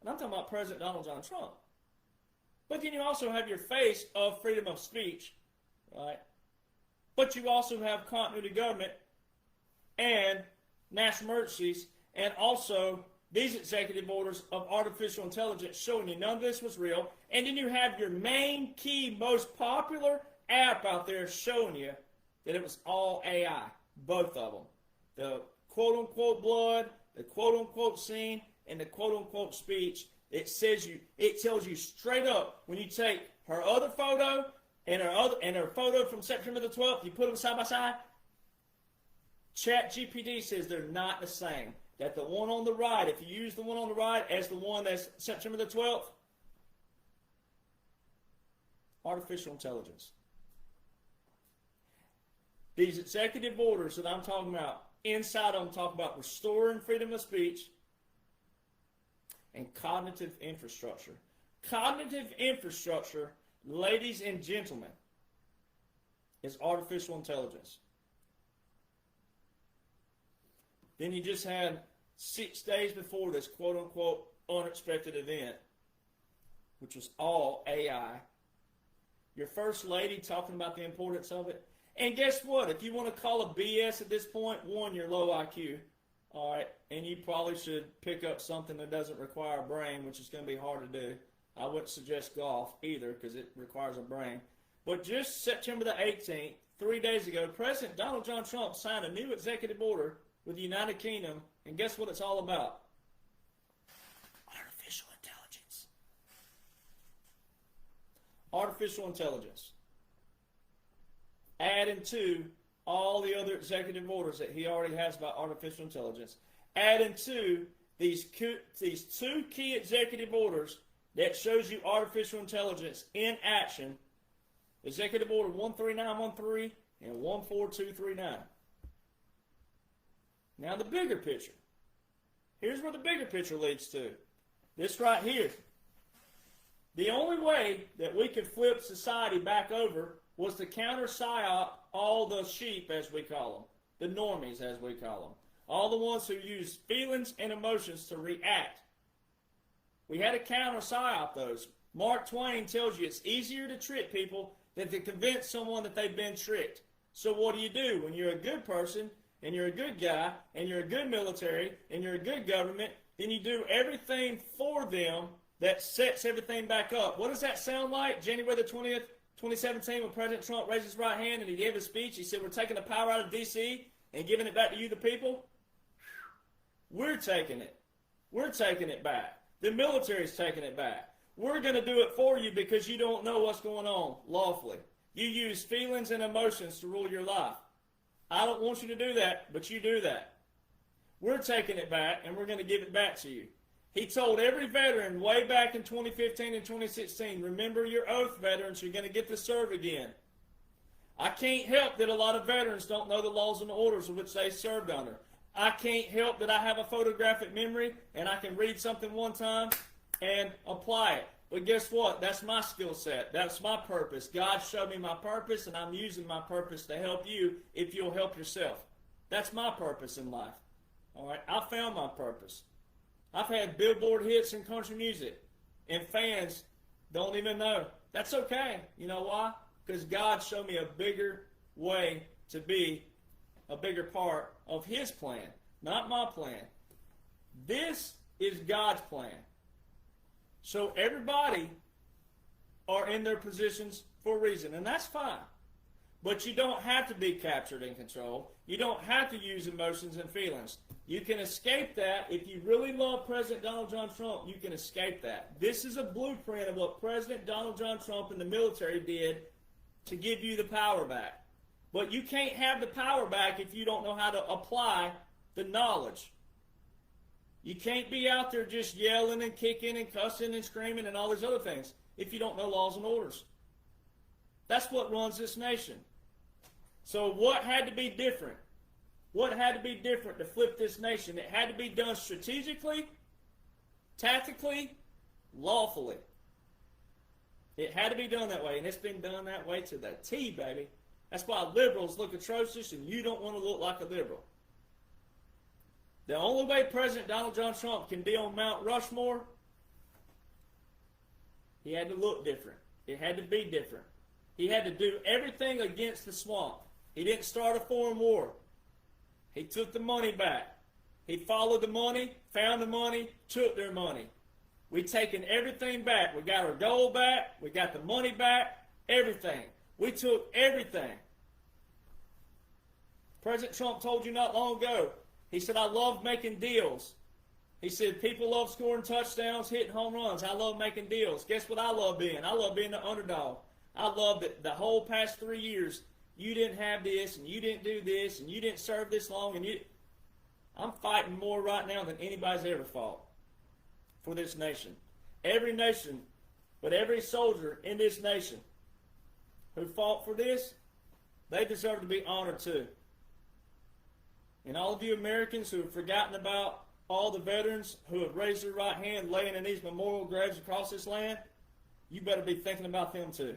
And I'm talking about President Donald John Trump. But then you also have your face of freedom of speech, right? But you also have continuity government and national emergencies, and also these executive orders of artificial intelligence showing you none of this was real. And then you have your main key, most popular app out there showing you that it was all AI, both of them. The quote-unquote blood, the quote-unquote scene, and the quote-unquote speech. It tells you straight up when you take her other photo and her photo from September the 12th, you put them side by side. ChatGPT says they're not the same. That the one on the right, if you use the one on the right as the one that's September the 12th, artificial intelligence. These executive orders that I'm talking about, inside of them talk about restoring freedom of speech and cognitive infrastructure. Cognitive infrastructure, ladies and gentlemen, is artificial intelligence. Then you just had 6 days before this quote-unquote unexpected event, which was all AI. Your first lady talking about the importance of it. And guess what? If you want to call it BS at this point, one, you're low IQ. All right, and you probably should pick up something that doesn't require a brain, which is going to be hard to do. I wouldn't suggest golf either because it requires a brain. But just September the 18th, 3 days ago, President Donald John Trump signed a new executive order with the United Kingdom, and guess what it's all about? Artificial intelligence. Artificial intelligence. Adding to all the other executive orders that he already has about artificial intelligence. Adding to these two key executive orders that shows you artificial intelligence in action. Executive Order 13913 and 14239. Now the bigger picture. Here's where the bigger picture leads to. This right here. The only way that we could flip society back over was to counter-psyop all the sheep, as we call them, the normies, as we call them, all the ones who use feelings and emotions to react. We had to counter-psyop those. Mark Twain tells you it's easier to trick people than to convince someone that they've been tricked. So what do? When you're a good person, and you're a good guy, and you're a good military, and you're a good government, then you do everything for them that sets everything back up. What does that sound like? January the 20th, 2017, when President Trump raised his right hand and he gave a speech, he said, we're taking the power out of D.C. and giving it back to you, the people. We're taking it. We're taking it back. The military's taking it back. We're going to do it for you because you don't know what's going on lawfully. You use feelings and emotions to rule your life. I don't want you to do that, but you do that. We're taking it back, and we're going to give it back to you. He told every veteran way back in 2015 and 2016, remember your oath, veterans, you're going to get to serve again. I can't help that a lot of veterans don't know the laws and the orders of which they served under. I can't help that I have a photographic memory, and I can read something one time and apply it. But guess what? That's my skill set. That's my purpose. God showed me my purpose, and I'm using my purpose to help you if you'll help yourself. That's my purpose in life. All right? I found my purpose. I've had billboard hits in country music, and fans don't even know. That's okay. You know why? Because God showed me a bigger way to be a bigger part of His plan, not my plan. This is God's plan. So everybody are in their positions for a reason, and that's fine. But you don't have to be captured and controlled. You don't have to use emotions and feelings. You can escape that. If you really love President Donald John Trump, you can escape that. This is a blueprint of what President Donald John Trump and the military did to give you the power back. But you can't have the power back if you don't know how to apply the knowledge. You can't be out there just yelling and kicking and cussing and screaming and all these other things if you don't know laws and orders. That's what runs this nation. So what had to be different? What had to be different to flip this nation? It had to be done strategically, tactically, lawfully. It had to be done that way, and it's been done that way to the T, baby. That's why liberals look atrocious, and you don't want to look like a liberal. The only way President Donald John Trump can be on Mount Rushmore, he had to look different. It had to be different. He had to do everything against the swamp. He didn't start a foreign war. He took the money back. He followed the money, found the money, took their money. We've taken everything back. We got our gold back. We got the money back. Everything. We took everything. President Trump told you not long ago, he said, I love making deals. He said, people love scoring touchdowns, hitting home runs. I love making deals. Guess what I love being? I love being the underdog. I love that the whole past 3 years, you didn't have this, and you didn't do this, and you didn't serve this long, and I'm fighting more right now than anybody's ever fought for this nation. Every nation, but every soldier in this nation who fought for this, they deserve to be honored too. And all of you Americans who have forgotten about all the veterans who have raised their right hand laying in these memorial graves across this land, you better be thinking about them too.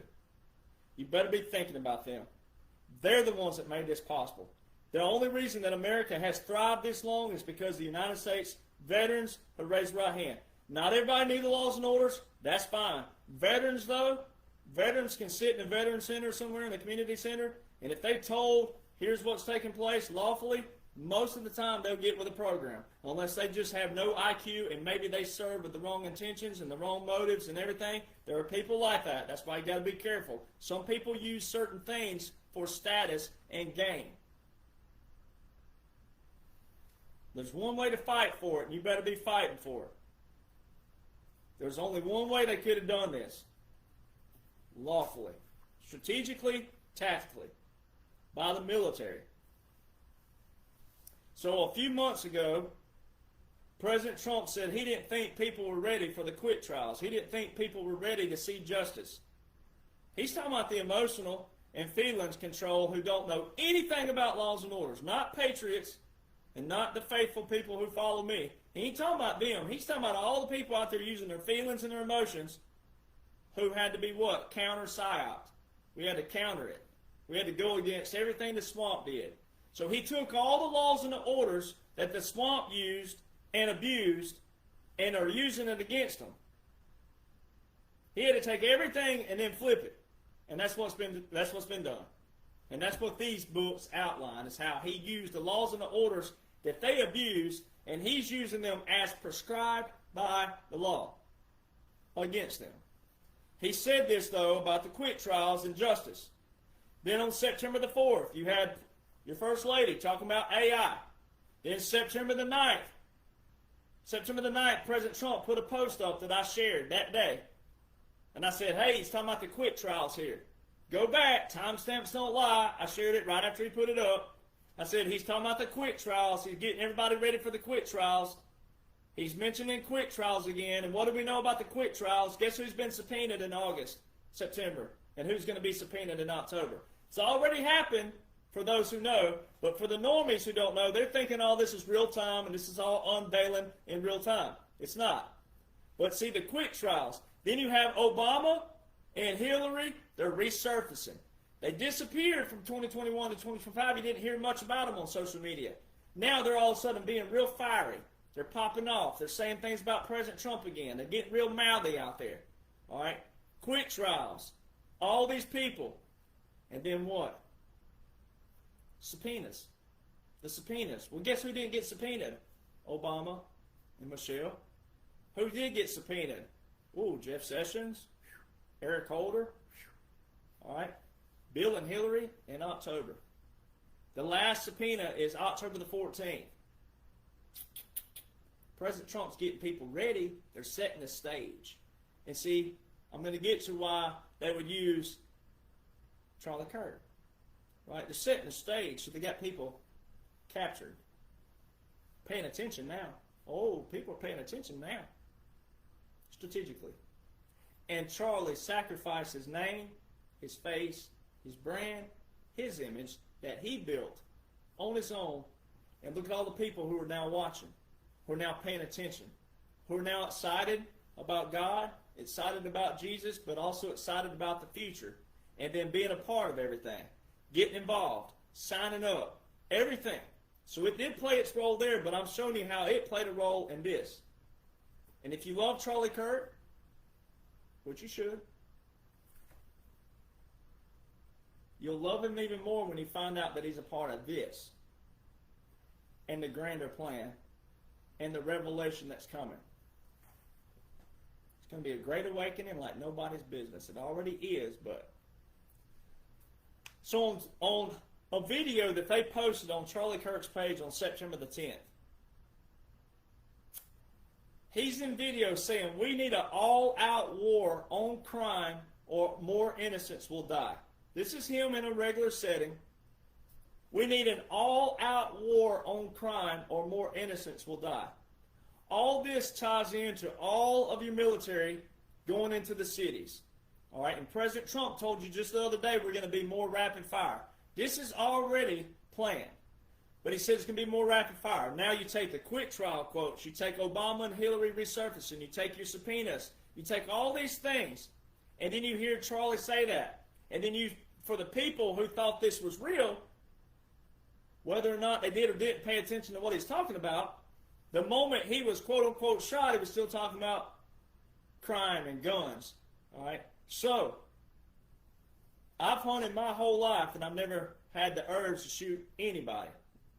You better be thinking about them. They're the ones that made this possible. The only reason that America has thrived this long is because the United States veterans have raised their right hand. Not everybody needs the laws and orders. That's fine. Veterans, though, veterans can sit in a veteran center somewhere in a community center, and if they're told, here's what's taking place lawfully, most of the time they'll get with the program, unless they just have no IQ and maybe they serve with the wrong intentions and the wrong motives and everything. There are people like that. That's why you got to be careful. Some people use certain things for status and gain. There's one way to fight for it, and you better be fighting for it. There's only one way they could have done this. Lawfully, strategically, tactically, by the military. So a few months ago, President Trump said he didn't think people were ready for the quit trials. He didn't think people were ready to see justice. He's talking about the emotional and feelings control who don't know anything about laws and orders, not patriots and not the faithful people who follow me. He ain't talking about them. He's talking about all the people out there using their feelings and their emotions who had to be what? Counter-psyoped. We had to counter it. We had to go against everything the swamp did. So he took all the laws and the orders that the swamp used and abused and are using it against them. He had to take everything and then flip it. And that's what's been done. And that's what these books outline, is how he used the laws and the orders that they abused, and he's using them as prescribed by the law against them. He said this, though, about the quit trials and justice. Then on September the 4th, you had your First Lady talking about AI. Then September the 9th, President Trump put a post up that I shared that day. And I said, hey, he's talking about the quit trials here. Go back. Timestamps don't lie. I shared it right after he put it up. I said, he's talking about the quit trials. He's getting everybody ready for the quit trials. He's mentioning quit trials again. And what do we know about the quit trials? Guess who's been subpoenaed in August, September, and who's going to be subpoenaed in October? It's already happened for those who know, but for the normies who don't know, they're thinking all this is real time and this is all unveiling in real time. It's not. But see, the quit trials. Then you have Obama and Hillary. They're resurfacing. They disappeared from 2021 to 2025. You didn't hear much about them on social media. Now they're all of a sudden being real fiery. They're popping off. They're saying things about President Trump again. They're getting real mouthy out there. All right? Quit trials. All these people. And then what? Subpoenas. The subpoenas. Well, guess who didn't get subpoenaed? Obama and Michelle. Who did get subpoenaed? Ooh, Jeff Sessions, Eric Holder. All right? Bill and Hillary in October. The last subpoena is October the 14th. President Trump's getting people ready. They're setting the stage. And see, I'm going to get to why they would use Charlie Kirk. Right? They're setting the stage, so they got people captured. Paying attention now. Oh, people are paying attention now. Strategically. And Charlie sacrificed his name, his face, his brand, his image that he built on his own. And look at all the people who are now watching, who are now paying attention, who are now excited about God, excited about Jesus, but also excited about the future. And then being a part of everything, getting involved, signing up, everything. So it did play its role there, but I'm showing you how it played a role in this. And if you love Charlie Kirk, which you should, you'll love him even more when you find out that he's a part of this and the grander plan and the revelation that's coming. It's going to be a great awakening like nobody's business. It already is, but... So on a video that they posted on Charlie Kirk's page on September the 10th, he's in video saying we need an all-out war on crime or more innocents will die. This is him in a regular setting. We need an all-out war on crime or more innocents will die. All this ties into all of your military going into the cities. All right, and President Trump told you just the other day we're going to be more rapid fire. This is already planned. But he said it's going to be more rapid fire. Now you take the quit trial quotes, you take Obama and Hillary resurfacing, you take your subpoenas, you take all these things, and then you hear Charlie say that. And then you, for the people who thought this was real, whether or not they did or didn't pay attention to what he's talking about, the moment he was quote-unquote shot, he was still talking about crime and guns. All right? So, I've hunted my whole life, and I've never had the urge to shoot anybody.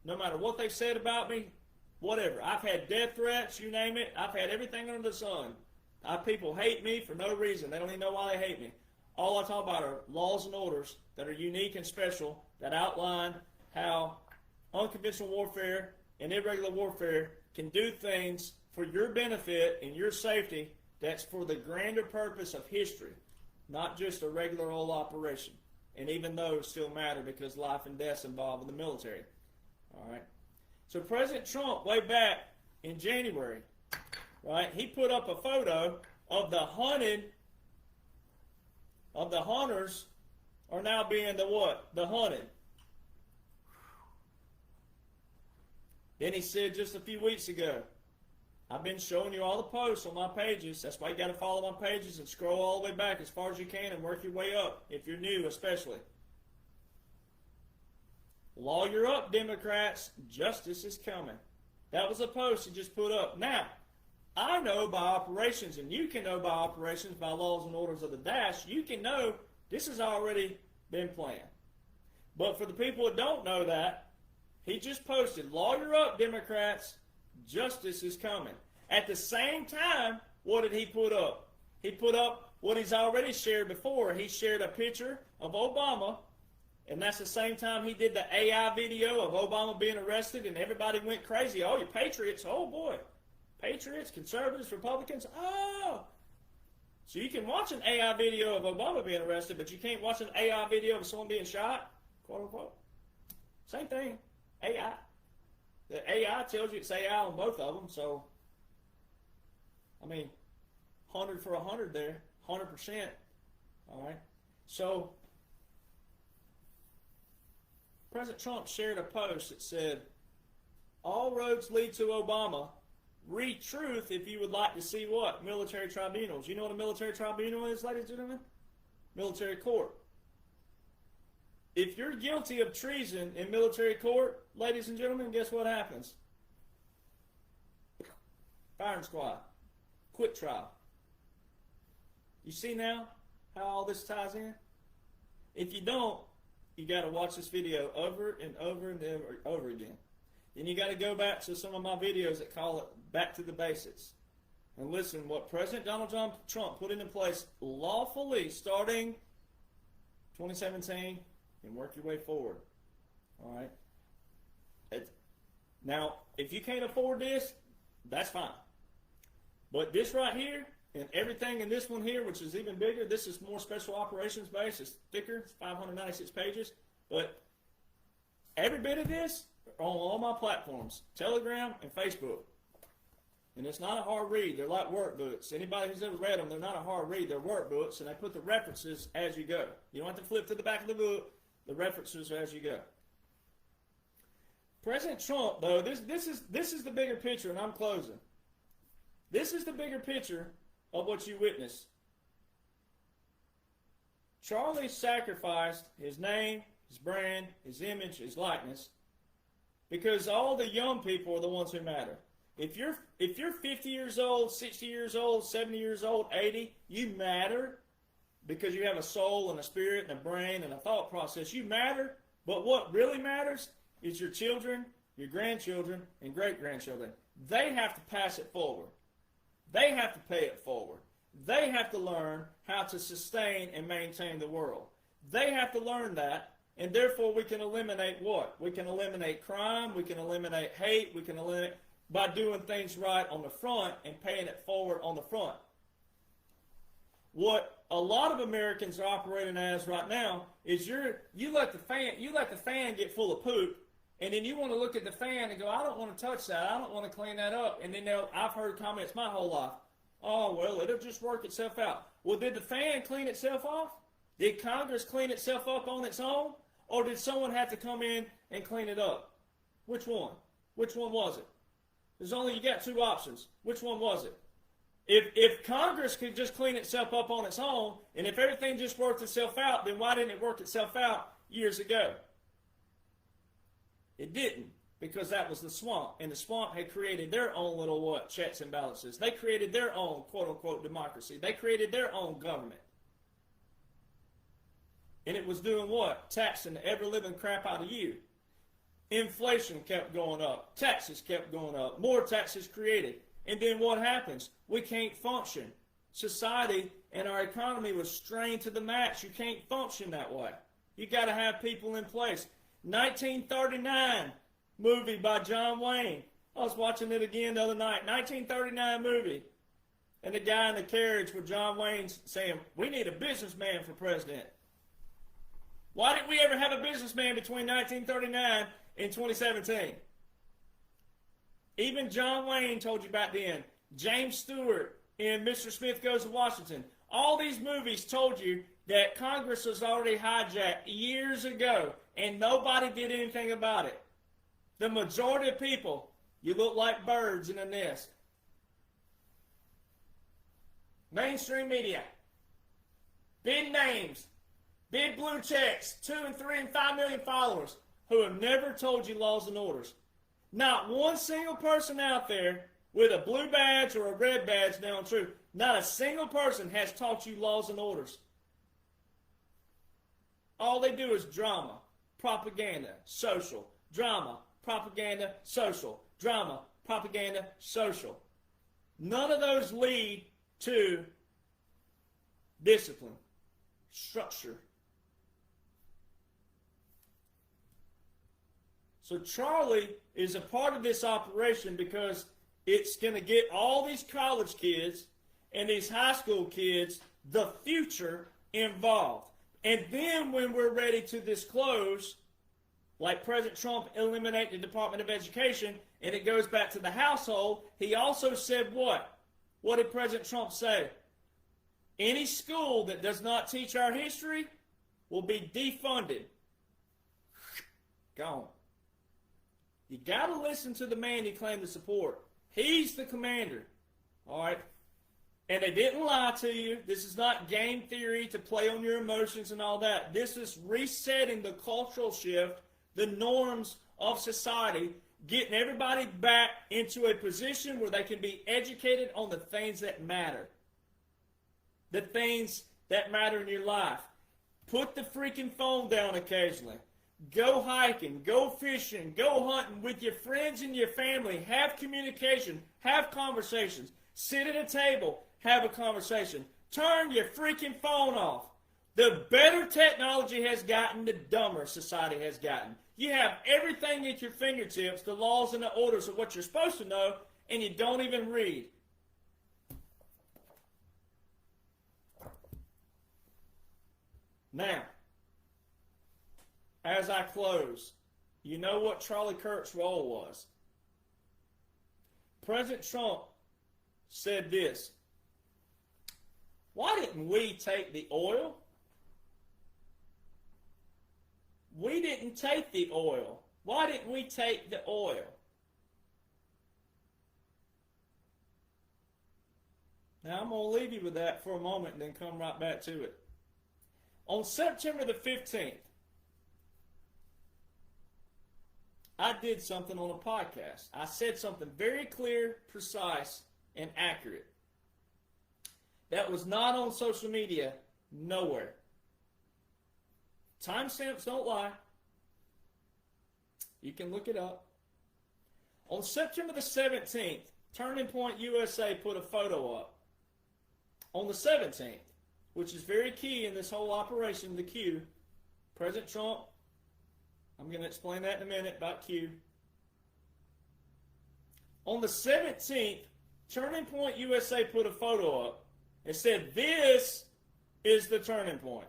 No matter what they've said about me, whatever. I've had death threats, you name it. I've had everything under the sun. People hate me for no reason. They don't even know why they hate me. All I talk about are laws and orders that are unique and special that outline how unconventional warfare and irregular warfare can do things for your benefit and your safety that's for the grander purpose of history, not just a regular old operation. And even those still matter because life and death's involved in the military. All right. So President Trump, way back in January, right? He put up a photo of the hunters are now being the what? The hunted. Then he said just a few weeks ago, I've been showing you all the posts on my pages. That's why you got to follow my pages and scroll all the way back as far as you can and work your way up, if you're new especially. Lawyer up, Democrats. Justice is coming. That was a post he just put up. Now, I know by operations, and you can know by operations, by laws and orders of the dash, you can know this has already been planned. But for the people that don't know that, he just posted, lawyer up, Democrats. Justice is coming. At the same time, what did he put up? He put up what he's already shared before. He shared a picture of Obama, and that's the same time he did the AI video of Obama being arrested, and everybody went crazy. Oh, you patriots. Oh, boy. Patriots, conservatives, Republicans. Oh. So you can watch an AI video of Obama being arrested, but you can't watch an AI video of someone being shot, quote unquote. Same thing. AI. The AI tells you it's AI on both of them, so, I mean, 100 for 100 there, 100%, all right? So, President Trump shared a post that said, all roads lead to Obama. Read truth if you would like to see what? Military tribunals. You know what a military tribunal is, ladies and gentlemen? Military court. If you're guilty of treason in military court, ladies and gentlemen, guess what happens? Firing squad. Quick trial. You see now how all this ties in? If you don't, you got to watch this video over and over and over again. Then you got to go back to some of my videos that call it Back to the Basics. And listen, what President Donald John Trump put into place lawfully starting 2017, and work your way forward. All right? Now, if you can't afford this, that's fine. But this right here, and everything in this one here, which is even bigger, this is more special operations based. It's thicker, it's 596 pages. But every bit of this on all my platforms, Telegram and Facebook. And it's not a hard read. They're like workbooks. Anybody who's ever read them, they're not a hard read. They're workbooks, and they put the references as you go. You don't have to flip to the back of the book. The references are as you go. President Trump, though, this is the bigger picture, and I'm closing. This is the bigger picture of what you witness. Charlie sacrificed his name, his brand, his image, his likeness, because all the young people are the ones who matter. If you're 50 years old, 60 years old, 70 years old, 80, you matter because you have a soul and a spirit and a brain and a thought process. You matter, but what really matters is your children, your grandchildren, and great-grandchildren. They have to pass it forward. They have to pay it forward. They have to learn how to sustain and maintain the world. They have to learn that, and therefore we can eliminate what? We can eliminate crime, we can eliminate hate, we can eliminate by doing things right on the front and paying it forward on the front. What a lot of Americans are operating as right now is you let the fan get full of poop, and then you want to look at the fan and go, I don't want to touch that, I don't want to clean that up. And then I've heard comments my whole life, oh well, it'll just work itself out. Well, did the fan clean itself off? Did Congress clean itself up on its own, or did someone have to come in and clean it up? Which one? Which one was it? You got two options. Which one was it? If Congress could just clean itself up on its own, and if everything just worked itself out, then why didn't it work itself out years ago? It didn't, because that was the swamp, and the swamp had created their own little checks and balances. They created their own quote-unquote democracy. They created their own government. And it was doing what? Taxing the ever-living crap out of you. Inflation kept going up. Taxes kept going up. More taxes created. And then what happens? We can't function. Society and our economy was strained to the max. You can't function that way. You got to have people in place. 1939 movie by John Wayne. I was watching it again the other night. 1939 movie. And the guy in the carriage with John Wayne saying, we need a businessman for president. Why didn't we ever have a businessman between 1939 and 2017? Even John Wayne told you back then. James Stewart in Mr. Smith Goes to Washington. All these movies told you that Congress was already hijacked years ago, and nobody did anything about it. The majority of people, you look like birds in a nest. Mainstream media. Big names. Big blue checks. 2 and 3 and 5 million followers who have never told you laws and orders. Not one single person out there with a blue badge or a red badge, now true, not a single person has taught you laws and orders. All they do is drama, propaganda, social, drama, propaganda, social, drama, propaganda, social. None of those lead to discipline, structure. So Charlie is a part of this operation because it's going to get all these college kids and these high school kids, the future, involved. And then when we're ready to disclose, like President Trump eliminate the Department of Education, and it goes back to the household, he also said what? What did President Trump say? Any school that does not teach our history will be defunded. Gone. You got to listen to the man you claim to support. He's the commander. All right? And they didn't lie to you. This is not game theory to play on your emotions and all that. This is resetting the cultural shift, the norms of society, getting everybody back into a position where they can be educated on the things that matter. The things that matter in your life. Put the freaking phone down occasionally. Go hiking, go fishing, go hunting with your friends and your family. Have communication, have conversations. Sit at a table, have a conversation. Turn your freaking phone off. The better technology has gotten, the dumber society has gotten. You have everything at your fingertips, the laws and the orders of what you're supposed to know, and you don't even read. Now, as I close, you know what Charlie Kirk's role was. President Trump said this: why didn't we take the oil? We didn't take the oil. Why didn't we take the oil? Now I'm going to leave you with that for a moment and then come right back to it. On September the 15th, I did something on a podcast. I said something very clear, precise, and accurate. That was not on social media, nowhere. Timestamps don't lie. You can look it up. On September the 17th, Turning Point USA put a photo up. On the 17th, which is very key in this whole operation, the Q, President Trump, I'm going to explain that in a minute about Q. On the 17th, Turning Point USA put a photo up and said, this is the turning point.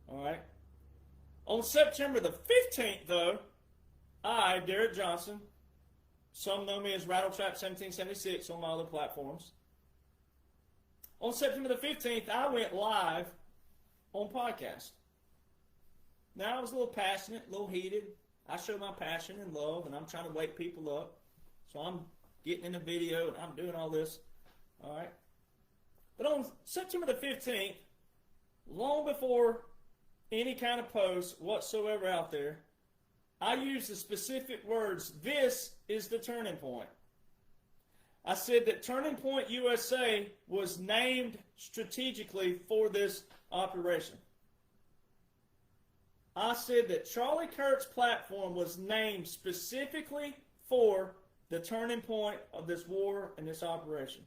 All right? On September the 15th, though, I, Derek Jonhson, some know me as Rattletrap1776 on my other platforms. On September the 15th, I went live on podcast. Now, I was a little passionate, a little heated. I show my passion and love, and I'm trying to wake people up. So I'm getting in the video, and I'm doing all this. All right? But on September the 15th, long before any kind of post whatsoever out there, I used the specific words, this is the turning point. I said that Turning Point USA was named strategically for this operation. I said that Charlie Kirk's platform was named specifically for the turning point of this war and this operation.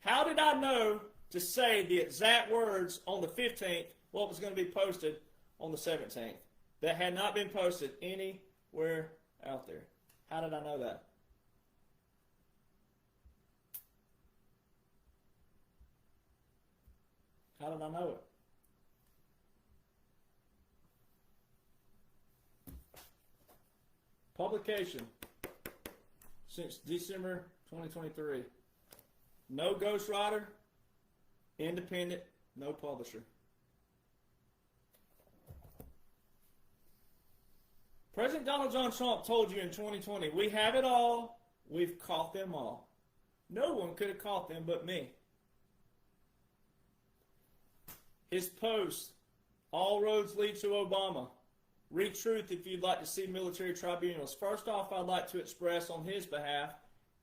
How did I know to say the exact words on the 15th, what was going to be posted on the 17th, that had not been posted anywhere out there? How did I know that? How did I know it? Publication, since December 2023. No ghostwriter, independent, no publisher. President Donald John Trump told you in 2020, we have it all, we've caught them all. No one could have caught them but me. His post, all roads lead to Obama. Read truth if you'd like to see military tribunals. First off, I'd like to express on his behalf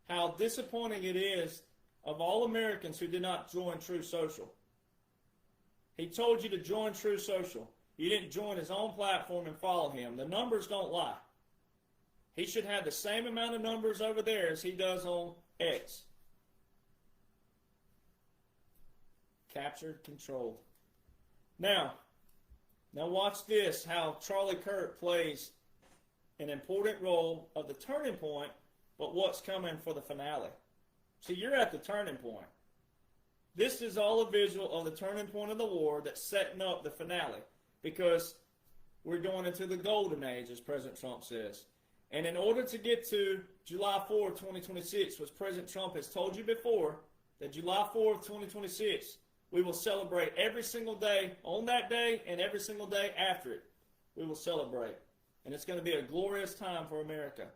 how disappointing it is of all Americans who did not join True Social. He told you to join True Social. You didn't join his own platform and follow him. The numbers don't lie. He should have the same amount of numbers over there as he does on X. Captured, controlled. Now watch this, how Charlie Kirk plays an important role of the turning point, but what's coming for the finale. See, you're at the turning point. This is all a visual of the turning point of the war that's setting up the finale, because we're going into the golden age, as President Trump says. And in order to get to July 4th, 2026, which President Trump has told you before, that July 4th, 2026, we will celebrate every single day on that day and every single day after it. We will celebrate. And it's going to be a glorious time for America.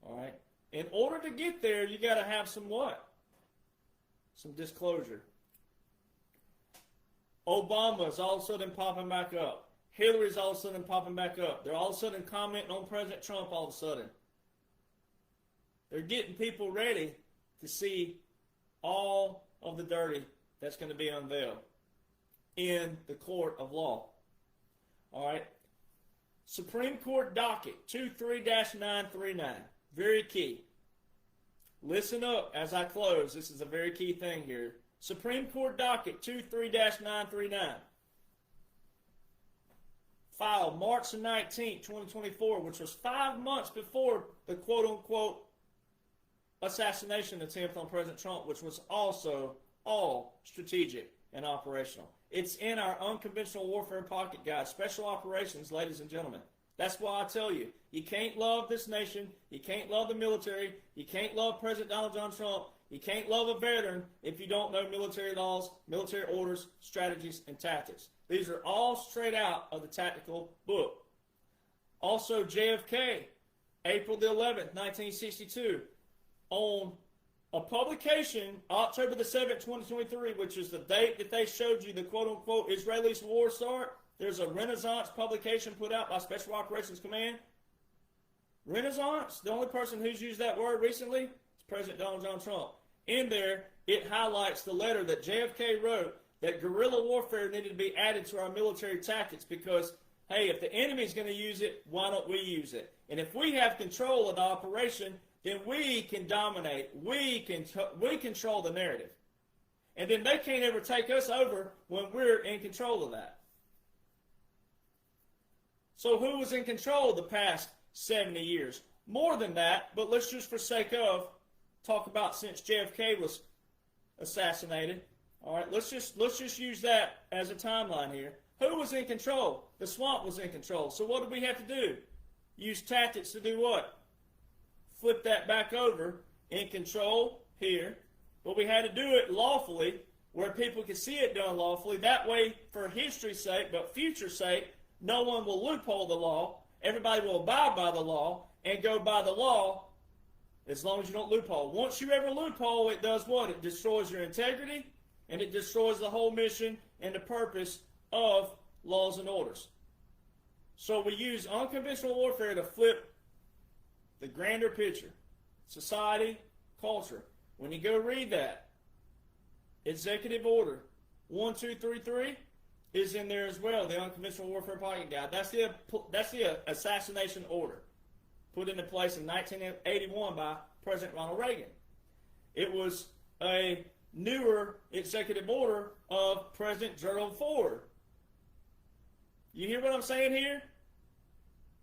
All right? In order to get there, you got to have some what? Some disclosure. Obama's all of a sudden popping back up. Hillary's all of a sudden popping back up. They're all of a sudden commenting on President Trump all of a sudden. They're getting people ready to see all of the dirty that's going to be unveiled in the court of law. All right. Supreme Court docket 23-939. Very key. Listen up as I close. This is a very key thing here. Supreme Court docket 23-939. Filed March 19, 2024, which was 5 months before the quote-unquote assassination attempt on President Trump, which was also all strategic and operational. It's in our Unconventional Warfare Pocket Guide, Special Operations, ladies and gentlemen. That's why I tell you, you can't love this nation, you can't love the military, you can't love President Donald John Trump, you can't love a veteran if you don't know military laws, military orders, strategies, and tactics. These are all straight out of the tactical book. Also, JFK, April the 11th, 1962, on a publication, October the 7th, 2023, which is the date that they showed you the quote-unquote Israelis war start. There's a Renaissance publication put out by Special Operations Command. Renaissance, the only person who's used that word recently is President Donald John Trump. In there, it highlights the letter that JFK wrote that guerrilla warfare needed to be added to our military tactics because, hey, if the enemy's going to use it, why don't we use it? And if we have control of the operation, then we can dominate. We control the narrative. And then they can't ever take us over when we're in control of that. So who was in control the past 70 years? More than that, but let's just for sake of talk about since JFK was assassinated. All right, let's just use that as a timeline here. Who was in control? The swamp was in control. So what did we have to do? Use tactics to do what? Flip that back over, in control here. But we had to do it lawfully, where people could see it done lawfully. That way, for history's sake, but future's sake, no one will loophole the law. Everybody will abide by the law and go by the law as long as you don't loophole. Once you ever loophole, it does what? It destroys your integrity, and it destroys the whole mission and the purpose of laws and orders. So we use unconventional warfare to flip the grander picture. Society, culture. When you go read that, Executive Order 1233 is in there as well, the Unconventional Warfare Pocket Guide. That's the assassination order put into place in 1981 by President Ronald Reagan. It was a newer executive order of President Gerald Ford. You hear what I'm saying here?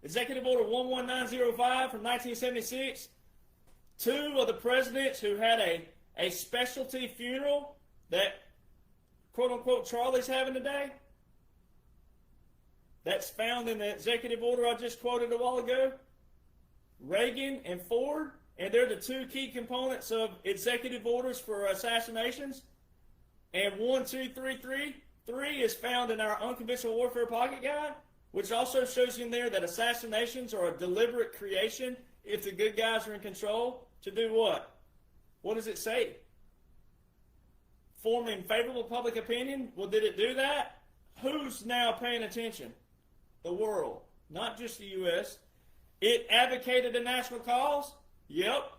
Executive Order 11905 from 1976. Two of the presidents who had a specialty funeral that quote-unquote Charlie's having today, that's found in the executive order I just quoted a while ago. Reagan and Ford, and they're the two key components of executive orders for assassinations. And 1, 2, 3, 3. 3 is found in our Unconventional Warfare Pocket Guide, which also shows you in there that assassinations are a deliberate creation if the good guys are in control. To do what? What does it say? Forming favorable public opinion. Well, did it do that? Who's now paying attention? The world, not just the U.S. It advocated a national cause. Yep,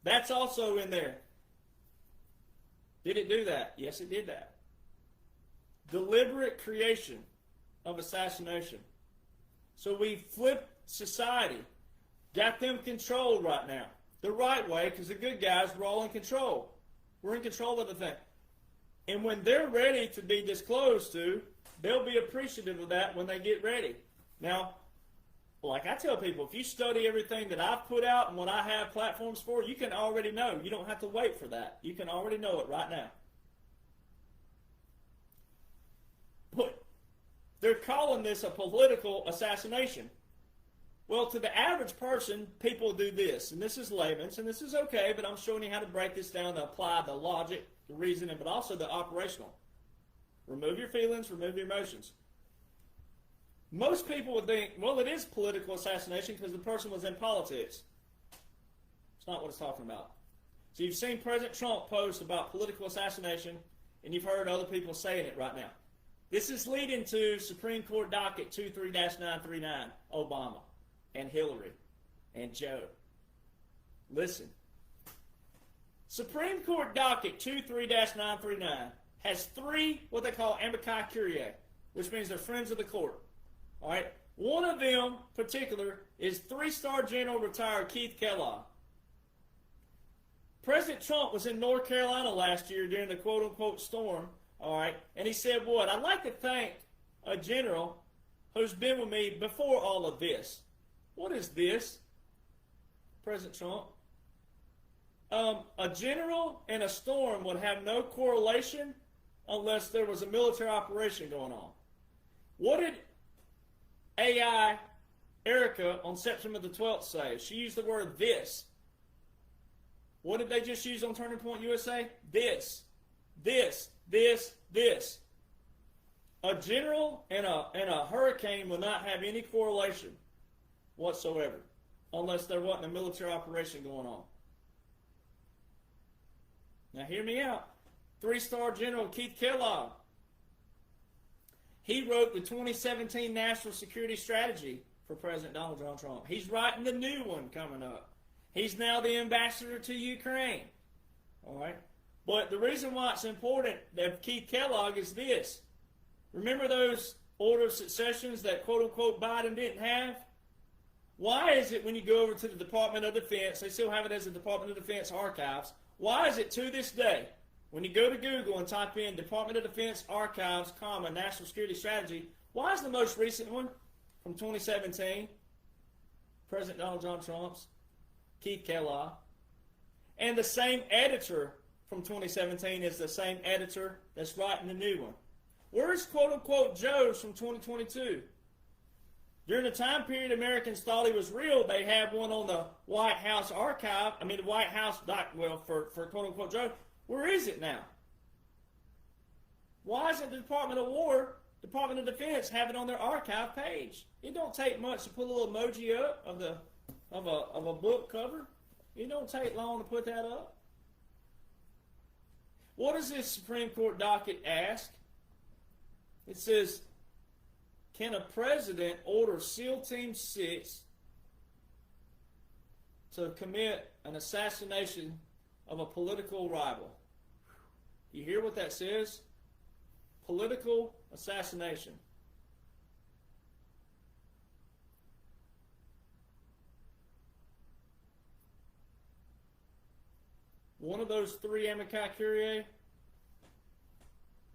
that's also in there. Did it do that? Yes, it did that. Deliberate creation of assassination. So we flipped society, got them controlled right now. The right way, because the good guys were all in control. We're in control of the thing. And when they're ready to be disclosed to, they'll be appreciative of that when they get ready. Now, like I tell people, if you study everything that I've put out and what I have platforms for, you can already know. You don't have to wait for that. You can already know it right now. But they're calling this a political assassination. Well, to the average person, people do this. And this is layman's, and this is okay, but I'm showing you how to break this down to apply the logic, the reasoning, but also the operational. Remove your feelings, remove your emotions. Most people would think, well, it is political assassination because the person was in politics. It's not what it's talking about. So you've seen President Trump post about political assassination, and you've heard other people saying it right now. This is leading to Supreme Court docket 23-939, Obama and Hillary and Joe. Listen. Supreme Court docket 23-939 has 3 what they call amici curiae, which means they're friends of the court. All right. One of them, particular, is 3-star General retired Keith Kellogg. President Trump was in North Carolina last year during the quote-unquote storm, all right, and he said, what? I'd like to thank a general who's been with me before all of this. What is this, President Trump? A general and a storm would have no correlation unless there was a military operation going on. What did AI Erica on September the 12th say? She used the word this. What did they just use on Turning Point USA? This. A general and a hurricane will not have any correlation whatsoever unless there wasn't a military operation going on. Now hear me out. 3-star General Keith Kellogg. He wrote the 2017 National Security Strategy for President Donald John Trump. He's writing the new one coming up. He's now the ambassador to Ukraine. All right? But the reason why it's important that Keith Kellogg is this. Remember those order of successions that quote-unquote Biden didn't have? Why is it when you go over to the Department of Defense, they still have it as the Department of Defense archives, why is it to this day, when you go to Google and type in Department of Defense Archives, National Security Strategy, why is the most recent one from 2017 President Donald John Trump's, Keith Kellogg, and the same editor from 2017 is the same editor that's writing the new one? Where's quote-unquote Joe's from 2022? During the time period Americans thought he was real, they had one on the White House archive, the White House, for quote-unquote Joe. Where is it now? Why isn't the Department of Defense have it on their archive page? It don't take much to put a little emoji up of a book cover. It don't take long to put that up. What does this Supreme Court docket ask? It says, can a president order SEAL Team 6 to commit an assassination of a political rival? You hear what that says? Political assassination. One of those 3 amici curiae,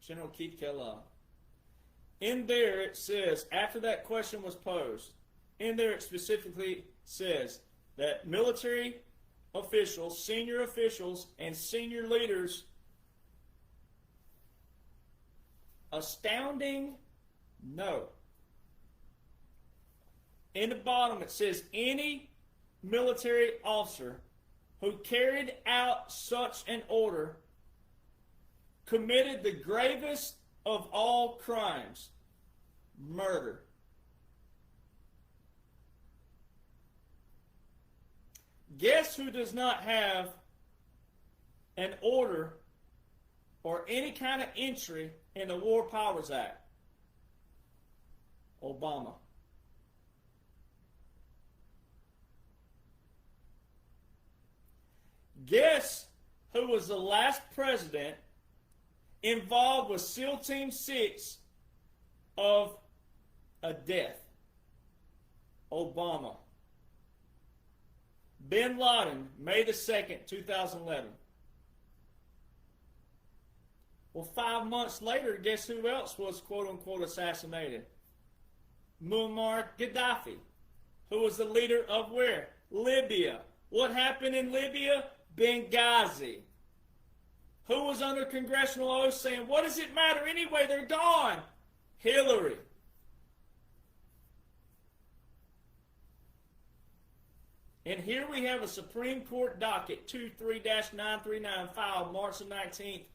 General Keith Kellogg. In there it says, after that question was posed, in there it specifically says that military officials, and senior leaders, astounding no. In the bottom it says any military officer who carried out such an order committed the gravest of all crimes, murder. Guess who does not have an order or any kind of entry in the War Powers Act? Obama. Guess who was the last president involved with SEAL Team 6 of a death? Obama. Bin Laden, May the 2nd, 2011. Well, 5 months later, guess who else was quote-unquote assassinated? Muammar Gaddafi, who was the leader of where? Libya. What happened in Libya? Benghazi. Who was under congressional oath saying, what does it matter anyway? They're gone. Hillary. And here we have a Supreme Court docket 23-939 filed March the 19th,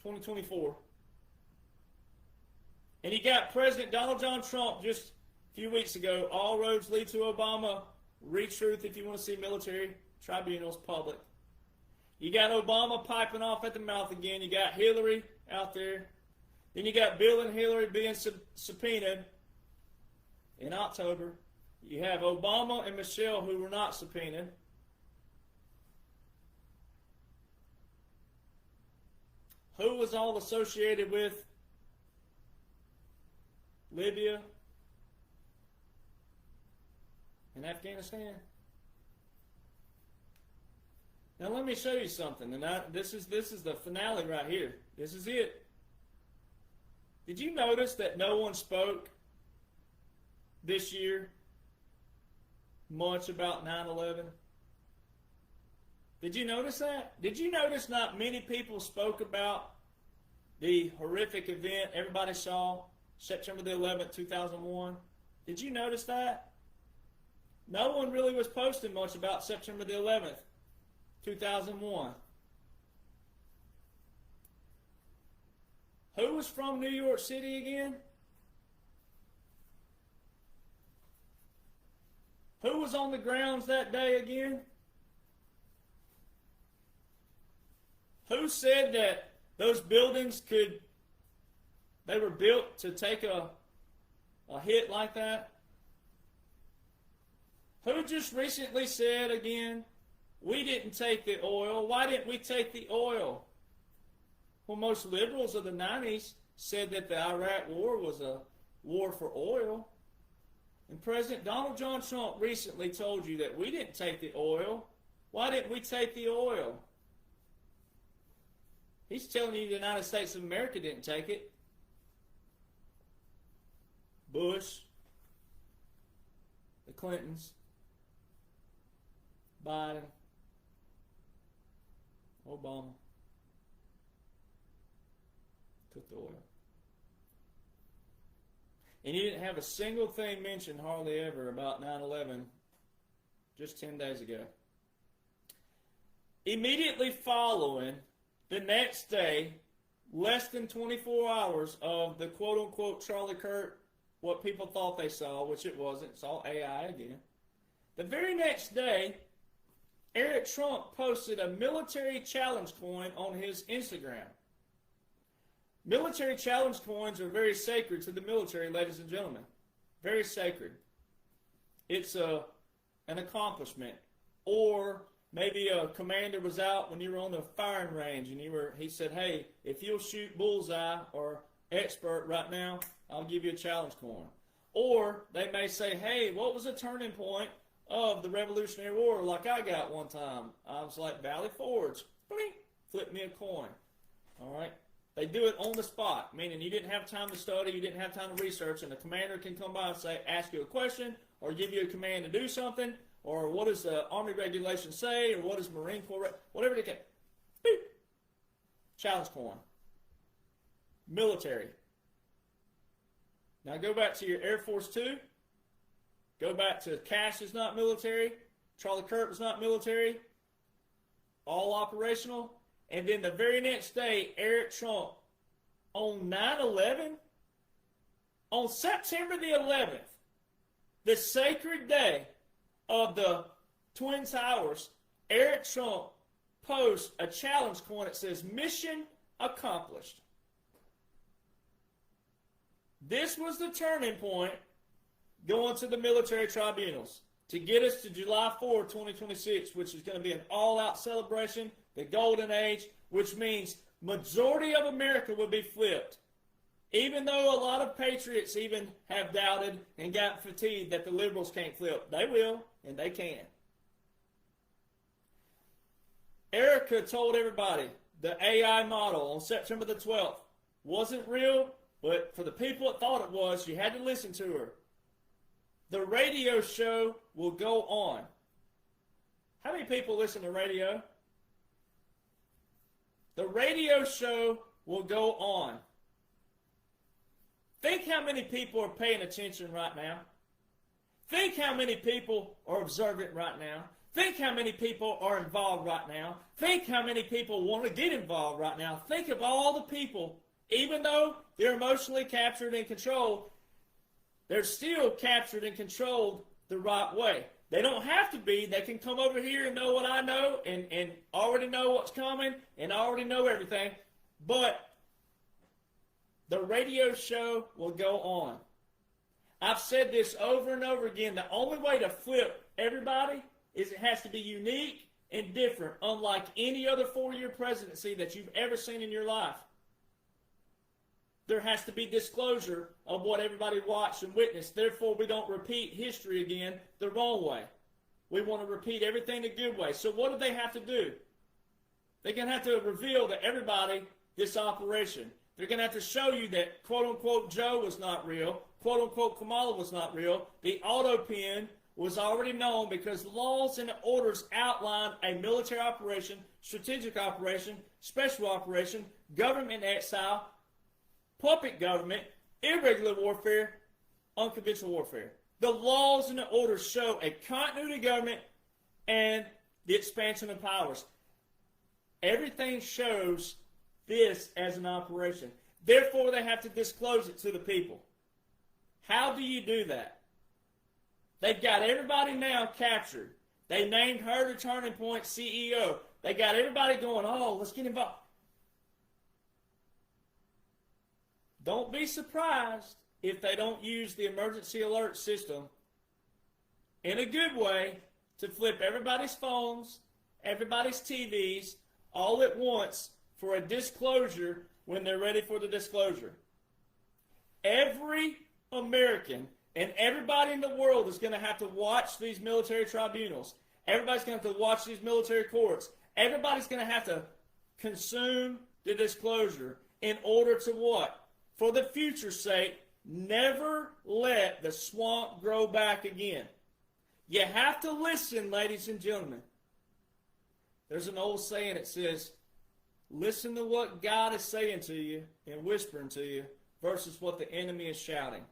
2024. And you got President Donald John Trump just a few weeks ago, all roads lead to Obama, read truth if you want to see military tribunals public. You got Obama piping off at the mouth again. You got Hillary out there. Then you got Bill and Hillary being subpoenaed in October. You have Obama and Michelle who were not subpoenaed. Who was all associated with Libya and Afghanistan? Now let me show you something, and this is the finale right here. This is it. Did you notice that no one spoke this year much about 9/11? Did you notice that? Did you notice not many people spoke about the horrific event everybody saw, September the 11th, 2001? Did you notice that? No one really was posting much about September the 11th, 2001. Who was from New York City again? Who was on the grounds that day again? Who said that those buildings they were built to take a hit like that? Who just recently said again, we didn't take the oil. Why didn't we take the oil? Well, most liberals of the 90s said that the Iraq War was a war for oil. And President Donald John Trump recently told you that we didn't take the oil. Why didn't we take the oil? He's telling you the United States of America didn't take it. Bush, the Clintons, Biden, Obama took the oil. And you didn't have a single thing mentioned hardly ever about 9/11 just 10 days ago. Immediately following, the next day, less than 24 hours of the quote-unquote Charlie Kirk, what people thought they saw, which it wasn't, it's all AI again. The very next day, Eric Trump posted a military challenge coin on his Instagram. Military challenge coins are very sacred to the military, ladies and gentlemen. Very sacred. It's an accomplishment. Or maybe a commander was out when you were on the firing range and he said, hey, if you'll shoot bullseye or expert right now, I'll give you a challenge coin. Or they may say, hey, what was the turning point of the Revolutionary War like I got one time? I was like, Valley Forge. Blink, flip me a coin. All right? They do it on the spot, meaning you didn't have time to study, you didn't have time to research, and the commander can come by and say, ask you a question, or give you a command to do something, or what does the Army regulations say, or what does Marine Corps, whatever they can. Boop. Challenge coin. Military. Now go back to your Air Force 2. Go back to cash is not military. Charlie Kirk was not military, all operational. And then the very next day, Eric Trump, on 9/11, on September the 11th, the sacred day of the Twin Towers, Eric Trump posts a challenge coin that says, "Mission accomplished." This was the turning point going to the military tribunals to get us to July 4, 2026, which is going to be an all-out celebration, the golden age, which means majority of America will be flipped. Even though a lot of patriots even have doubted and got fatigued that the liberals can't flip. They will, and they can. Erica told everybody the AI model on September the 12th wasn't real, but for the people that thought it was, you had to listen to her. The radio show will go on. How many people listen to radio? The radio show will go on. Think how many people are paying attention right now. Think how many people are observant right now. Think how many people are involved right now. Think how many people want to get involved right now. Think of all the people, even though they're emotionally captured and controlled, they're still captured and controlled the right way. They don't have to be. They can come over here and know what I know and already know what's coming and already know everything. But the radio show will go on. I've said this over and over again. The only way to flip everybody is it has to be unique and different, unlike any other four-year presidency that you've ever seen in your life. There has to be disclosure of what everybody watched and witnessed. Therefore, we don't repeat history again the wrong way. We want to repeat everything the good way. So what do they have to do? They're going to have to reveal to everybody this operation. They're going to have to show you that quote-unquote Joe was not real, quote-unquote Kamala was not real. The auto pen was already known because laws and orders outline a military operation, strategic operation, special operation, government exile, puppet government, irregular warfare, unconventional warfare. The laws and the orders show a continuity government and the expansion of powers. Everything shows this as an operation. Therefore, they have to disclose it to the people. How do you do that? They've got everybody now captured. They named her the Turning Point CEO. They got everybody going, oh, let's get involved. Don't be surprised if they don't use the emergency alert system in a good way to flip everybody's phones, everybody's TVs, all at once for a disclosure when they're ready for the disclosure. Every American and everybody in the world is going to have to watch these military tribunals. Everybody's going to have to watch these military courts. Everybody's going to have to consume the disclosure in order to what? For the future's sake, never let the swamp grow back again. You have to listen, ladies and gentlemen. There's an old saying that says, listen to what God is saying to you and whispering to you versus what the enemy is shouting.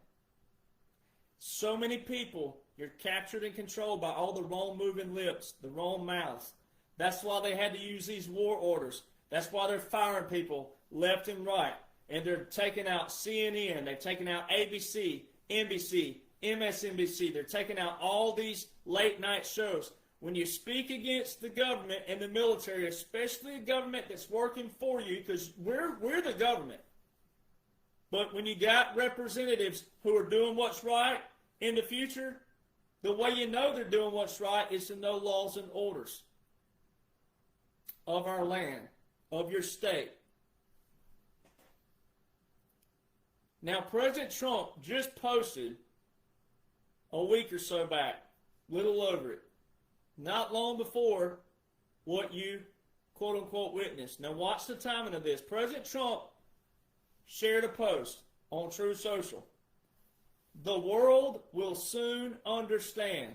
So many people, you're captured and controlled by all the wrong moving lips, the wrong mouths. That's why they had to use these war orders. That's why they're firing people left and right. And they're taking out CNN, they're taking out ABC, NBC, MSNBC. They're taking out all these late night shows. When you speak against the government and the military, especially a government that's working for you, because we're the government. But when you got representatives who are doing what's right in the future, the way you know they're doing what's right is to know laws and orders of our land, of your state. Now, President Trump just posted a week or so back, little over it, not long before what you quote-unquote witnessed. Now, watch the timing of this. President Trump shared a post on True Social. The world will soon understand.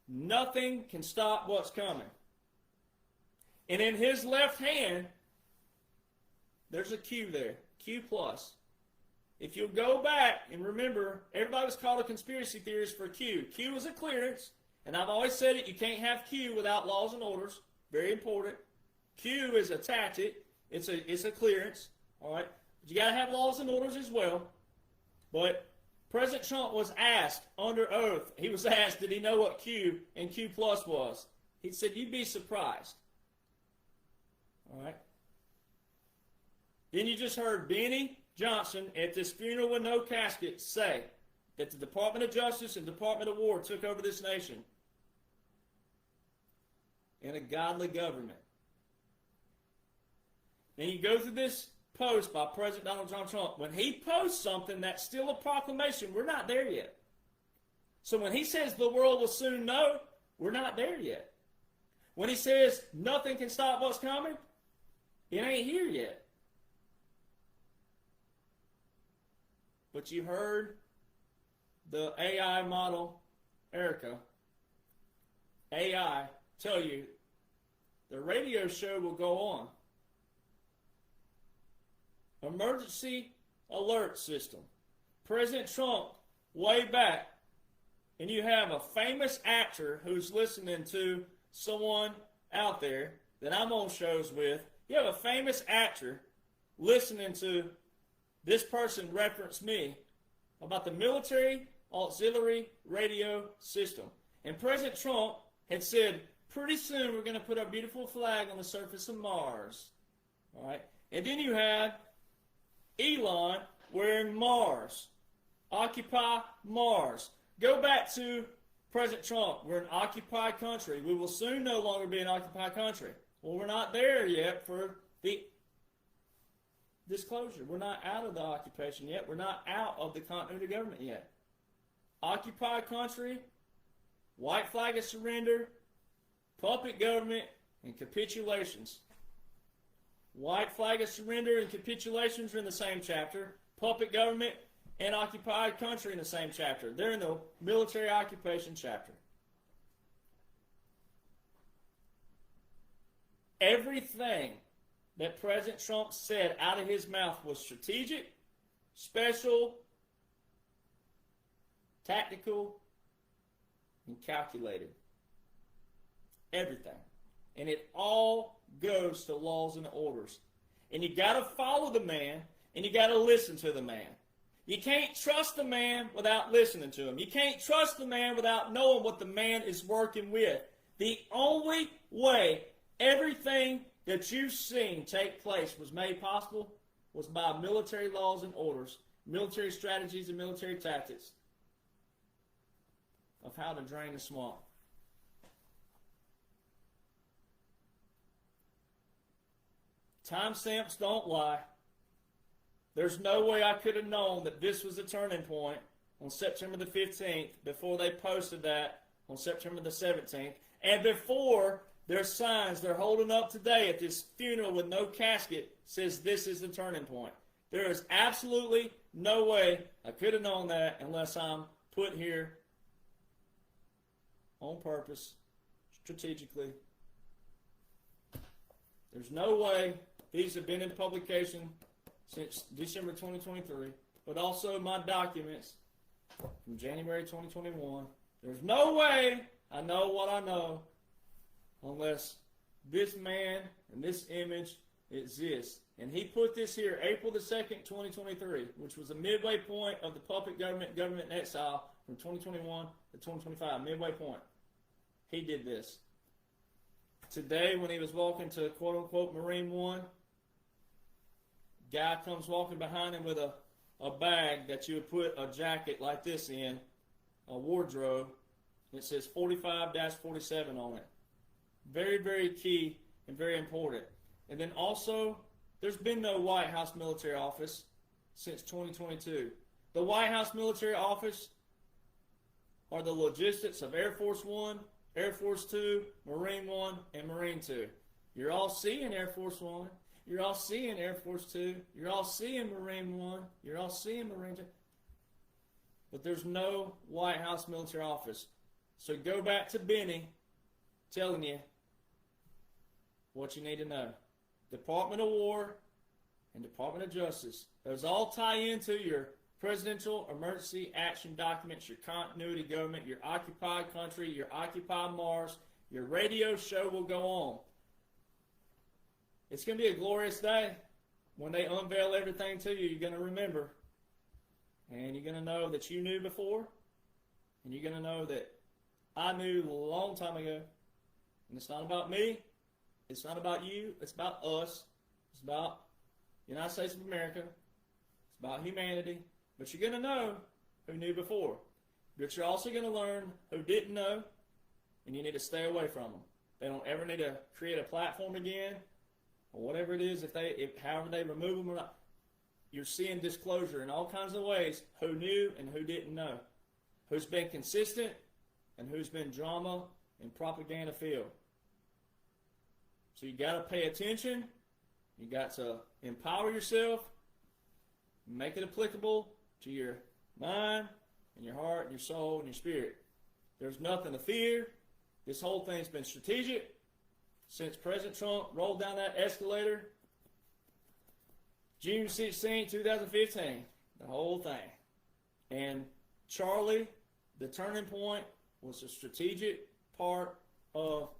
Nothing can stop what's coming. And in his left hand, there's a Q there, Q plus. If you'll go back and remember, everybody was called a conspiracy theorist for Q. Q was a clearance. And I've always said it, you can't have Q without laws and orders. Very important. Q is a tactic. It's a clearance. All right? But you got to have laws and orders as well. But President Trump was asked under oath, he was asked, did he know what Q and Q plus was? He said, you'd be surprised. All right? Then you just heard Benny Jonhson at this funeral with no casket say that the Department of Justice and Department of War took over this nation in a godly government. Then you go through this post by President Donald John Trump. When he posts something that's still a proclamation, we're not there yet. So when he says the world will soon know, we're not there yet. When he says nothing can stop what's coming, it ain't here yet. But you heard the AI model, Erica, AI, tell you the radio show will go on. Emergency alert system. President Trump, way back, and you have a famous actor who's listening to someone out there that I'm on shows with. You have a famous actor listening to this person reference me about the military auxiliary radio system. And President Trump had said, pretty soon we're going to put our beautiful flag on the surface of Mars. All right? And then you had Elon wearing Mars. Occupy Mars. Go back to President Trump. We're an occupied country. We will soon no longer be an occupied country. Well, we're not there yet for the disclosure. We're not out of the occupation yet. We're not out of the continuity of government yet. Occupied country, white flag of surrender, puppet government, and capitulations. White flag of surrender and capitulations are in the same chapter. Puppet government and occupied country in the same chapter. They're in the military occupation chapter. Everything that President Trump said out of his mouth was strategic, special, tactical, and calculated. Everything. And it all goes to laws and orders. And you got to follow the man, and you got to listen to the man. You can't trust the man without listening to him. You can't trust the man without knowing what the man is working with. The only way everything that you've seen take place was made possible was by military laws and orders, military strategies and military tactics of how to drain the swamp. Timestamps don't lie. There's no way I could have known that this was a turning point on September the 15th before they posted that on September the 17th. And before their signs they're holding up today at this funeral with no casket says this is the turning point. There is absolutely no way I could have known that unless I'm put here on purpose, strategically. There's no way these have been in publication since December 2023, but also my documents from January 2021. There's no way I know what I know unless this man and this image exists. And he put this here April the 2nd, 2023, which was a midway point of the puppet government in exile from 2021 to 2025, midway point. He did this. Today, when he was walking to quote-unquote Marine One, guy comes walking behind him with a bag that you would put a jacket like this in, a wardrobe. It says 45-47 on it. Very, very key and very important. And then also, there's been no White House military office since 2022. The White House military office are the logistics of Air Force One, Air Force 2, Marine 1, and Marine 2. You're all seeing Air Force 1. You're all seeing Air Force 2. You're all seeing Marine 1. You're all seeing Marine 2. But there's no White House military office. So go back to Benny telling you what you need to know. Department of War and Department of Justice. Those all tie into your presidential emergency action documents, your continuity government, your occupied country, your occupied Mars, your radio show will go on. It's going to be a glorious day. When they unveil everything to you, you're going to remember. And you're going to know that you knew before. And you're going to know that I knew a long time ago. And it's not about me. It's not about you. It's about us. It's about the United States of America. It's about humanity. But you're going to know who knew before. But you're also going to learn who didn't know. And you need to stay away from them. They don't ever need to create a platform again. Or whatever it is, however they remove them or not. You're seeing disclosure in all kinds of ways. Who knew and who didn't know. Who's been consistent and who's been drama and propaganda filled. So you got to pay attention. You got to empower yourself. Make it applicable to your mind and your heart and your soul and your spirit. There's nothing to fear. This whole thing's been strategic since President Trump rolled down that escalator June 16, 2015. The whole thing. And Charlie, the turning point, was a strategic part of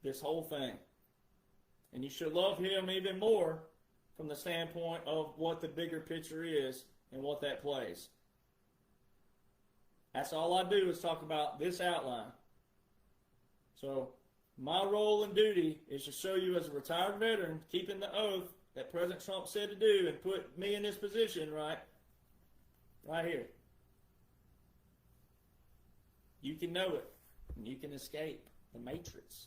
this whole thing. And you should love him even more from the standpoint of what the bigger picture is and what that plays. That's all I do is talk about this outline. So my role and duty is to show you as a retired veteran, keeping the oath that President Trump said to do and put me in this position right here. You can know it, and you can escape the matrix.